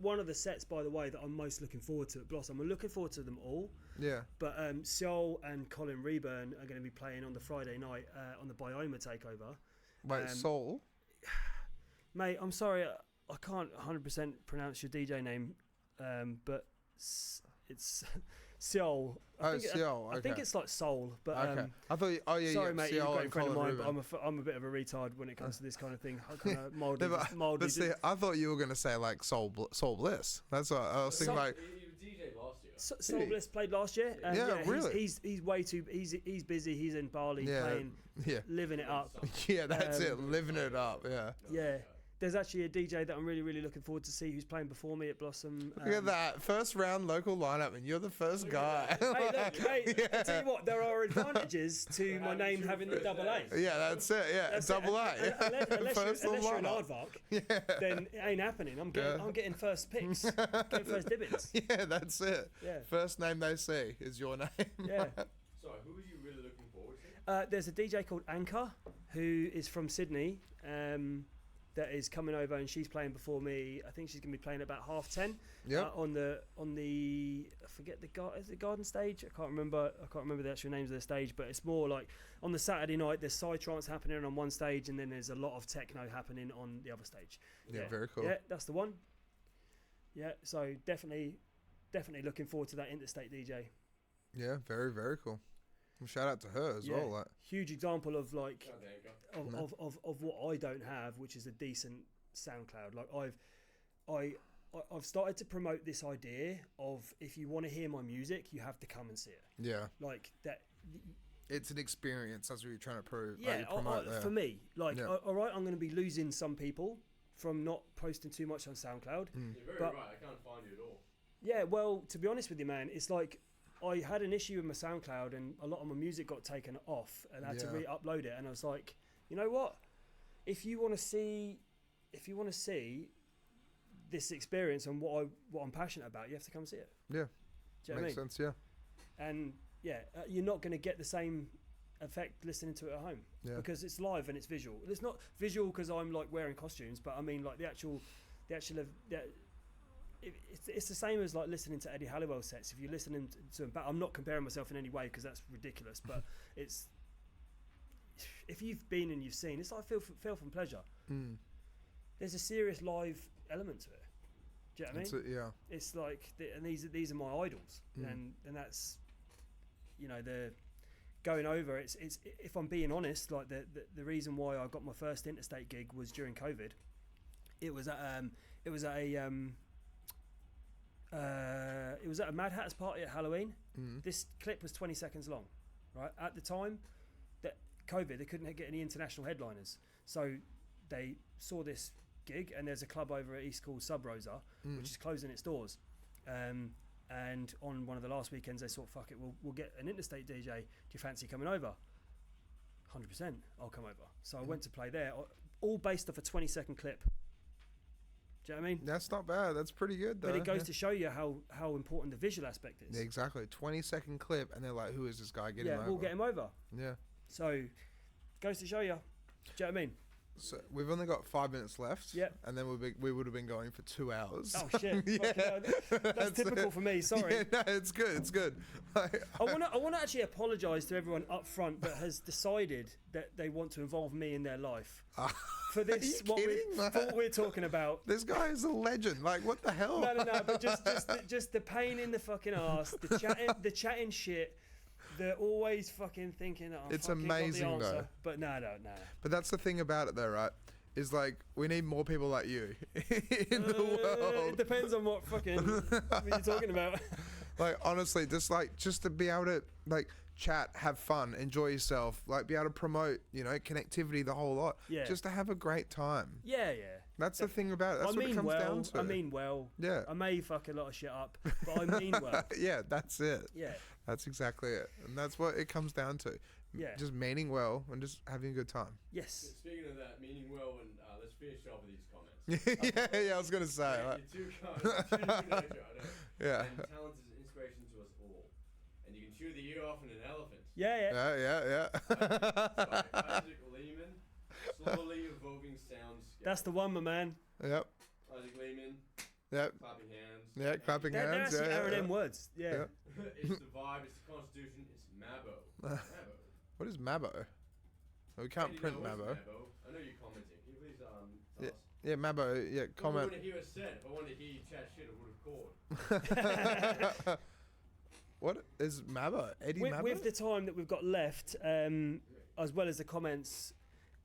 One of the sets, by the way, that I'm most looking forward to at Blossom. I'm looking forward to them all. Yeah. But Seol and Colin Rayburn are going to be playing on the Friday night on the Bioma takeover. Wait, Seol? Mate, I'm sorry, I can't 100% pronounce your DJ name, but it's Seol. Seol. I think it's like Soul, but I thought. Sorry, mate, you're a great friend of mine, Rubin. but I'm a bit of a retard when it comes to this kind of thing. I kind of mildly. But see, I thought you were gonna say like Soul Bliss. That's what I was thinking. Like He was DJ last year. Soul Bliss played last year. Really? He's way too. He's busy. He's in Bali playing, living it up. Yeah, that's it, living it up. Yeah. Yeah. There's actually a DJ that I'm really, really looking forward to see who's playing before me at Blossom. Look at that. First round local lineup, and you're the first guy. I tell you what, there are advantages to my name having the double A. Yeah, that's it. Yeah, That's double A. Unless you're an aardvark, then it ain't happening. I'm getting first picks, getting first dividends. Yeah, that's it. Yeah. First name they see is your name. Yeah. Sorry, who are you really looking forward to? There's a DJ called Anka, who is from Sydney. That is coming over, and she's playing before me. I think she's going to be playing about 10:30. Yeah. On the I forget is the garden stage. I can't remember the actual names of the stage, but it's more like on the Saturday night. There's psytrance happening on one stage, and then there's a lot of techno happening on the other stage. Yeah, very cool. Yeah, that's the one. Yeah, so definitely looking forward to that interstate DJ. Yeah, very, very cool. Well, shout out to her as well. Like. Huge example of like. Oh, there you go. Of what I don't have, which is a decent SoundCloud. Like I've started to promote this idea of if you want to hear my music, you have to come and see it. Yeah. Like that. It's an experience. That's what you're trying to prove. Yeah. For me, like, all right, I'm going to be losing some people from not posting too much on SoundCloud. You're very right. I can't find you at all. Yeah. Well, to be honest with you, man, it's like. I had an issue with my SoundCloud, and a lot of my music got taken off, and I had to re-upload it. And I was like, you know what? If you want to see this experience and what I'm passionate about, you have to come see it. Yeah, do you know makes what I mean? sense. Yeah, and you're not going to get the same effect listening to it at home because it's live and it's visual. It's not visual because I'm like wearing costumes, but I mean like the actual. It's the same as like listening to Eddie Halliwell sets. If you're listening to him, I'm not comparing myself in any way because that's ridiculous. But it's if you've been and you've seen, it's like feel from pleasure. There's a serious live element to it. Do you know what I mean? It's like, and these are my idols, and that's the going over. It's if I'm being honest, like the reason why I got my first interstate gig was during COVID. It was at a Mad Hatters party at Halloween. This clip was 20 seconds long, right? At the time, COVID, they couldn't get any international headliners. So they saw this gig, and there's a club over at East called Sub Rosa, which is closing its doors. And on one of the last weekends, they thought, fuck it, we'll get an interstate DJ. Do you fancy coming over? 100%, I'll come over. So I went to play there, all based off a 20-second clip. Do you know what I mean? That's not bad. That's pretty good, though. But it goes to show you how important the visual aspect is. Yeah, exactly. 20-second clip, and they're like, who is this guy? Get him over. Yeah, we'll get him over. Yeah. So, goes to show you. Do you know what I mean? So we've only got 5 minutes left. Yep. And then we would have been going for 2 hours. Oh shit! Yeah. That's typical for me. Sorry. Yeah, no, it's good. It's good. I want to actually apologise to everyone up front that has decided that they want to involve me in their life for this. Are you kidding? What we're talking about. This guy is a legend. Like, what the hell? No. But just the pain in the fucking arse, the chatting shit. They're always fucking thinking that it's fucking amazing got the answer. though. But no. But that's the thing about it though, right? Is like we need more people like you in the world. It depends on what you're talking about. Like honestly, just to be able to like chat, have fun, enjoy yourself, like be able to promote, connectivity, the whole lot. Yeah. Just to have a great time. Yeah. That's the thing about it. That's what it comes down to. I mean well. Yeah. I may fuck a lot of shit up, but I mean well. Yeah, that's it. Yeah. That's exactly it. And that's what it comes down to. Yeah. Just meaning well and just having a good time. Yes. Speaking of that, meaning well, and let's finish off with these comments. Yeah, I was going to say. You're too kind. You're too good, I know. Yeah. And talent is an inspiration to us all. And you can chew the ear off in an elephant. Yeah. Yeah. Isaac Lehman, slowly evolving sounds. That's the one, my man. Yep. Isaac Lehman. Yep. Clapping hands. Yeah, clapping They're hands. actually Yeah. R&M words. Yeah. It's the vibe, it's the constitution, it's Mabo. Mabo. What is Mabo? Oh, we can't print Mabo. I know you're commenting. Can you please tell us? Yeah, Mabo. Yeah, comment. I want to hear us said. If I wanted to hear you chat shit, I would have called. What is Mabo? Eddie Mabo? With the time that we've got left, as well as the comments,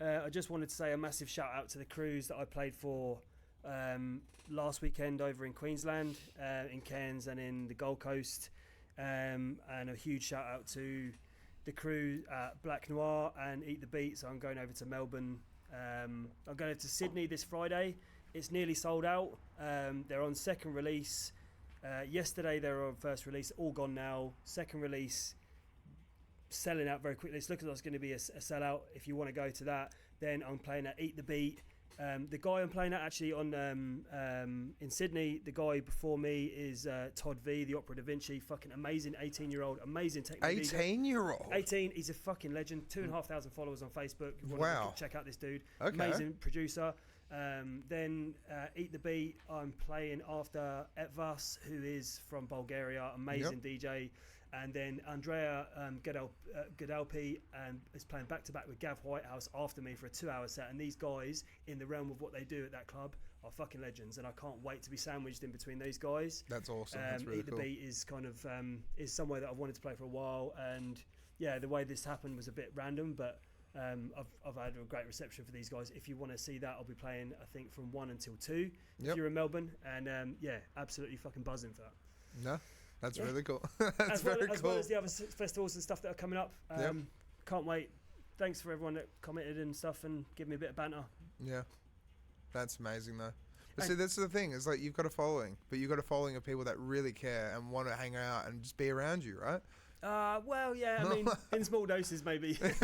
I just wanted to say a massive shout out to the crews that I played for last weekend over in Queensland, in Cairns and in the Gold Coast, and a huge shout out to the crew at Black Noir and Eat the Beat. So I'm going over to Melbourne. I'm going over to Sydney this Friday. It's nearly sold out. They're on second release. Yesterday they were on first release, all gone now. Second release selling out very quickly. It's looking like it's going to be a sellout. If you want to go to that, then I'm playing at Eat the Beat. The guy I'm playing at actually in Sydney, the guy before me is Todd V, the Opera Da Vinci, fucking amazing 18-year-old, amazing techno. 18-year-old? 18, he's a fucking legend. 2,500 followers on Facebook. If you wow. want to check out this dude. Okay. Amazing producer. Then Eat the Beat, I'm playing after Etvas, who is from Bulgaria, amazing DJ. And then Andrea Godalpi is playing back-to-back with Gav Whitehouse after me for a 2-hour set. And these guys, in the realm of what they do at that club, are fucking legends. And I can't wait to be sandwiched in between those guys. That's awesome. That's really Eat cool. the Beat is kind of is somewhere that I've wanted to play for a while. And yeah, the way this happened was a bit random, but I've had a great reception for these guys. If you want to see that, I'll be playing, I think, from 1 until 2 if you're in Melbourne. And yeah, absolutely fucking buzzing for that. No, that's really cool. That's very cool. As well as the other festivals and stuff that are coming up. Can't wait. Thanks for everyone that commented and stuff and give me a bit of banter. Yeah, that's amazing though. But see, that's the thing. It's like you've got a following, but you've got a following of people that really care and want to hang out and just be around you, right? Well, yeah, I mean, in small doses maybe. Mostly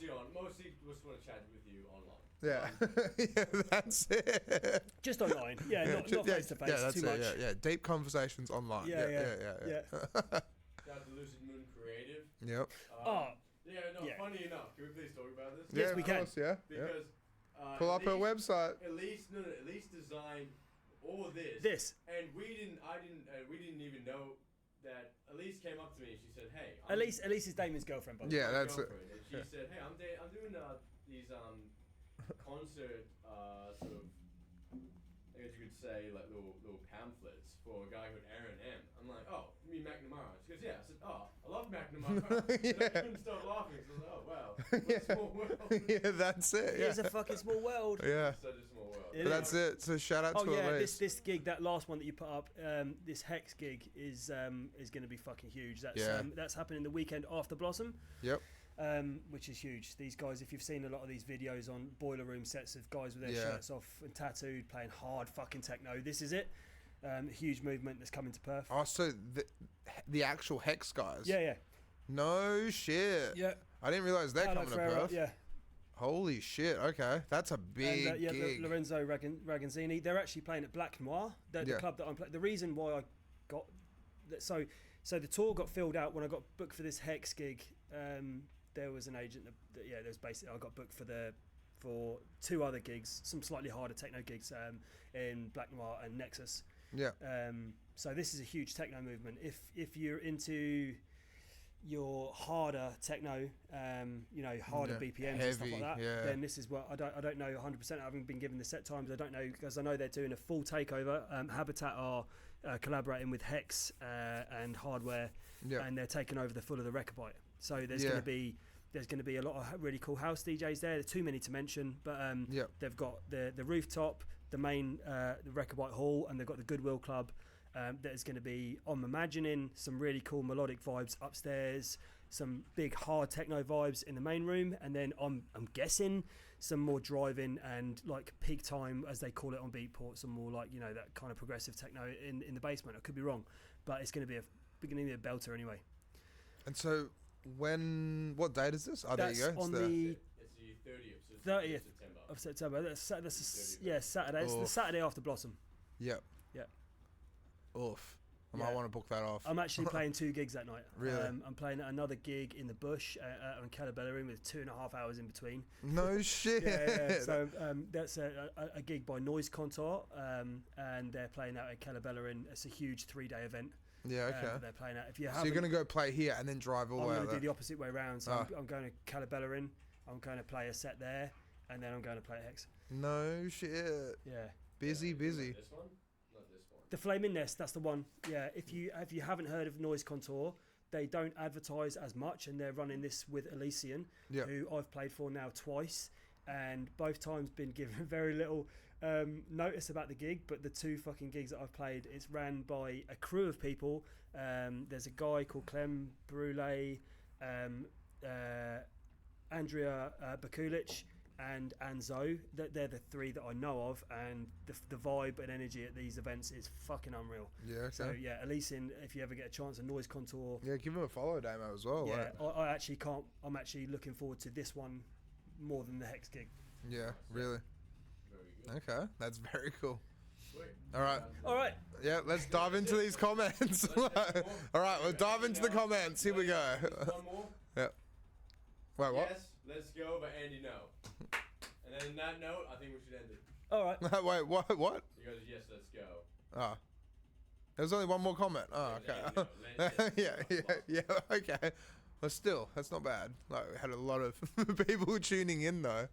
just want to chat with you online. Yeah, yeah, that's it. Just online, yeah, not face to face. Yeah, that's too it. much. Yeah, deep conversations online. Yeah. Shout out to Lucid Moon Creative. Yep. Funny enough, can we please talk about this? Yes, we can. Course, yeah. Because pull up her website. Elise designed all of this. And we didn't even know that. Elise came up to me and she said, "Hey." Elise is Damon's girlfirriend, by the way. Yeah, that's it. And she said, "Hey, I'm doing these concert sort of, I guess you could say, like little pamphlets for a guy called Aaron M." I'm like, "Oh, you mean McNamara?" She goes, "Yeah." I said, "Oh, I love McNamara." And I couldn't stop laughing. So I was like, "Oh wow, what a small world." Yeah, that's it. Yeah. It's a fucking small world. Yeah. Such a small world. But that's it. So shout out to Elise. This gig, that last one that you put up, this Hex gig is going to be fucking huge. That's happening the weekend after Blossom. Yep. which is huge. These guys, if you've seen a lot of these videos on boiler room sets of guys with their shirts off and tattooed, playing hard fucking techno, this is it. Huge movement that's coming to Perth. Oh, so the actual Hex guys? Yeah. No shit. Yeah. I didn't realise they're coming to Perth. Yeah. Holy shit, okay. That's a big gig. Lorenzo Ragazzini, they're actually playing at Black Noir, the club that I'm playing. The reason why I got... So the tour got filled out when I got booked for this Hex gig. There was an agent there was basically... I got booked for 2 other gigs, some slightly harder techno gigs in Black Noir and Nexus. Yeah. So this is a huge techno movement. If you're into your harder techno, harder BPMs heavy, and stuff like that, then this is what I don't know 100%. I haven't been given the set times. I don't know, because I know they're doing a full takeover. Habitat are collaborating with Hex and Hardware, and they're taking over the full of the Rechabite. So there's going to be a lot of really cool house DJs there. There's too many to mention, but they've got the rooftop, the main the Rechabite Hall, and they've got the Goodwill Club. That is going to be, I'm imagining, some really cool melodic vibes upstairs, some big hard techno vibes in the main room, and then I'm guessing some more driving and like peak time, as they call it on Beatport, some more like that kind of progressive techno in the basement. I could be wrong, but it's going to be a belter anyway. And so what date is this? Oh, that's there you go. On it's the 30th of September. That's Saturday. It's the Saturday after Blossom. Yep. Yeah. Oof. I might want to book that off. I'm actually playing 2 gigs that night. Really? I'm playing another gig in the bush on Calabella with 2.5 hours in between. No shit. Yeah. So that's a gig by Noise Contour, and they're playing out at Calabella. It's a huge 3-day event. Yeah, okay. They're playing out. So you're going to go play here and then drive all the way out I'm going to there? do the opposite way around. So I'm going to Calabella in. I'm going to play a set there, and then I'm going to play at Hex. No shit. Yeah. Busy. This one? Not this one. The Flaming Nest, that's the one. Yeah, if you haven't heard of Noise Contour, they don't advertise as much, and they're running this with Elysian, who I've played for now twice, and both times been given very little notice about the gig. But the 2 fucking gigs that I've played, it's ran by a crew of people. There's a guy called Clem Brule, Andrea Bakulic, and Anzo. They're the 3 that I know of, and the vibe and energy at these events is fucking unreal. Yeah, okay. So yeah, Elysian, if you ever get a chance, a Noise Contour. Yeah, give him a follow, Damo, as well. Yeah, I actually can't. I'm actually looking forward to this one more than the Hex gig. Yeah, really. Very good. Okay, that's very cool. Sweet. All right. Yeah, let's dive into these comments. All right, we'll dive into the comments. Here we go. One more. Yeah. Wait, what? Yes, let's go, but Andy, no. And then on that note, I think we should end it. All right. Wait, what? He goes, yes, let's go. Ah. There's only one more comment. Oh, okay. Yeah, okay. But still, that's not bad. Like, we had a lot of people tuning in, though.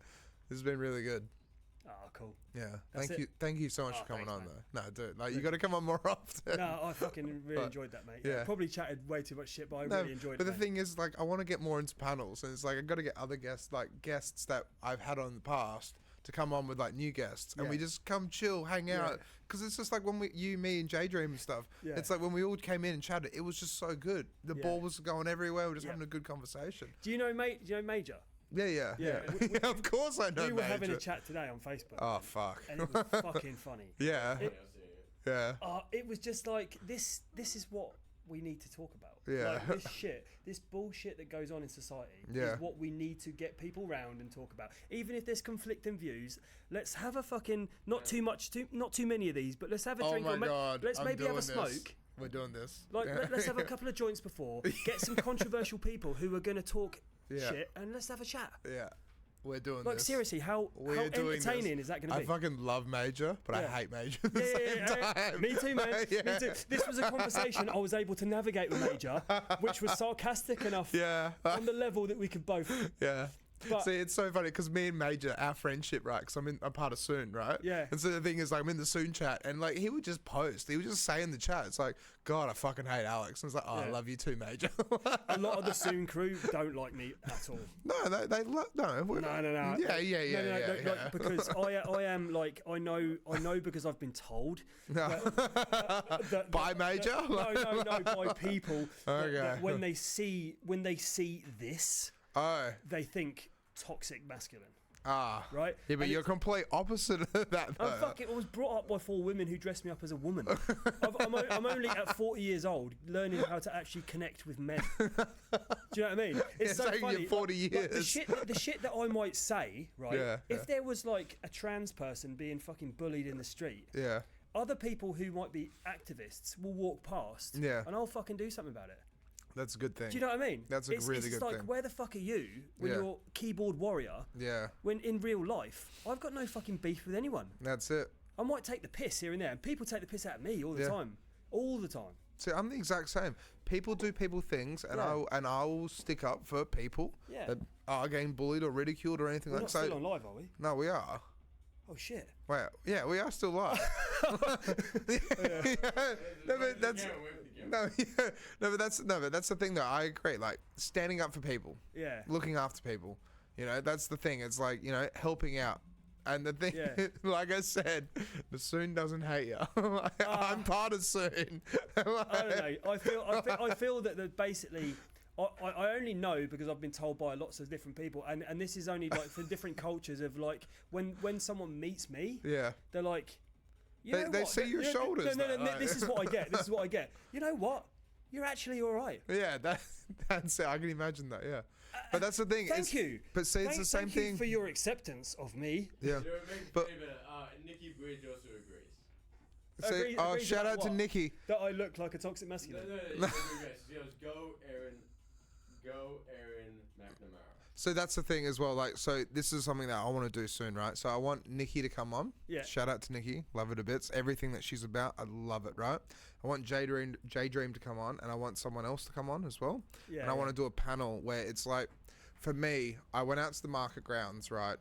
This has been really good. Oh, cool. Yeah. That's Thank you so much for coming thanks, on, man. though. No, dude, like, you got to come on more often. No, I fucking really enjoyed that, mate. Yeah. I probably chatted way too much shit, but I really enjoyed it. But the mate. thing is, like, I want to get more into panels, and it's like, I've got to get other guests that I've had on in the past to come on with, like, new guests, and we just come chill, hang out, because it's just like when me and J Dream and stuff, it's like when we all came in and chatted, it was just so good. The ball was going everywhere, we were just having a good conversation. Do you know Major? Yeah. Of course I know We were Major. having a chat today on Facebook. Oh, fuck. And it was fucking funny. Yeah. It was just like, this is what we need to talk about. Yeah. Like, this bullshit that goes on in society is what we need to get people round and talk about. Even if there's conflicting views, let's have a fucking, not too many of these, but let's have a drink. Oh my God. Let's maybe have a smoke. This. We're doing this. Like, let's have a couple of joints before, get some controversial people who are going to talk shit, and let's have a chat. Yeah. We're doing like, this. seriously, how entertaining is that going to be? I fucking love Major, but I hate Major at the same time. Me too, man. Me too. This was a conversation I was able to navigate with Major, which was sarcastic enough on the level that we could both... Yeah. But see, it's so funny because me and Major, our friendship, right? Because I'm part of Soon, right? Yeah. And so the thing is, like, I'm in the Soon chat, and like he would just post. He would just say in the chat, "It's like, God, I fucking hate Alex." And it's like, "Oh, I love you too, Major." A lot of the Soon crew don't like me at all. No, they love no. Yeah. Like, because I am like I know because I've been told. No. By Major? No, by people. Okay. That when they see this. Oh. they think toxic masculine. Ah. Right? Yeah, but And you're it's- complete opposite of that, though. I was brought up by 4 women who dressed me up as a woman. I'm only at 40 years old learning how to actually connect with men. Do you know what I mean? It's so taken you funny. 40 years. The shit that I might say, right? Yeah, if yeah. there was like a trans person being fucking bullied in the street, Yeah. other people who might be activists will walk past, Yeah. and I'll fucking do something about it. That's a good thing. Do you know what I mean? That's a really it's good like, thing. where the fuck are you when Yeah. you're keyboard warrior? Yeah. When in real life, I've got no fucking beef with anyone. That's it. I might take the piss here and there, and people take the piss out of me all the Yeah. time. All the time. See, I'm the exact same. People do people things, and Yeah. I will stick up for people Yeah. that are getting bullied or ridiculed or anything We're like not that. still on live, are we? No, we are. Oh, shit. Wait, yeah, we are still live. Yeah. No, but that's that's the thing though. I agree. Like standing up for people, Yeah. looking after people. You know, that's the thing. It's like, you know, helping out. And the thing, Yeah. like I said, the Soon doesn't hate you. I'm part of Soon. I don't know. I feel that basically, I only know because I've been told by lots of different people, and this is only like for different cultures of like when someone meets me, Yeah. they're like, you They- know they what? see your shoulders, No, though, like- this is what I get. This is what I get. You know what? You're actually all right. Yeah, that's it. I can imagine that. Yeah, but that's the thing. Thank you. But see, it's the same thank you thing. for your acceptance of me. Yeah. You know, it makes But- me better. Nikki Bridge also agrees. See, Agrees shout about out to what? Nikki. That I look like a toxic No, masculine. she agrees. She goes, go Aaron McNamara. So that's the thing as well. Like, so this is something that I want to do soon, right? So I want Nikki to come on. Yeah. Shout out to Nikki. Love her to bits. Everything that she's about, I love it, right? I want J Dream to come on, and I want someone else to come on as well. Yeah, And I yeah. want to do a panel where it's like, for me, I went out to the market grounds, right,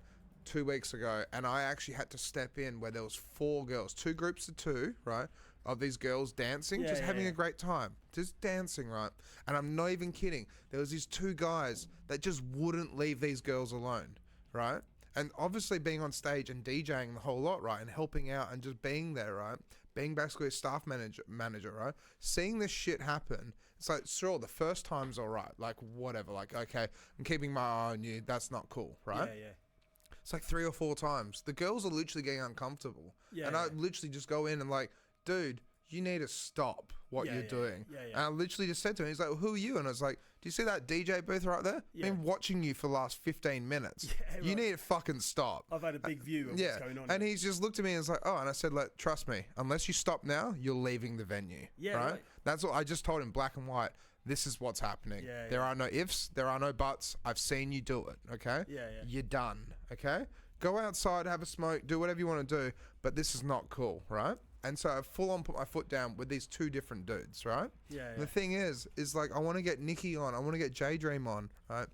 2 weeks ago, and I actually had to step in where there was 4 girls, 2 groups of 2, right, of these girls dancing, Yeah, just yeah, having yeah. a great time, just dancing, right? And I'm not even kidding. There was these 2 guys that just wouldn't leave these girls alone, right? And obviously being on stage and DJing the whole lot, right, and helping out and just being there, right, being basically a staff manager, right, seeing this shit happen, it's like, sure, the first time's all right, like whatever, like, okay, I'm keeping my eye on you, that's not cool, right? Yeah, yeah. It's like 3 or 4 times. The girls are literally getting uncomfortable. Yeah, and I yeah. literally just go in and like, dude, you need to stop what Yeah, you're yeah, doing. yeah, yeah. And I literally just said to him, he's like, well, who are you? And I was like, do you see that DJ booth right there? Yeah. I've been watching you for the last 15 minutes. Yeah, You right. need to fucking stop. I've had a big view of Yeah. what's going on. And he's just looked at me and was like, oh, and I said, like, trust me, unless you stop now, you're leaving the venue. Yeah, Right? right. That's what I just told him, black and white. This is what's happening. Yeah, there yeah. are no ifs. There are no buts. I've seen you do it. Okay? Yeah, yeah. You're done. Okay? Go outside, have a smoke, do whatever you want to do, but this is not cool, right? And so I full on put my foot down with these 2 different dudes, right? Yeah, And the yeah. thing is like, I want to get Nikki on. I want to get J Dream on, right?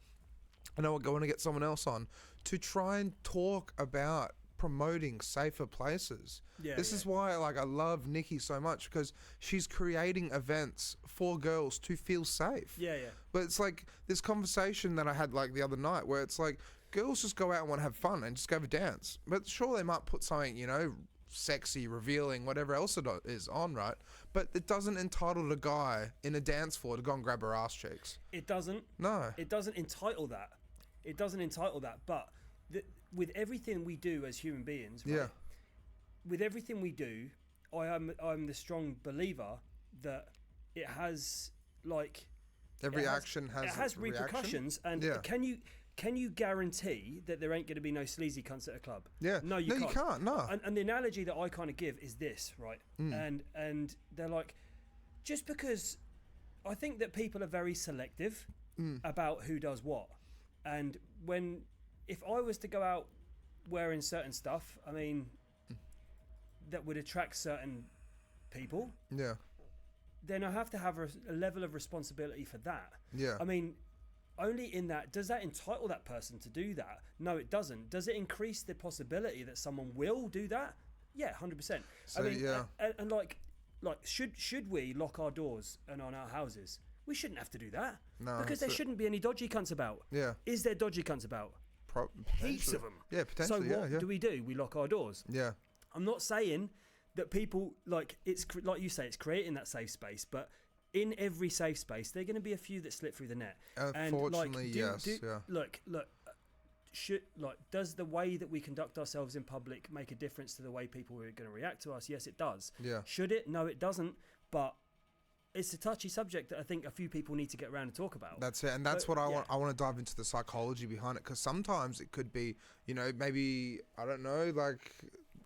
And I want to get someone else on to try and talk about promoting safer places. Yeah, This yeah. is why like I love Nikki so much, because she's creating events for girls to feel safe. Yeah, yeah. But it's like this conversation that I had like the other night where it's like girls just go out and want to have fun and just go have a dance. But sure, they might put something, you know, sexy, revealing, whatever else it is on, right? But it doesn't entitle the guy in a dance floor to go and grab her ass cheeks. It doesn't. No. It doesn't entitle that. It doesn't entitle that. But with everything we do as human beings, right? Yeah. With everything we do, I'm the strong believer that it has like Every it action has it has a reaction. repercussions. And Yeah. can you guarantee that there ain't going to be no sleazy cunts at a club? Yeah. No, you can't. You can't. No. And the analogy that I kind of give is this, right? And they're like, just because I think that people are very selective about who does what, and if I was to go out wearing certain stuff, I mean, that would attract certain people, Yeah. then I have to have a level of responsibility for that. Yeah. I mean, only in that, does that entitle that person to do that? No, it doesn't. Does it increase the possibility that someone will do that? Yeah, 100%. So, I mean, yeah. and like should we lock our doors and on our houses? We shouldn't have to do that. No, because there that's it. shouldn't be any dodgy cunts about. Yeah. Is there dodgy cunts about? Heaps of them. Yeah, potentially. So what yeah. do? We lock our doors. Yeah. I'm not saying that people like it's like you say, it's creating that safe space, but in every safe space, there are going to be a few that slip through the net. Unfortunately, yes. Look. Does the way that we conduct ourselves in public make a difference to the way people are going to react to us? Yes, it does. Yeah. Should it? No, it doesn't. But it's a touchy subject that I think a few people need to get around and talk about. That's it, and that's what I want. I want to dive into the psychology behind it, because sometimes it could be, maybe I don't know,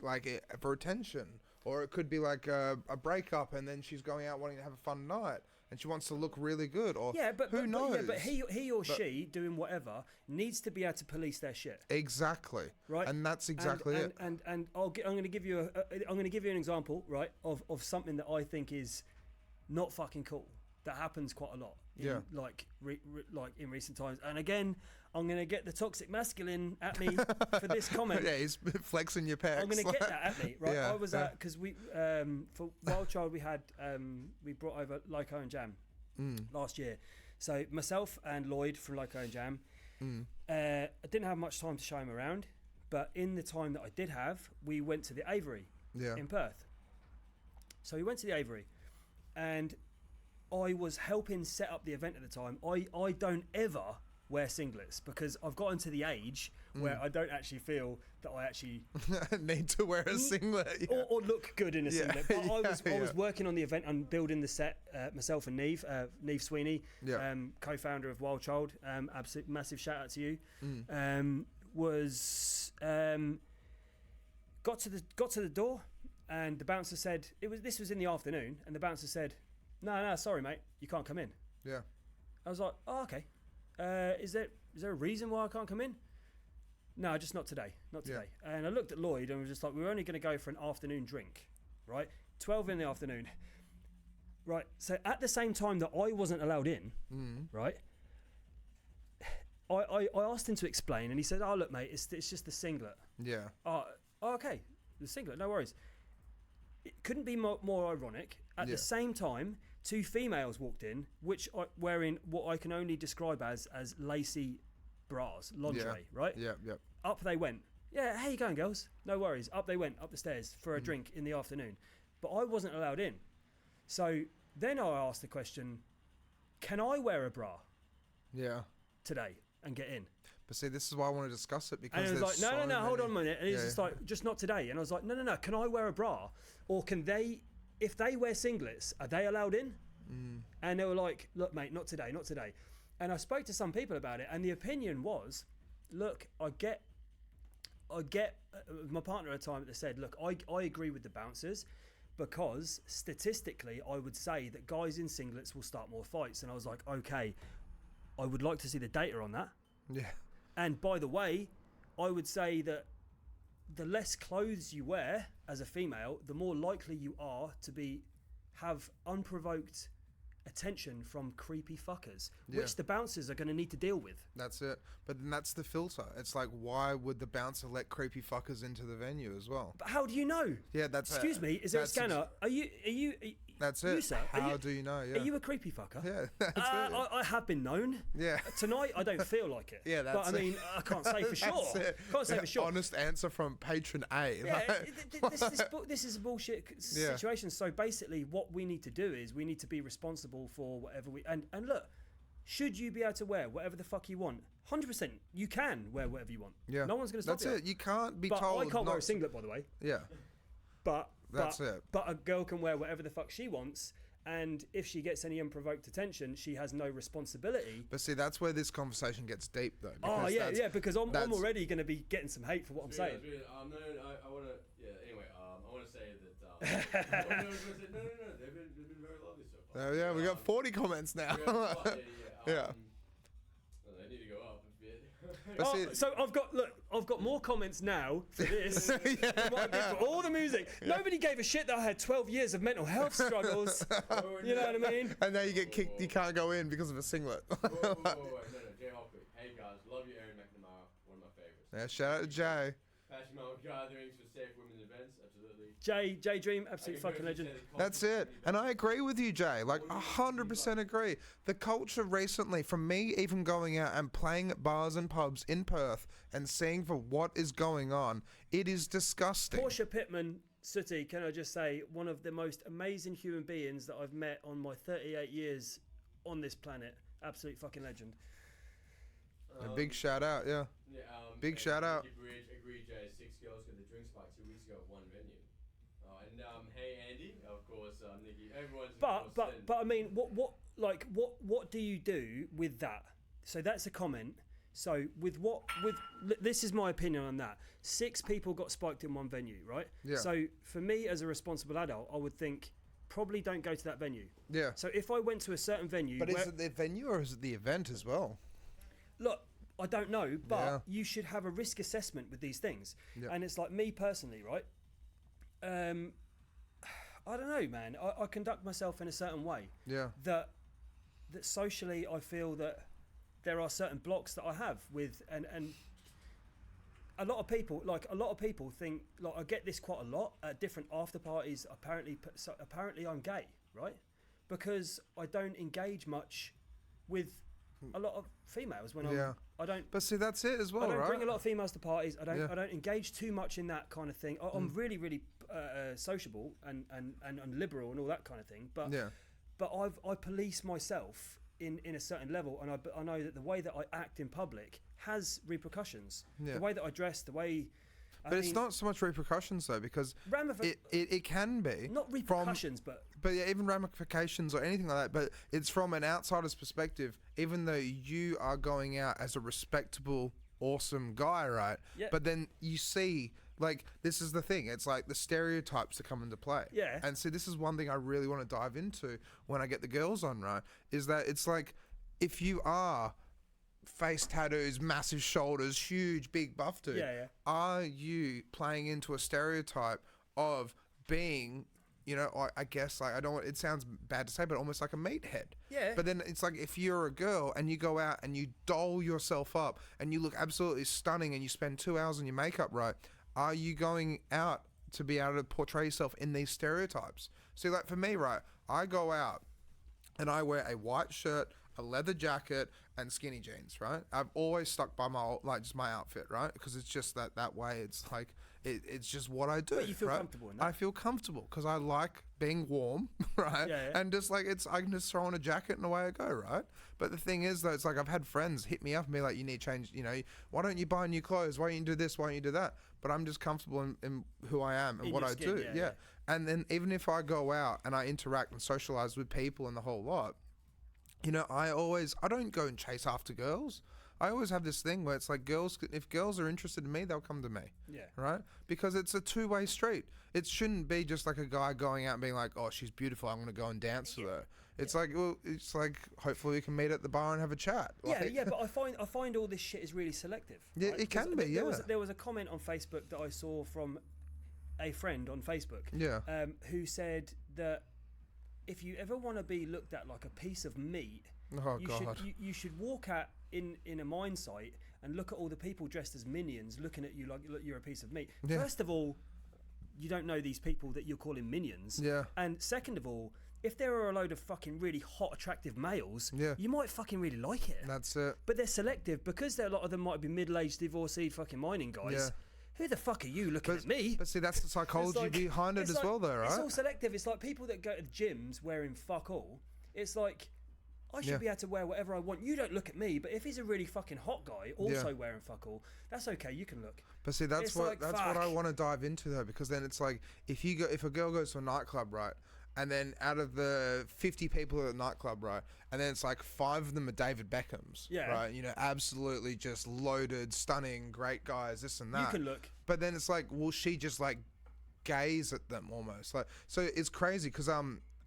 like for attention, or it could be like a breakup, and then she's going out wanting to have a fun night, and she wants to look really good, or who knows? But he or she doing whatever needs to be able to police their shit. Exactly. Right. And that's exactly it. And I'm going to give you an example, right, of something that I think is not fucking cool. That happens quite a lot. Like in recent times. And again, I'm going to get the toxic masculine at me for this comment. Yeah, he's flexing your pecs. I'm going to get that at me, right? Yeah, I was at, because we, for Wild Child, we had, we brought over Lyco and Jam last year. So myself and Lloyd from Lyco and Jam, I didn't have much time to show him around, but in the time that I did have, we went to the Aviary in Perth. So we went to the Aviary, and I was helping set up the event at the time. I don't ever wear singlets, because I've gotten to the age where I don't actually feel that I actually need to wear a singlet or look good in a singlet. But I was working on the event and building the set, myself and Neve Sweeney, co-founder of Wild Child, absolute massive shout out to you. Got to the door, and the bouncer said this was in the afternoon, and the bouncer said, no, sorry mate, you can't come in. Yeah. I was like, oh, okay. Is there a reason why I can't come in? No, just not today. And I looked at Lloyd and was just like, we're only going to go for an afternoon drink, right? 12 in the afternoon. Right. So at the same time that I wasn't allowed in, right, I asked him to explain, and he said, oh, look, mate, it's just the singlet. Yeah. Oh, okay. The singlet, no worries. It couldn't be more ironic. At the same time, two females walked in, which are wearing what I can only describe as lacy bras, lingerie, right? Yeah. Up they went. Yeah, how you going, girls? No worries. Up they went, up the stairs for a drink in the afternoon. But I wasn't allowed in. So then I asked the question, can I wear a bra today and get in? But see, this is why I want to discuss it, because and he was like, no, hold on a minute. And he's just like, just not today. And I was like, no, can I wear a bra? Or can they, if they wear singlets, are they allowed in? And they were like, look, mate, not today. And I spoke to some people about it, and the opinion was, look, I get my partner at the time that said, look, I agree with the bouncers, because statistically I would say that guys in singlets will start more fights. And I was like, okay, I would like to see the data on that. Yeah. And by the way, I would say that the less clothes you wear as a female, the more likely you are to have unprovoked attention from creepy fuckers, which the bouncers are going to need to deal with. That's it. But then that's the filter. It's like, why would the bouncer let creepy fuckers into the venue as well? But how do you know? Yeah, that's Excuse me, is there a scanner? Are you that's you, it. Sir, how do you know? Yeah. Are you a creepy fucker? Yeah, that's it. I have been known. Yeah. Tonight, I don't feel like it. Yeah, that's But I mean, I can't say for sure. Can't say for sure. Honest answer from patron A. Yeah, this is a bullshit situation. So basically, what we need to do is we need to be responsible for whatever we... And look, should you be able to wear whatever the fuck you want? 100%, you can wear whatever you want. Yeah. No one's going to stop you. That's it. You can't be told... I can't wear a singlet, by the way. Yeah. But that's it. But a girl can wear whatever the fuck she wants, and if she gets any unprovoked attention, she has no responsibility. But see, that's where this conversation gets deep, though. Because I'm already going to be getting some hate for what I'm saying. I want to. Anyway, I want to say that. No, they've been very lovely so far. Oh yeah, we got 40 comments now. Yeah. They need to go up a bit. So I've got more comments now for this than what I did for all the music. Nobody gave a shit that I had 12 years of mental health struggles. You know what I mean? And now you get kicked. You can't go in because of a singlet. Whoa, Jay Hockley. Hey guys, love you, Aaron McNamara, one of my favorites. Yeah, shout out to Jay. Passion Mountain gatherings for safe women's events, absolutely. Jay Dream, absolute fucking legend. That's it. And I agree with you, Jay. Like 100% agree. The culture recently, from me even going out and playing at bars and pubs in Perth and seeing for what is going on, it is disgusting. Portia Pittman Sooty, can I just say, one of the most amazing human beings that I've met on my 38 years on this planet. Absolute fucking legend. A big shout out, yeah. Big shout out. Agreed, Jay. 6 girls got the drinks by 2 weeks ago at one venue. And hey Andy, of course, Nikki, everyone's. But I mean, what do you do with that? So that's a comment. So this is my opinion on that. 6 people got spiked in one venue, right? Yeah. So for me as a responsible adult, I would think probably don't go to that venue. Yeah. So if I went to a certain venue, but is it the venue or is it the event as well? Look, I don't know, but you should have a risk assessment with these things. Yeah. And it's like me personally, right? I don't know, man. I conduct myself in a certain way. Yeah. That socially, I feel that there are certain blocks that I have with, and a lot of people think, like, I get this quite a lot at different after parties. Apparently I'm gay, right? Because I don't engage much with a lot of females when I don't. But see, that's it as well, I don't right? bring a lot of females to parties. I don't engage too much in that kind of thing. I'm really, really sociable and liberal and all that kind of thing. But I police myself in a certain level, and I know that the way that I act in public has repercussions. Yeah. The way that I dress, the way. But it's not so much repercussions though, because it can be not repercussions, but yeah, even ramifications or anything like that. But it's from an outsider's perspective. Even though you are going out as a respectable, awesome guy, right? Yeah. But then you see, like, this is the thing. It's like the stereotypes that come into play. Yeah. And so this is one thing I really want to dive into when I get the girls on, right? Is that it's like, if you are face tattoos, massive shoulders, huge, big buff dude. Yeah. Are you playing into a stereotype of being, you know, I guess, like, it sounds bad to say, but almost like a meathead. Yeah. But then it's like, if you're a girl and you go out and you doll yourself up and you look absolutely stunning and you spend 2 hours on your makeup, right? Are you going out to be able to portray yourself in these stereotypes? See, like, for me, right, I go out and I wear a white shirt, a leather jacket, and skinny jeans, right? I've always stuck by just my outfit, right? Because it's just that way. It's like, it's just what I do. But you feel right? comfortable in that? I feel comfortable because I like being warm, right? Yeah. And just like, I can just throw on a jacket and away I go, right? But the thing is, though, it's like, I've had friends hit me up and be like, you need to change, you know, why don't you buy new clothes? Why don't you do this? Why don't you do that? But I'm just comfortable in who I am and what I do. Yeah. And then even if I go out and I interact and socialize with people and the whole lot, you know, I don't go and chase after girls. I always have this thing where it's like, if girls are interested in me, they'll come to me. Yeah. Right? Because it's a two-way street. It shouldn't be just like a guy going out and being like, oh, she's beautiful, I'm going to go and dance with her. It's like, well, it's like, hopefully we can meet at the bar and have a chat. Like, but I find all this shit is really selective. Yeah, right? It can be, yeah. There was a comment on Facebook that I saw from a friend on Facebook. Yeah. Who said that if you ever want to be looked at like a piece of meat, you should walk out in a mine site and look at all the people dressed as minions looking at you like you're a piece of meat. Yeah. First of all, you don't know these people that you're calling minions. Yeah. And second of all, if there are a load of fucking really hot, attractive males, you might fucking really like it. That's it. But they're selective because a lot of them might be middle-aged, divorcee fucking mining guys. Yeah. Who the fuck are you looking at me? But see, that's the psychology behind it as well, though, right? It's all selective. It's like people that go to the gyms wearing fuck all. It's like, I should be able to wear whatever I want. You don't look at me, but if he's a really fucking hot guy also wearing fuck all, that's okay. You can look. But see, that's what I want to dive into, though, because then it's like, if a girl goes to a nightclub, right, and then out of the 50 people at the nightclub, right, and then it's like 5 of them are David Beckhams, right? You know, absolutely just loaded, stunning, great guys, this and that. You can look. But then it's like, will she just like gaze at them almost? Like, so it's crazy because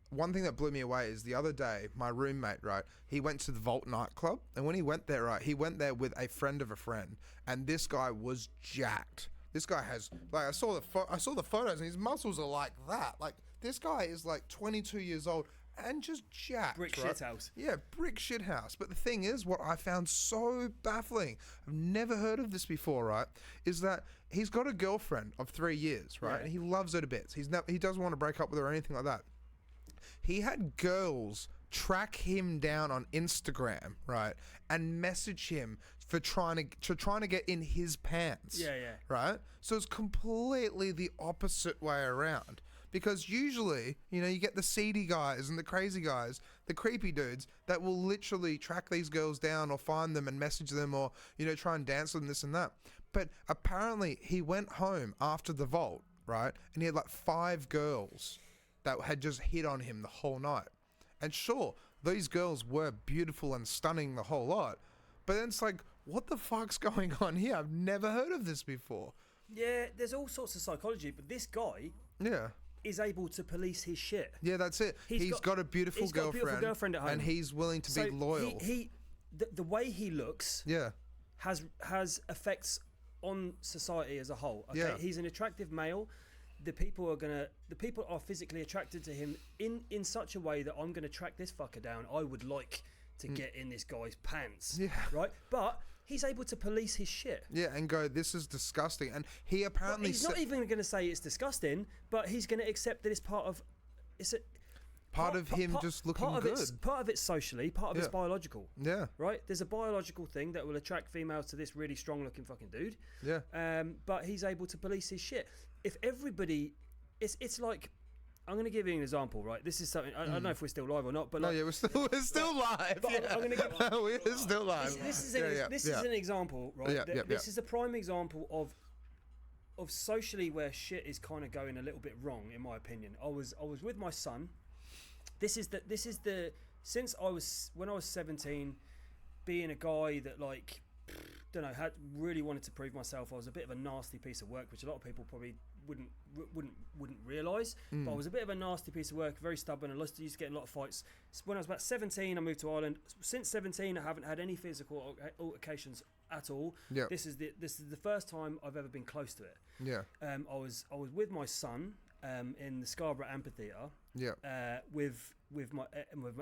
one thing that blew me away is the other day, my roommate, right, he went to the Vault nightclub, and when he went there, right, he went there with a friend of a friend, and this guy was jacked. This guy has, like, I saw the photos, and his muscles are like that. Like, this guy is like 22 years old and just jacked. Brick right? shithouse. Yeah, brick shithouse. But the thing is, what I found so baffling, I've never heard of this before, right, is that he's got a girlfriend of 3 years, right, and he loves her to bits. He doesn't want to break up with her or anything like that. He had girls track him down on Instagram, right, and message him for trying to get in his pants. Yeah. Right? So it's completely the opposite way around. Because usually, you get the seedy guys and the crazy guys, the creepy dudes that will literally track these girls down or find them and message them or, try and dance with them, this and that. But apparently he went home after the vault, right? And he had like 5 girls that had just hit on him the whole night. And sure, these girls were beautiful and stunning the whole lot. But then it's like, what the fuck's going on here? I've never heard of this before. Yeah, there's all sorts of psychology, but this guy... Yeah. Is able to police his shit. Yeah, that's it. He's got a beautiful girlfriend at home, and he's willing to be loyal. The way he looks, has effects on society as a whole. Okay, yeah. He's an attractive male. The people are physically attracted to him in such a way that I'm gonna track this fucker down. I would like to get in this guy's pants. Yeah. Right, but. He's able to police his shit. Yeah, and go, this is disgusting. And he apparently... He's not even going to say it's disgusting, but he's going to accept that it's part of... Part of him just looking good. Part of it's socially, part of it's biological. Yeah. Right? There's a biological thing that will attract females to this really strong-looking fucking dude. Yeah. But he's able to police his shit. If everybody... It's like... I'm going to give you an example, right? This is something... I don't know if we're still live or not, but... No, yeah, we're still live. But I'm going to give... We're still live. This is an example, right? This is a prime example of socially where shit is kind of going a little bit wrong, in my opinion. I was with my son. Since when I was 17, being a guy that like... don't know, had really wanted to prove myself. I was a bit of a nasty piece of work, which a lot of people probably wouldn't realise. But I was a bit of a nasty piece of work, very stubborn. I used to get in a lot of fights. When I was about 17, I moved to Ireland. Since 17, I haven't had any physical altercations at all. Yeah. This is the first time I've ever been close to it. Yeah. I was with my son in the Scarborough Amphitheatre. Yeah. With my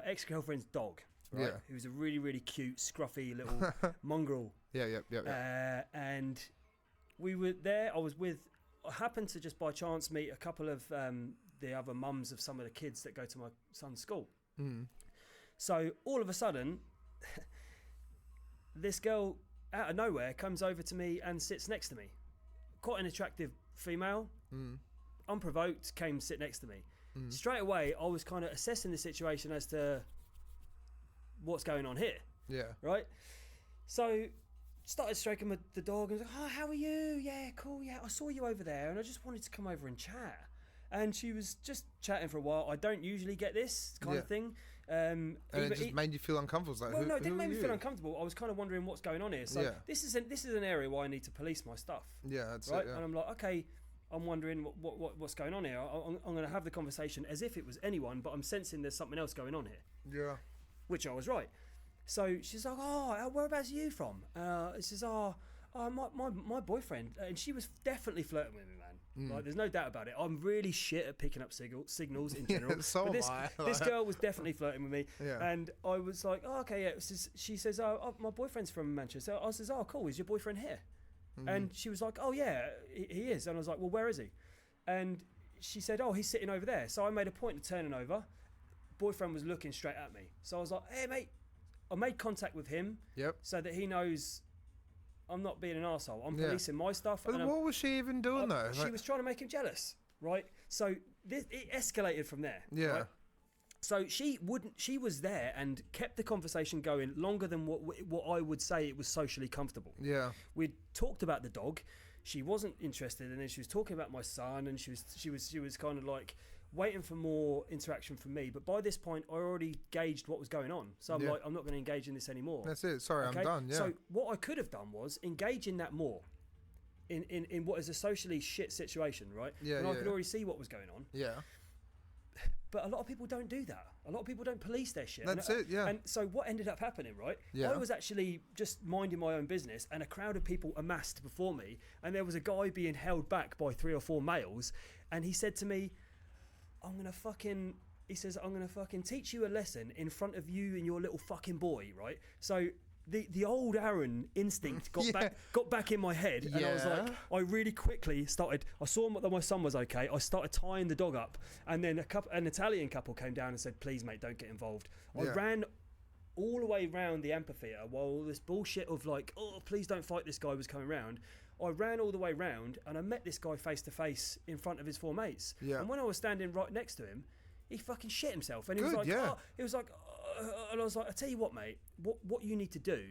ex-girlfriend's dog. Right? Yeah. Who's a really, really cute, scruffy little mongrel. Yeah. And we were there. I happened to just by chance meet a couple of the other mums of some of the kids that go to my son's school. So all of a sudden, this girl out of nowhere comes over to me and sits next to me. Quite an attractive female, unprovoked, came sit next to me. Straight away, I was kind of assessing the situation as to what's going on here. Yeah. Right? So started stroking the dog and was like, oh, how are you? Yeah, cool. Yeah, I saw you over there and I just wanted to come over and chat. And she was just chatting for a while. I don't usually get this kind of thing. And it just made you feel uncomfortable. Like, well, no, it didn't make me feel uncomfortable. I was kind of wondering what's going on here. So this is an area where I need to police my stuff. Yeah, that's right. It, yeah. And I'm like, okay, I'm wondering what's going on here. I'm going to have the conversation as if it was anyone, but I'm sensing there's something else going on here. Yeah. Which I was right. So she's like, oh, whereabouts are you from? She says, my boyfriend. And she was definitely flirting with me, man. Like, there's no doubt about it. I'm really shit at picking up signals in general. So but this girl was definitely flirting with me. Yeah. And I was like, oh, okay, yeah. She says, my boyfriend's from Manchester. I says, oh, cool. Is your boyfriend here? And she was like, oh, yeah, he is. And I was like, well, where is he? And she said, oh, he's sitting over there. So I made a point of turning over. Boyfriend was looking straight at me. So I was like, hey, mate. I made contact with him so that he knows I'm not being an arsehole. I'm policing my stuff. But what was she even doing, though? She was trying to make him jealous, right? So it escalated from there. Yeah. Right? So she was there and kept the conversation going longer than what I would say it was socially comfortable. Yeah. We talked about the dog. She wasn't interested, and then she was talking about my son, and she was kind of like waiting for more interaction from me. But by this point, I already gauged what was going on. So I'm like, I'm not going to engage in this anymore. That's it. Sorry, okay? I'm done. Yeah. So what I could have done was engage in that more. In what is a socially shit situation, right? Yeah. And I could already see what was going on. Yeah. But a lot of people don't do that. A lot of people don't police their shit. That's it, yeah. And so what ended up happening, right? Yeah. I was actually just minding my own business, and a crowd of people amassed before me, and there was a guy being held back by 3 or 4 males, and he said to me, I'm going to fucking teach you a lesson in front of you and your little fucking boy, right? So the old Aaron instinct got back in my head, and I was like, I really quickly started. I saw that my son was okay. I started tying the dog up, and then an Italian couple came down and said, "Please, mate, don't get involved." I ran all the way round the amphitheatre while all this bullshit of like, "Oh, please don't fight this guy" was coming round. I ran all the way round, and I met this guy face to face in front of his 4 mates. Yeah. And when I was standing right next to him, he fucking shit himself, and he was like, and I was like, I tell you what, mate, what you need to do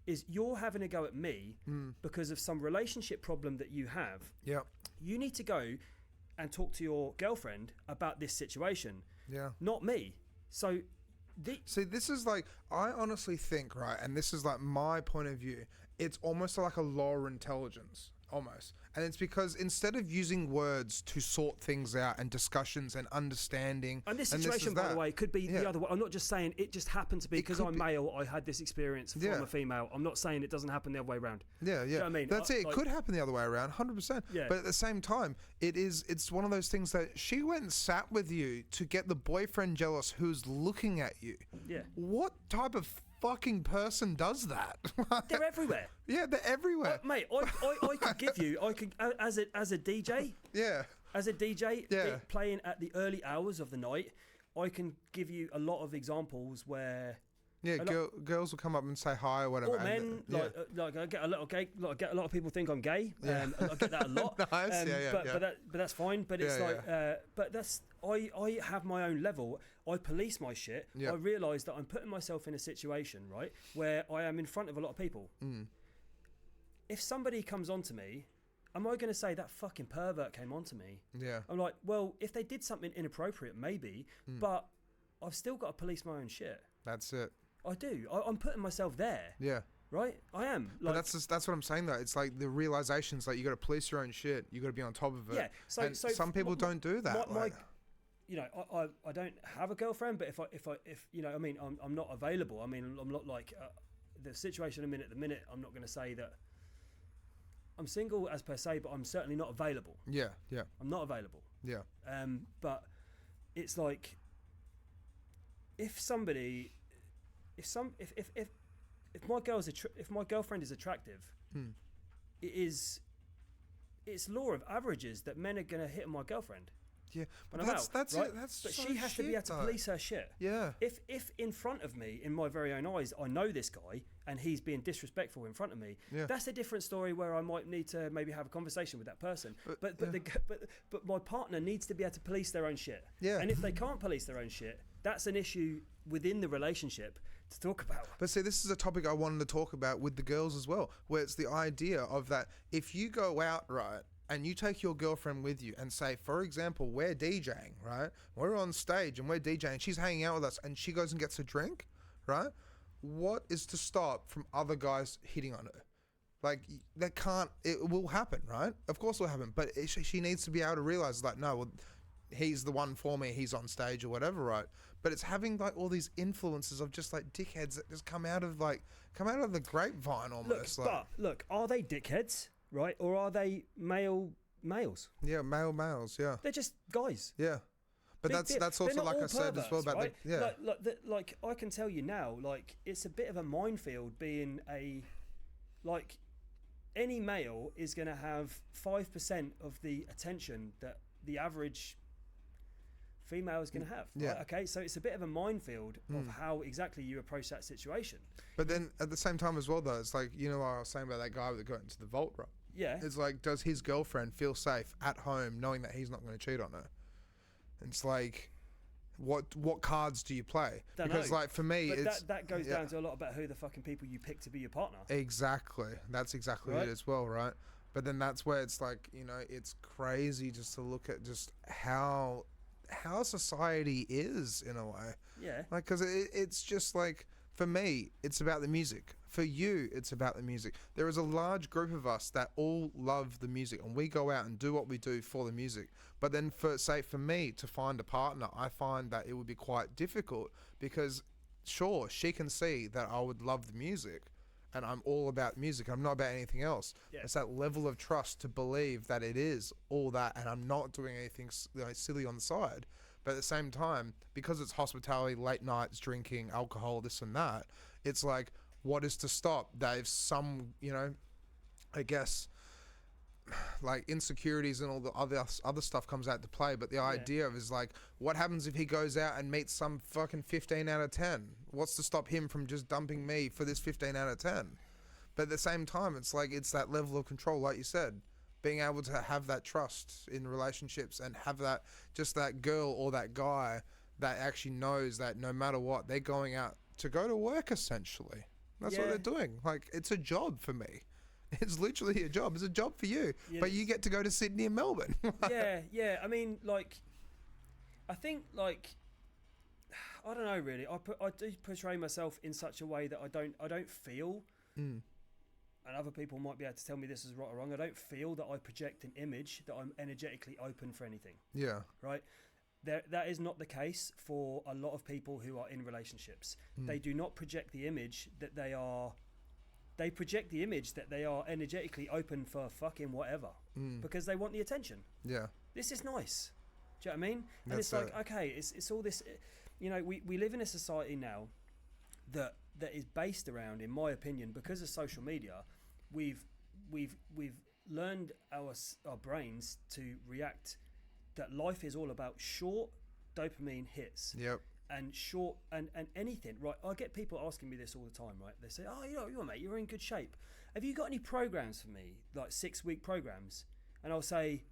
is you're having a go at me because of some relationship problem that you have. Yeah. You need to go and talk to your girlfriend about this situation. Yeah. Not me. So see, this is like, I honestly think, right, and this is like my point of view, it's almost like a lower intelligence, almost. And it's because instead of using words to sort things out and discussions and understanding... And this situation, by the way, could be the other way. I'm not just saying it just happened to be because I'm male, I had this experience from a female. I'm not saying it doesn't happen the other way around. Yeah, yeah. You know what I mean? That's it. It could happen the other way around, 100%. Yeah. But at the same time, it's one of those things that she went and sat with you to get the boyfriend jealous who's looking at you. Yeah. What type of fucking person does that? They're everywhere. Yeah, they're everywhere. Mate, I could give you, as a DJ. Yeah. As a DJ, playing at the early hours of the night, I can give you a lot of examples where. Yeah, girls will come up and say hi or whatever. Or men, like I get a lot of people think I'm gay. I get that a lot. Nice, but that's fine. But it's but that's I have my own level. I police my shit. I realise that I'm putting myself in a situation, right, where I am in front of a lot of people. If somebody comes onto me, am I going to say that fucking pervert came onto me? Yeah. I'm like, well, if they did something inappropriate, maybe, but I've still got to police my own shit. That's it. I do. I'm putting myself there. Yeah. Right? I am. Like, but that's what I'm saying though. It's like the realization's like you got to police your own shit. You got to be on top of it. Yeah. So some people don't do that. You know, I don't have a girlfriend, but if you know, I mean, I'm not available. I mean, I'm not like the situation I'm in at the minute. I'm not going to say that I'm single as per se, but I'm certainly not available. Yeah. Yeah. I'm not available. Yeah. But it's like if my girlfriend is attractive, it's law of averages that men are going to hit on my girlfriend. Yeah, but that's right? But so she has to be able to police her shit. Yeah. If in front of me, in my very own eyes, I know this guy and he's being disrespectful in front of me, that's a different story where I might need to maybe have a conversation with that person. But my partner needs to be able to police their own shit. Yeah. And if they can't police their own shit, that's an issue within the relationship to talk about. But see, this is a topic I wanted to talk about with the girls as well, where it's the idea of that if you go out, right, and you take your girlfriend with you and say, for example, we're DJing, right? We're on stage and we're DJing. She's hanging out with us and she goes and gets a drink, right? What is to stop from other guys hitting on her? Like, that can't, it will happen, right? Of course it will happen. But she needs to be able to realize, like, no, well, he's the one for me, he's on stage or whatever, right? But it's having like all these influences of just like dickheads that just come out of the grapevine almost. Look, are they dickheads? Right, or are they males? Yeah, males. Yeah, they're just guys. Yeah, but that's also like I said as well about right? Like I can tell you now, like it's a bit of a minefield being any male is going to have 5% of the attention that the average female is going to have. Right? Yeah. Okay, so it's a bit of a minefield of how exactly you approach that situation. But then at the same time as well, though, it's like, you know what I was saying about that guy that got into the vault, right? Yeah. It's like, does his girlfriend feel safe at home knowing that he's not going to cheat on her? It's like, what cards do you play? Because like for me, that goes down to a lot about who the fucking people you pick to be your partner. Exactly. That's exactly it as well, right? But then that's where it's like, you know, it's crazy just to look at just how society is in a way. Yeah. Like, because it's just like, for me, it's about the music. For you, it's about the music. There is a large group of us that all love the music and we go out and do what we do for the music. But then for me to find a partner, I find that it would be quite difficult because sure, she can see that I would love the music and I'm all about music. I'm not about anything else. Yeah. It's that level of trust to believe that it is all that and I'm not doing anything silly on the side. But at the same time, because it's hospitality, late nights, drinking, alcohol, this and that, it's like what is to stop that if some, you know, I guess, like insecurities and all the other stuff comes out to play, but the idea of is like, what happens if he goes out and meets some fucking 15 out of 10? What's to stop him from just dumping me for this 15 out of 10? But at the same time, it's like, it's that level of control, like you said, being able to have that trust in relationships and have that, just that girl or that guy that actually knows that no matter what, they're going out to go to work, essentially. That's what they're doing. Like, it's a job for me. It's literally a job. It's a job for you. Yeah, but you get to go to Sydney and Melbourne. yeah. I mean, like, I think, like, I don't know, really. I do portray myself in such a way that I don't feel, and other people might be able to tell me this is right or wrong, I don't feel that I project an image that I'm energetically open for anything. Yeah. Right? That is not the case for a lot of people who are in relationships. They do not project the image that they are... They project the image that they are energetically open for fucking whatever because they want the attention. Yeah. This is nice. Do you know what I mean? And it's like, okay, it's all this... You know, we live in a society now that is based around, in my opinion, because of social media, we've learned our brains to react that life is all about short dopamine hits. Yep. And short and anything, right? I get people asking me this all the time, right? They say, "Oh, you're mate, you're in good shape. Have you got any programs for me, like 6-week programs?" And I'll say,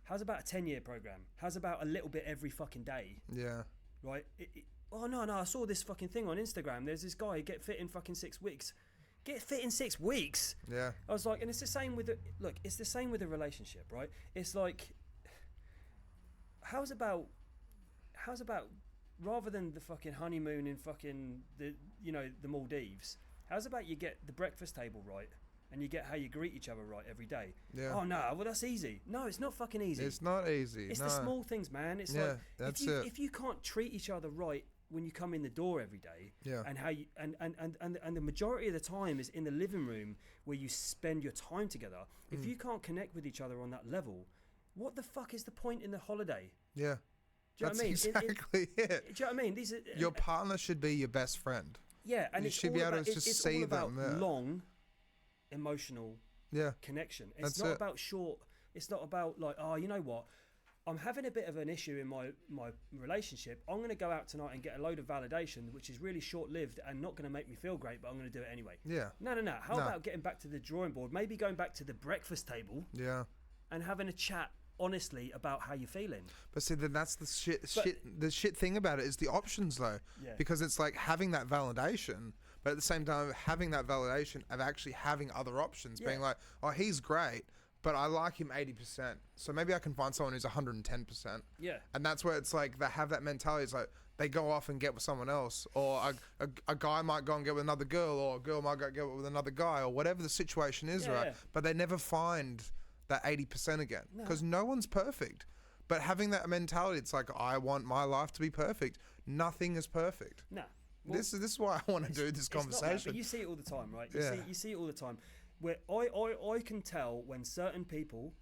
"How's about a 10-year program? How's about a little bit every fucking day?" Yeah. Right? Oh no, I saw this fucking thing on Instagram. There's this guy get fit in fucking 6 weeks. Get fit in 6 weeks? Yeah. I was like, and it's the same with it's the same with a relationship, right? It's like, how's about rather than the fucking honeymoon in fucking the Maldives, how's about you get the breakfast table right and you get how you greet each other right every day? Yeah. Oh no, well that's easy. No, it's not fucking easy. It's not easy. It's the small things, man. It's like if you can't treat each other right when you come in the door every day, and how you and the majority of the time is in the living room where you spend your time together. If you can't connect with each other on that level, what the fuck is the point in the holiday? Yeah. Do you know what I mean? Exactly it. Do you know what I mean? These are, your partner should be your best friend. Yeah, and you should be able to just see them. It's long, emotional connection. It's not about short. It's not about like, oh, you know what? I'm having a bit of an issue in my relationship. I'm going to go out tonight and get a load of validation, which is really short-lived and not going to make me feel great, but I'm going to do it anyway. Yeah. No. How about getting back to the drawing board? Maybe going back to the breakfast table. Yeah. And having a chat honestly about how you're feeling. But see, then that's the shit thing about it is the options though. Yeah. Because it's like having that validation, but at the same time having that validation of actually having other options, being like, oh, he's great, but I like him 80%. So maybe I can find someone who's 110%. Yeah. And that's where it's like they have that mentality. It's like they go off and get with someone else, or a guy might go and get with another girl, or a girl might go get with another guy, or whatever the situation is, right? Yeah. But they never find that 80% again, because no one's perfect. But having that mentality, it's like, I want my life to be perfect. Nothing is perfect. No. Well, this is why I want to do this conversation. Not that, but you see it all the time, right? You see it all the time. Where I can tell when certain people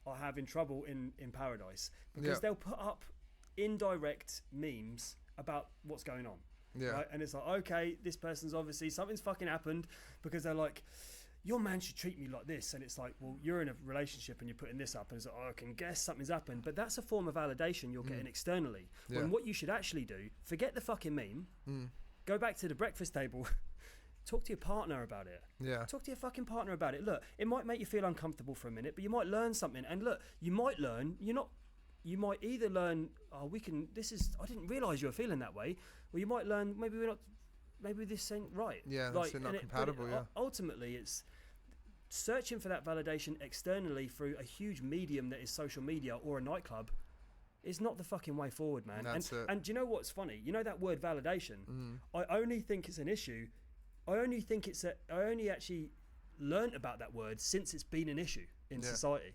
are having trouble in paradise, because they'll put up indirect memes about what's going on. Yeah. Right? And it's like, okay, this person's obviously, something's fucking happened, because they're like, your man should treat me like this. And it's like, well, you're in a relationship and you're putting this up, and it's like, oh, I can guess something's happened. But that's a form of validation you're getting externally. Yeah. When what you should actually do, forget the fucking meme, go back to the breakfast table, talk to your partner about it. Yeah. Talk to your fucking partner about it. Look, it might make you feel uncomfortable for a minute, but you might learn something. And look, you might either learn, oh, I didn't realise you were feeling that way. Or you might learn, maybe this ain't right. Yeah, that's not compatible, ultimately, it's searching for that validation externally through a huge medium that is social media or a nightclub is not the fucking way forward, man. And do you know what's funny? You know that word validation? I only think it's an issue. I only actually learnt about that word since it's been an issue in society.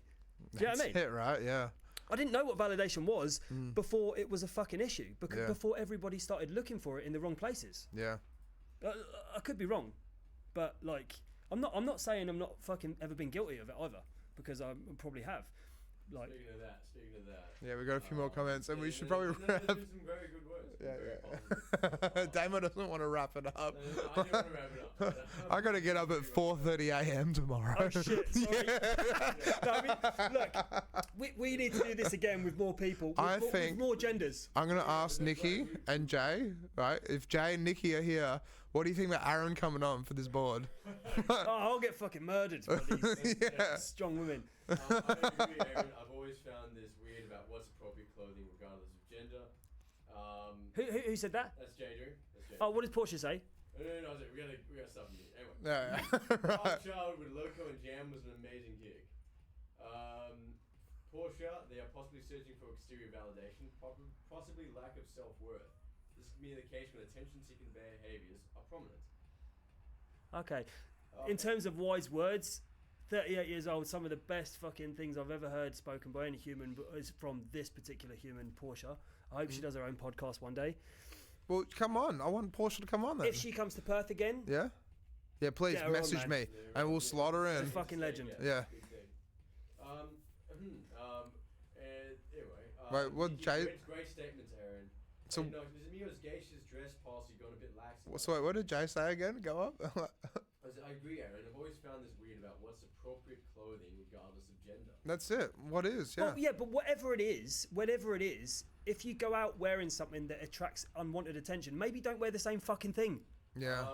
Do you know what I mean? That's it, right? Yeah. I didn't know what validation was before it was a fucking issue, because before everybody started looking for it in the wrong places. Yeah. I could be wrong, but like, I'm not saying I'm not fucking ever been guilty of it either, because I probably have. Like, speaking of that. Yeah, we got a few more comments, and we should probably wrap. Some very good words. Yeah. Damo doesn't want to wrap it up. I don't want to wrap it up. I got to get up at 4:30 a.m. tomorrow. Oh shit! Sorry. No, I mean, look, we need to do this again with more people. With more genders. I'm gonna ask Nikki and Jay. Right? If Jay and Nikki are here, what do you think about Aaron coming on for this board? Oh, I'll get fucking murdered by these strong women. I agree, Aaron. I've always found this weird about what's appropriate clothing regardless of gender. Who said that? That's Jay Drew. Oh, what does Portia say? No, we gotta stop him here. Anyway. Yeah. Our child with Loco and Jam was an amazing gig. Portia, they are possibly searching for exterior validation, possibly lack of self-worth. This can be the case when attention-seeking behaviours are prominent. Okay. In terms of wise words, 38 years old, some of the best fucking things I've ever heard spoken by any human is from this particular human, Portia. I hope she does her own podcast one day. Well, come on. I want Portia to come on then. If she comes to Perth again, Yeah, please Get her on, message man. me and we'll slot her she's a in. fucking legend. Yeah. Big thing. Anyway. Right, what, Jay? Great statements, Aaron. So- No, is it me or is Geisha's dress policy gone a bit lax? So wait, what did Jay say again? Go up. I agree, Aaron. I've always found this weird about what's appropriate clothing regardless of gender. That's it. What is? Yeah. Well, yeah, but whatever it is, if you go out wearing something that attracts unwanted attention, maybe don't wear the same fucking thing. Yeah.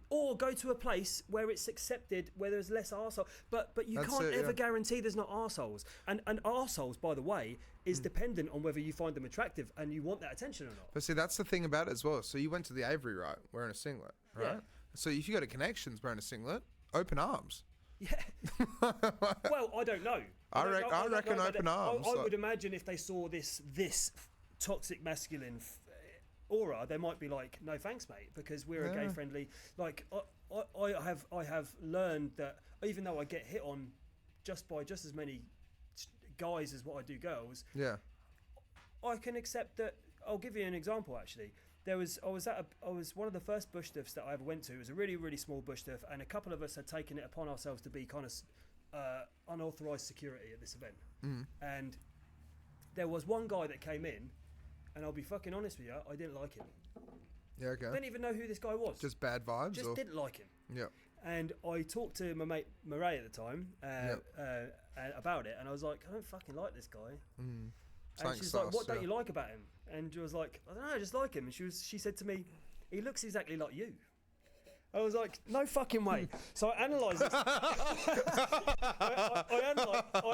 Or go to a place where it's accepted, where there's less arsehole. But you That's can't it, ever yeah. guarantee there's not arseholes. And arseholes, by the way, is dependent on whether you find them attractive and you want that attention or not. But see, that's the thing about it as well. So you went to the Avery, right? Wearing a singlet, right? Yeah. So if you go to Connections wearing a singlet, open arms. Yeah. Well, I don't know. I don't know reckon about open that. arms. I like- would imagine if they saw this toxic masculine aura, they might be like, "No thanks, mate," because we're a Yeah. gay friendly. Like I have learned that even though I get hit on just as many guys as what I do girls, Yeah. I can accept that. I'll give you an example actually. I was one of the first bush stuffs that I ever went to. It was a really, really small bush stuff, and a couple of us had taken it upon ourselves to be kind of unauthorized security at this event. And there was one guy that came in, and I'll be fucking honest with you, I didn't like him. Yeah. Okay. Didn't even know who this guy was. Just bad vibes. Just or? didn't like him. Yeah. And I talked to my mate Murray at the time about it, and I was like, I don't fucking like this guy. And Something she's like, sus, what don't yeah. you like about him? And I was like, I don't know, I just like him. And she said to me, he looks exactly like you. I was like, no fucking way. So I analysed this. I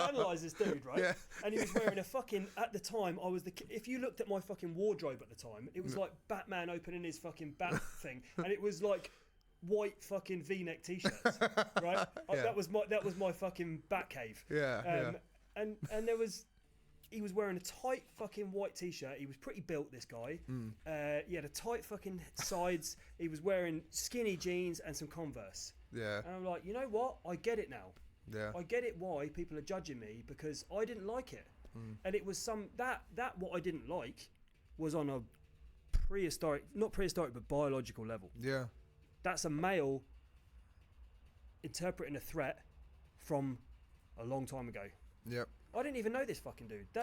analysed this dude, right? Yeah. And he was wearing a fucking, at the time, if you looked at my fucking wardrobe at the time, it was like Batman opening his fucking bat thing. And it was like white fucking V-neck t-shirts, right? Yeah. That was my fucking bat cave. Yeah. And he was wearing a tight fucking white t-shirt. He was pretty built, this guy. He had a tight fucking sides. He was wearing skinny jeans and some Converse. Yeah. And I'm like, you know what? I get it now. Yeah. I get it why people are judging me, because I didn't like it. And it was that what I didn't like was on a not prehistoric, but biological level. Yeah. That's a male interpreting a threat from a long time ago. Yep. I didn't even know this fucking dude. Do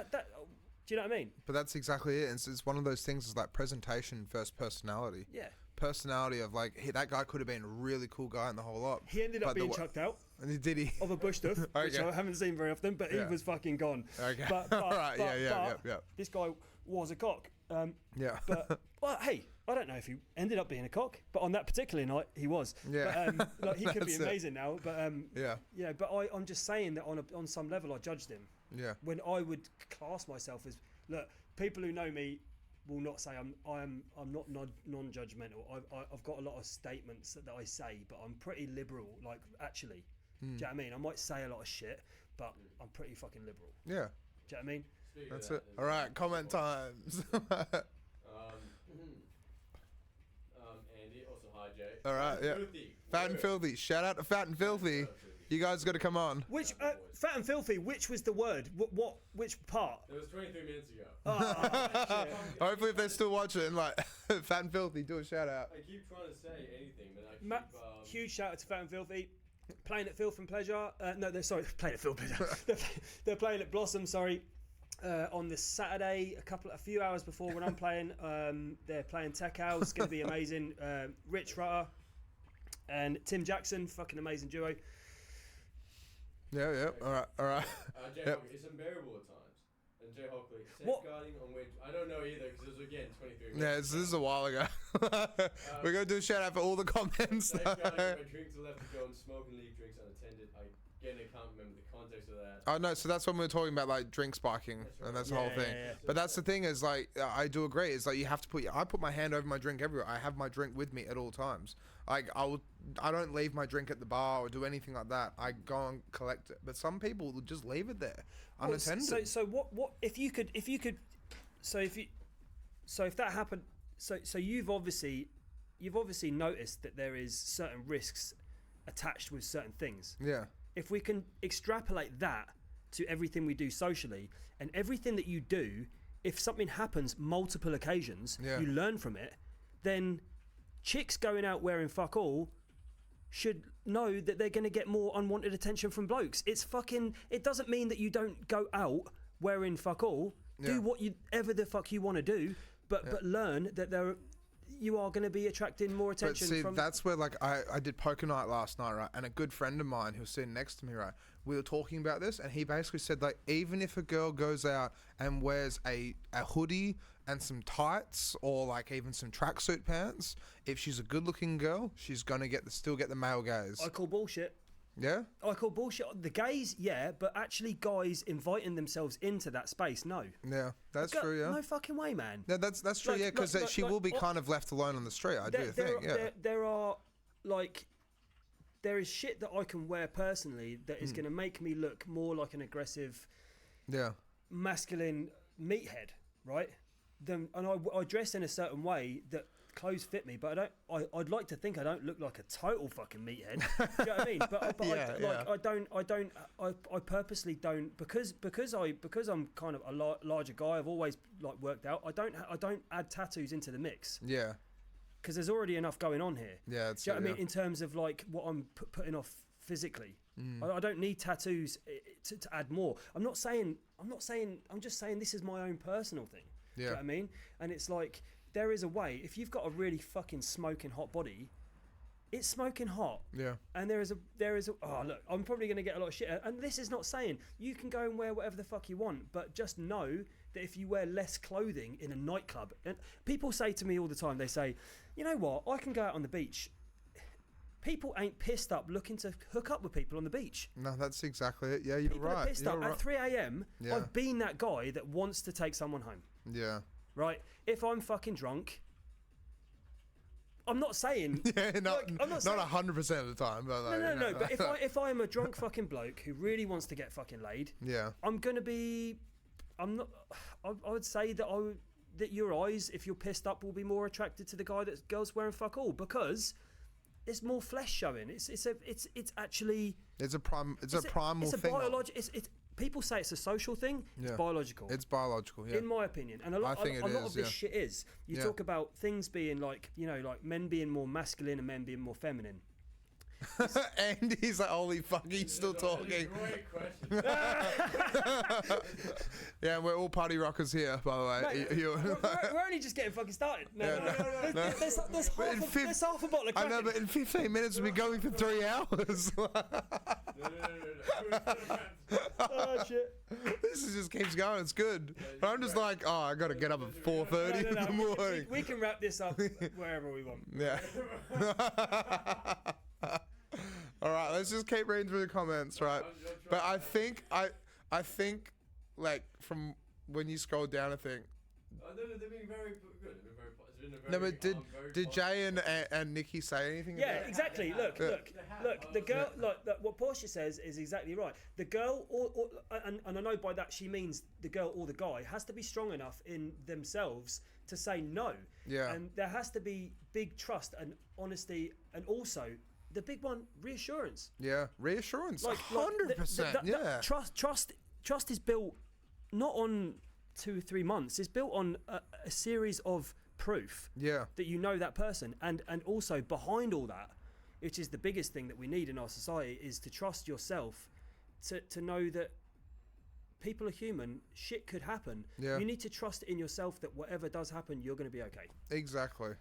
you know what I mean? But that's exactly it. It's one of those things. It's like presentation versus personality. Yeah. Personality of like, hey, that guy could have been a really cool guy in the whole lot. He ended up But being chucked out And did he? of a bush stuff, which Okay. I haven't seen very often, but he Yeah. was fucking gone. Okay. But, All right. Yeah. this guy was a cock. Yeah. But, well, hey, I don't know if he ended up being a cock, but on that particular night, he was. Yeah. But, like, he could be That's it. amazing now, but Yeah. yeah. But I'm just saying that on some level, I judged him. Yeah. When I would class myself as, look, people who know me will not say I'm not non-judgmental. I've got a lot of statements that I say, but I'm pretty liberal. Like, actually, do you know what I mean? I might say a lot of shit, but I'm pretty fucking liberal. Yeah. Do you know what I mean? Speaking That's of it. that, All right. Comment times. Andy, also hi Jay. All right. Yeah. Filthy. Fat and Filthy. Shout out to Fat and Filthy. You guys got to come on. Which fat and filthy? Which was the word? Which part? It was 23 minutes ago. Oh, shit. Hopefully, if they're still watching, like Fat and Filthy, do a shout out. I keep trying to say anything, but I keep. Huge shout out to Fat and Filthy. Playing at Filth and Pleasure. No, they're sorry, playing at Filth and Pleasure. They're playing at Blossom. Sorry. on this Saturday, a few hours before when I'm playing. They're playing Tech House. It's going to be amazing. Rich Rutter and Tim Jackson, fucking amazing duo. Yeah. All right. Jay Hockley, it's unbearable at times. And Jay Hockley, safeguarding on which I don't know either because it was again 23 minutes. Yeah, this is a while ago. We're gonna do a shout out for all the comments. Safeguarding my drinks are left to go and smoke and leave drinks unattended. I can't remember the context of that. Oh no, so that's when we were talking about like drink spiking, and that's the whole thing. Yeah. But that's the thing is like I do agree. It's like you have to I put my hand over my drink everywhere. I have my drink with me at all times. Like I don't leave my drink at the bar or do anything like that. I go and collect it. But some people will just leave it there unattended. So what if you could if that happened? So you've obviously noticed that there is certain risks attached with certain things. Yeah. If we can extrapolate that to everything we do socially and everything that you do, if something happens multiple occasions, you learn from it, then chicks going out wearing fuck all should know that they're going to get more unwanted attention from blokes. It doesn't mean that you don't go out wearing fuck all. Do whatever the fuck you want to do, but learn that you are going to be attracting more attention. But see, that's where like I did poker night last night, right? And a good friend of mine who was sitting next to me, right? We were talking about this, and he basically said like, even if a girl goes out and wears a hoodie and some tights, or like even some tracksuit pants, if she's a good-looking girl, she's gonna still get the male gaze. I call bullshit. Yeah? I call bullshit. The gays, but actually guys inviting themselves into that space, no. Yeah, that's true, yeah. No fucking way, man. Yeah, that's true, yeah, because she will be kind of left alone on the street, I do think, yeah. There is shit that I can wear personally that is going to make me look more like an aggressive, masculine meathead, right? And I dress in a certain way that clothes fit me, but I'd like to think I don't look like a total fucking meathead. Do you know what I mean? But I purposely don't because I'm kind of a larger guy. I've always like worked out. I don't add tattoos into the mix. Yeah. Because there's already enough going on here. Yeah, do you know what I mean? In terms of like what I'm putting off physically, I don't need tattoos to add more. I'm just saying this is my own personal thing. Yeah. Do you know what I mean? And it's like there is a way. If you've got a really fucking smoking hot body, it's smoking hot. Yeah. And there is a. Oh look, I'm probably going to get a lot of shit. And this is not saying you can go and wear whatever the fuck you want, but just know that if you wear less clothing in a nightclub, and people say to me all the time, they say, you know what, I can go out on the beach. People ain't pissed up looking to hook up with people on the beach. No, that's exactly it. Yeah, you're people right. Are pissed you're up right. at 3 a.m. Yeah. I've been that guy that wants to take someone home. Yeah. Right? If I'm fucking drunk, I'm not saying... not 100% of the time. But like, no. But if I am a drunk fucking bloke who really wants to get fucking laid, I'm going to be... I would say that that your eyes, if you're pissed up, will be more attracted to the guy that girls wearing fuck all because there's more flesh showing. It's actually a primal thing. People say it's a social thing. Yeah. It's biological. It's biological. Yeah. In my opinion, and a lot of this shit is. You talk about things being like like men being more masculine and men being more feminine. And he's like, holy fuck, he's still talking. Great question. Yeah, we're all party rockers here, by the way. Mate, we're only just getting fucking started. No. There's half a bottle of Kraken. I know, but in 15 minutes we'll be going for 3 hours. No. Oh, shit. This just keeps going, it's good. But I'm just like, I got to get up at 4:30 in the morning. We can wrap this up wherever we want. Yeah. All right, let's just keep reading through the comments, right? But I think like from when you scroll down, I think. They've been very good. No, but did Jay and Nikki say anything? Yeah, exactly. Look. The girl, what Portia says is exactly right. The girl, and I know by that she means the girl or the guy has to be strong enough in themselves to say no. Yeah. And there has to be big trust and honesty, and also the big one, reassurance. Yeah, reassurance. 100%. Yeah. Trust is built not on 2 or 3 months. It's built on a series of proof. Yeah. That you know that person, and also behind all that, which is the biggest thing that we need in our society, is to trust yourself, to know that people are human. Shit could happen. Yeah. You need to trust in yourself that whatever does happen, you're going to be okay. Exactly.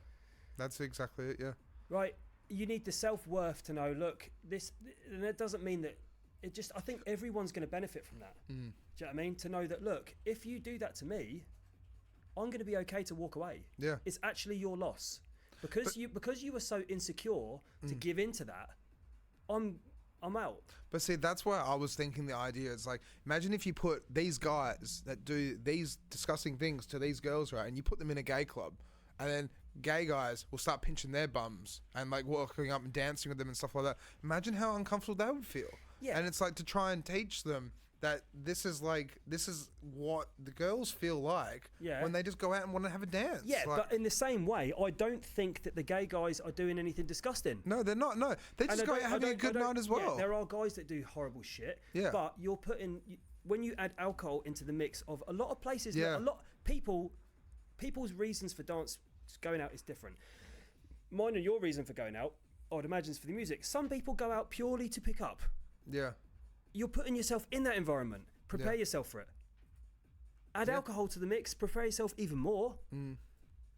That's exactly it. Yeah. Right. You need the self-worth to know, look, and that doesn't mean that I think everyone's going to benefit from that. Do you know what I mean? To know that, look, if you do that to me, I'm going to be okay to walk away. Yeah. It's actually your loss. Because you were so insecure to give into that, I'm out. But see, that's why I was thinking the idea is like, imagine if you put these guys that do these disgusting things to these girls, right, and you put them in a gay club, and then gay guys will start pinching their bums and like walking up and dancing with them and stuff like that. Imagine how uncomfortable they would feel. Yeah. And it's like to try and teach them that this is what the girls feel like when they just go out and want to have a dance. Yeah, like, but in the same way, I don't think that the gay guys are doing anything disgusting. No, they're not. No, they just go out having a good night as well. Yeah, there are guys that do horrible shit. Yeah. But you're putting, when you add alcohol into the mix of a lot of places, Yeah. a lot people's reasons for dance going out is different. Mine and your reason for going out, I would imagine, is for the music. Some people go out purely to pick up. Yeah. You're putting yourself in that environment. Prepare yourself for it. Add alcohol to the mix. Prepare yourself even more.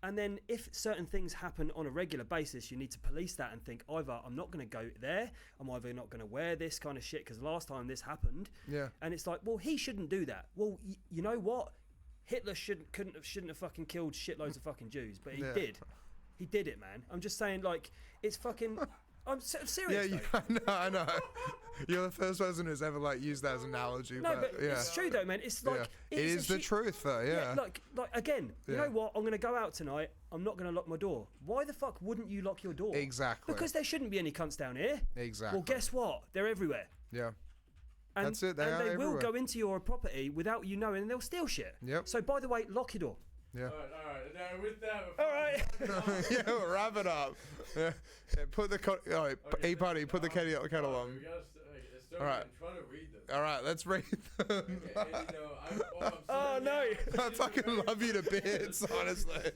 And then if certain things happen on a regular basis, you need to police that and think, either I'm not going to go there, I'm either not going to wear this kind of shit because last time this happened. Yeah. And it's like, well, he shouldn't do that. Well, you know what? Hitler shouldn't have fucking killed shitloads of fucking Jews, but he did. He did it, man. I'm just saying, like, it's fucking... I'm serious. Yeah, I know. You're the first person who's ever like used that as an analogy. No, but it's true though, man. It's like it is the truth, though. Yeah. Like again, you know what? I'm going to go out tonight. I'm not going to lock my door. Why the fuck wouldn't you lock your door? Exactly. Because there shouldn't be any cunts down here. Exactly. Well, guess what? They're everywhere. Yeah. And, that's it. They will go into your property without you knowing, and they'll steal shit. Yep. So by the way, lock your door. Yeah. All right. Now with that, All right. Yeah, we'll wrap it up. Yeah. Put the E-Party, put the kettle on. All right. I'm trying to read them. All right, let's read them. I'm no. I fucking love you to bits, honestly.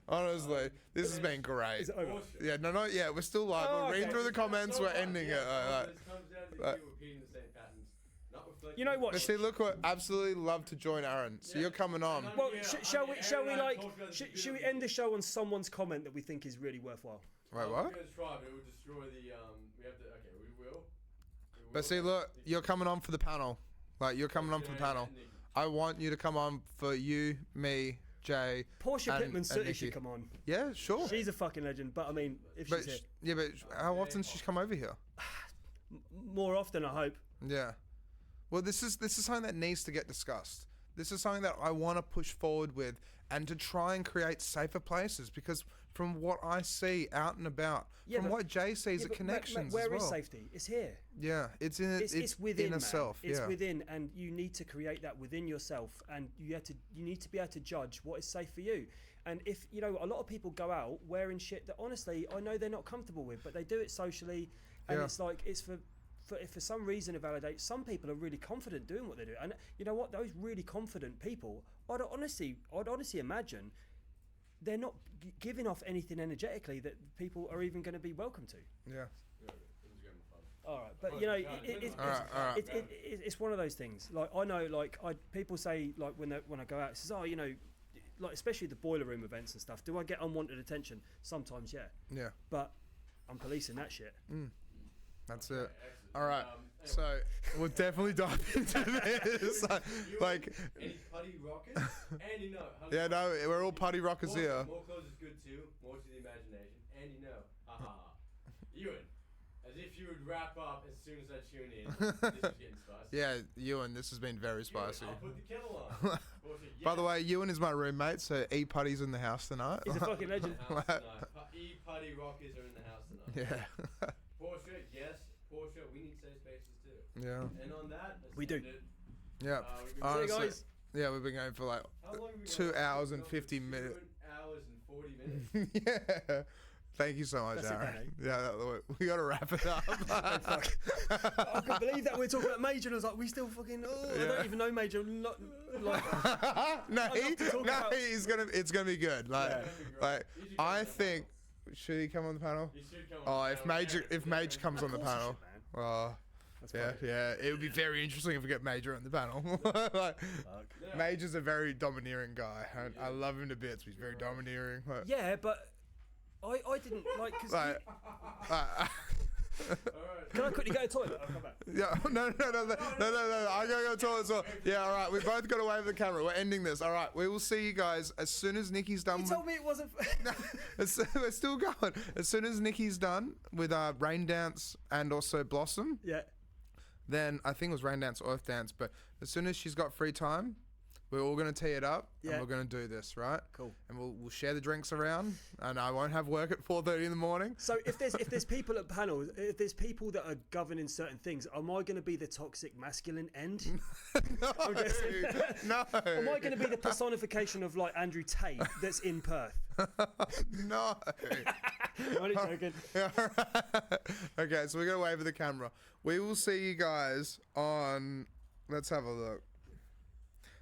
Honestly, this has been great. Is it over? Yeah, no, not yet. We're still live. We'll read through the comments. We're ending it. This comes down to you repeating the same patterns. Not reflecting. You know what? But see, look, what absolutely love to join Aaron. So you're coming on. Well, shall we end the show on someone's comment that we think is really worthwhile? Wait, what? We're gonna try, but it will destroy the. We have to. Okay, we will. But see, look, you're coming on for the panel. Like, you're coming on for the panel. I want you to come on for you, me, Jay. Portia Pittman and certainly Nikki. should come on. Yeah, sure. She's a fucking legend, but I mean, if she's here. Yeah, but how often does she come over here? More often, I hope. Yeah. Well, this is something that needs to get discussed. This is something that I want to push forward with and to try and create safer places, because from what I see out and about, from what Jay sees at Connections where as well. is safety? It's here. Yeah, it's within man. itself. It's yeah. within, and you need to create that within yourself, and you need to be able to judge what is safe for you. And if a lot of people go out wearing shit that honestly I know they're not comfortable with, but they do it socially, and it's like it's for some reason to validate. Some people are really confident doing what they do, and you know what? Those really confident people, I'd honestly imagine they're not giving off anything energetically that people are even going to be welcome to. Yeah. All right, but it's one of those things. Like I know, like people say, like when I go out, it says, like especially the boiler room events and stuff. Do I get unwanted attention? Sometimes, yeah. Yeah. But I'm policing that shit. That's it. All right. So we'll definitely dive into this. Like, any putty rockers? And yeah, no, we're all putty rockers here. More clothes is good too. More to the imagination. And Ewan, as if you would wrap up as soon as I tune in. This is getting spicy. Yeah, Ewan, this has been very spicy. I'll put the kettle on. By the way, Ewan is my roommate, so E-Putty's in the house tonight. He's a fucking legend. E-putty rockers are in the house tonight. Yeah. Portia, yes. Portia, we need safe spaces too. Yeah. And on that, we do. Yeah. Honestly, guys. Yeah, we've been going for like 2 hours and 50 minutes. 2 hours and 40 minutes. Yeah. Thank you so much, Aaron. Yeah, we got to wrap it up. I can't believe that we're talking about Major, and I was like, we still fucking. I don't even know Major. It's gonna be good. Like I think. Should he come on the panel? He should come on the panel. If Mage comes on the panel. Yeah. It would be very interesting if we get Major on the panel. Like, Major's a very domineering guy. I love him to bits. He's very domineering. Like, yeah, but I didn't like because. Can I quickly go to the toilet? I'll come back. Yeah, no. I gotta go to the toilet as well. Yeah, all right. We both got to wave the camera. We're ending this. All right. We will see you guys as soon as Nikki's done. You told me it wasn't. We're still going. As soon as Nikki's done with Rain Dance and also Blossom. Yeah. Then I think it was Rain Dance or Earth Dance. But as soon as she's got free time, we're all going to tee it up and we're going to do this, right? Cool. And we'll share the drinks around, and I won't have work at 4:30 in the morning. So if there's people at panels, if there's people that are governing certain things, am I going to be the toxic masculine end? No. Am I going to be the personification of like Andrew Tate that's in Perth? No. I'm only joking. Okay, so we're going to wave at the camera. We will see you guys on... Let's have a look.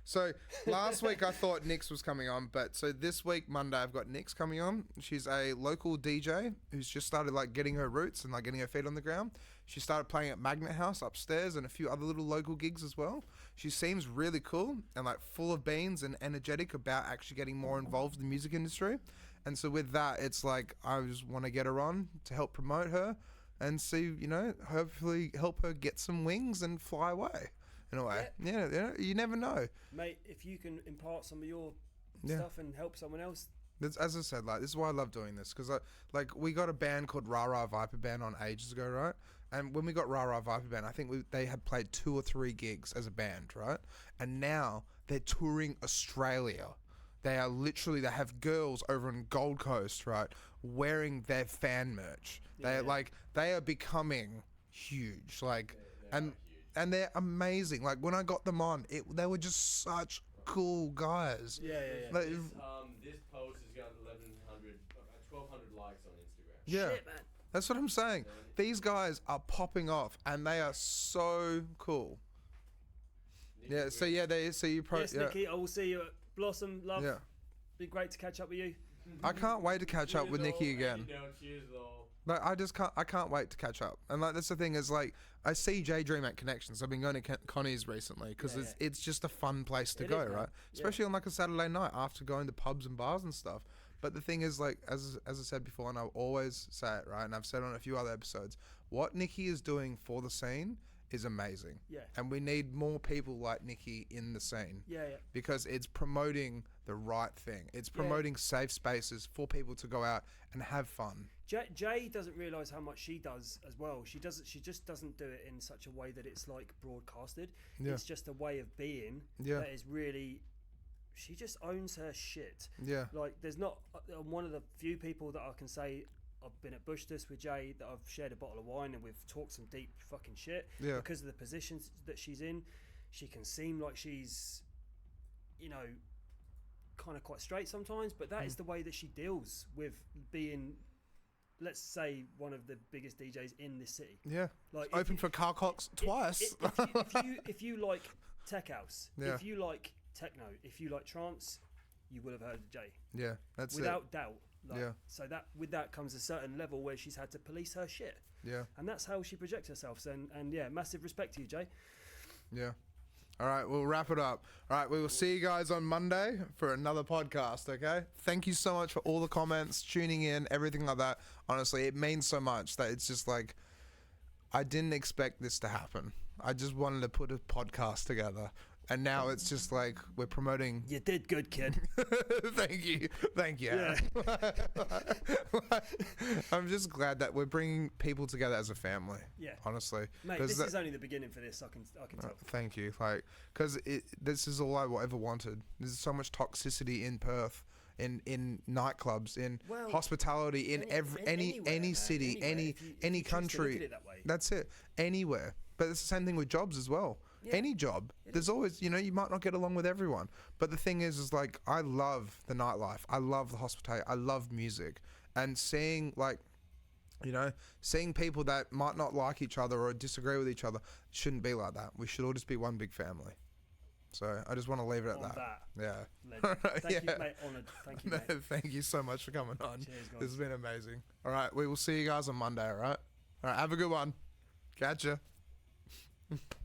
So last week I thought Nix was coming on, but so this week, Monday, I've got Nix coming on. She's a local DJ who's just started like getting her roots and like getting her feet on the ground. She started playing at Magnet House upstairs and a few other little local gigs as well. She seems really cool and like full of beans and energetic about actually getting more involved in the music industry. And so with that, it's like I just want to get her on to help promote her and see, you know, hopefully help her get some wings and fly away. In a way, yeah, you never know, mate. If you can impart some of your stuff and help someone else, as I said, like this is why I love doing this because like we got a band called Rah Viper Band on ages ago, right? And when we got Rah Viper Band, I think they had played 2 or 3 gigs as a band, right? And now they're touring Australia. They are literally they have girls over in Gold Coast, right, wearing their fan merch. They are becoming huge, like and they're amazing. Like when I got them on, they were just such cool guys. Yeah. Like, this post has got 1,200 likes on Instagram. Yeah, shit, man. That's what I'm saying. These guys are popping off, and they are so cool. Nikki, Yeah. So yeah, Yes, Nikki. I will see you at Blossom. Love. Yeah. Be great to catch up with you. I can't wait to catch up with Nikki again. Cheers, though. Like I can't wait to catch up. And like that's the thing is like I see J Dream at Connections. I've been going to Connie's recently because it's just a fun place to go, right? Especially on like a Saturday night after going to pubs and bars and stuff. But the thing is like as I said before, and I'll always say it, right? And I've said on a few other episodes, what Nikki is doing for the scene is amazing. Yeah. And we need more people like Nikki in the scene. Yeah. Because it's promoting the right thing. It's promoting safe spaces for people to go out and have fun. Jay doesn't realise how much she does as well. She just doesn't do it in such a way that it's like broadcasted. Yeah. It's just a way of being that is really. She just owns her shit. Yeah. Like there's not. I'm one of the few people that I can say I've been at Bushtus with Jay, that I've shared a bottle of wine and we've talked some deep fucking shit. Yeah. Because of the positions that she's in, she can seem like she's, you know, kind of quite straight sometimes, but that is the way that she deals with being, let's say, one of the biggest DJs in this city. Yeah. Like open for Carcox twice. If you like tech house, if you like techno, if you like trance, you will have heard of Jay. Yeah, that's without doubt. Like, so that with that comes a certain level where she's had to police her shit. Yeah. And that's how she projects herself. So, and yeah, massive respect to you, Jay. Yeah. All right, we'll wrap it up. All right, we will see you guys on Monday for another podcast, okay? Thank you so much for all the comments, tuning in, everything like that. Honestly, it means so much that it's just like, I didn't expect this to happen. I just wanted to put a podcast together. And now it's just like we're promoting. You did good, kid. Thank you. Yeah. I'm just glad that we're bringing people together as a family. Yeah. Honestly, mate, this is only the beginning for this. I can tell. Thank you. Like, because this is all I ever wanted. There's so much toxicity in Perth, in nightclubs, in hospitality, in any city, any country. That's it. Anywhere. But it's the same thing with jobs as well. Yeah. Any job, there's always, you might not get along with everyone. But the thing is like, I love the nightlife. I love the hospitality. I love music. And seeing people that might not like each other or disagree with each other shouldn't be like that. We should all just be one big family. So I just want to leave it at that. Yeah. Thank you, mate. Honoured. Thank you, mate. Thank you so much for coming on. Cheers, guys. This has been amazing. All right. We will see you guys on Monday, all right? All right. Have a good one. Catch ya. Bye.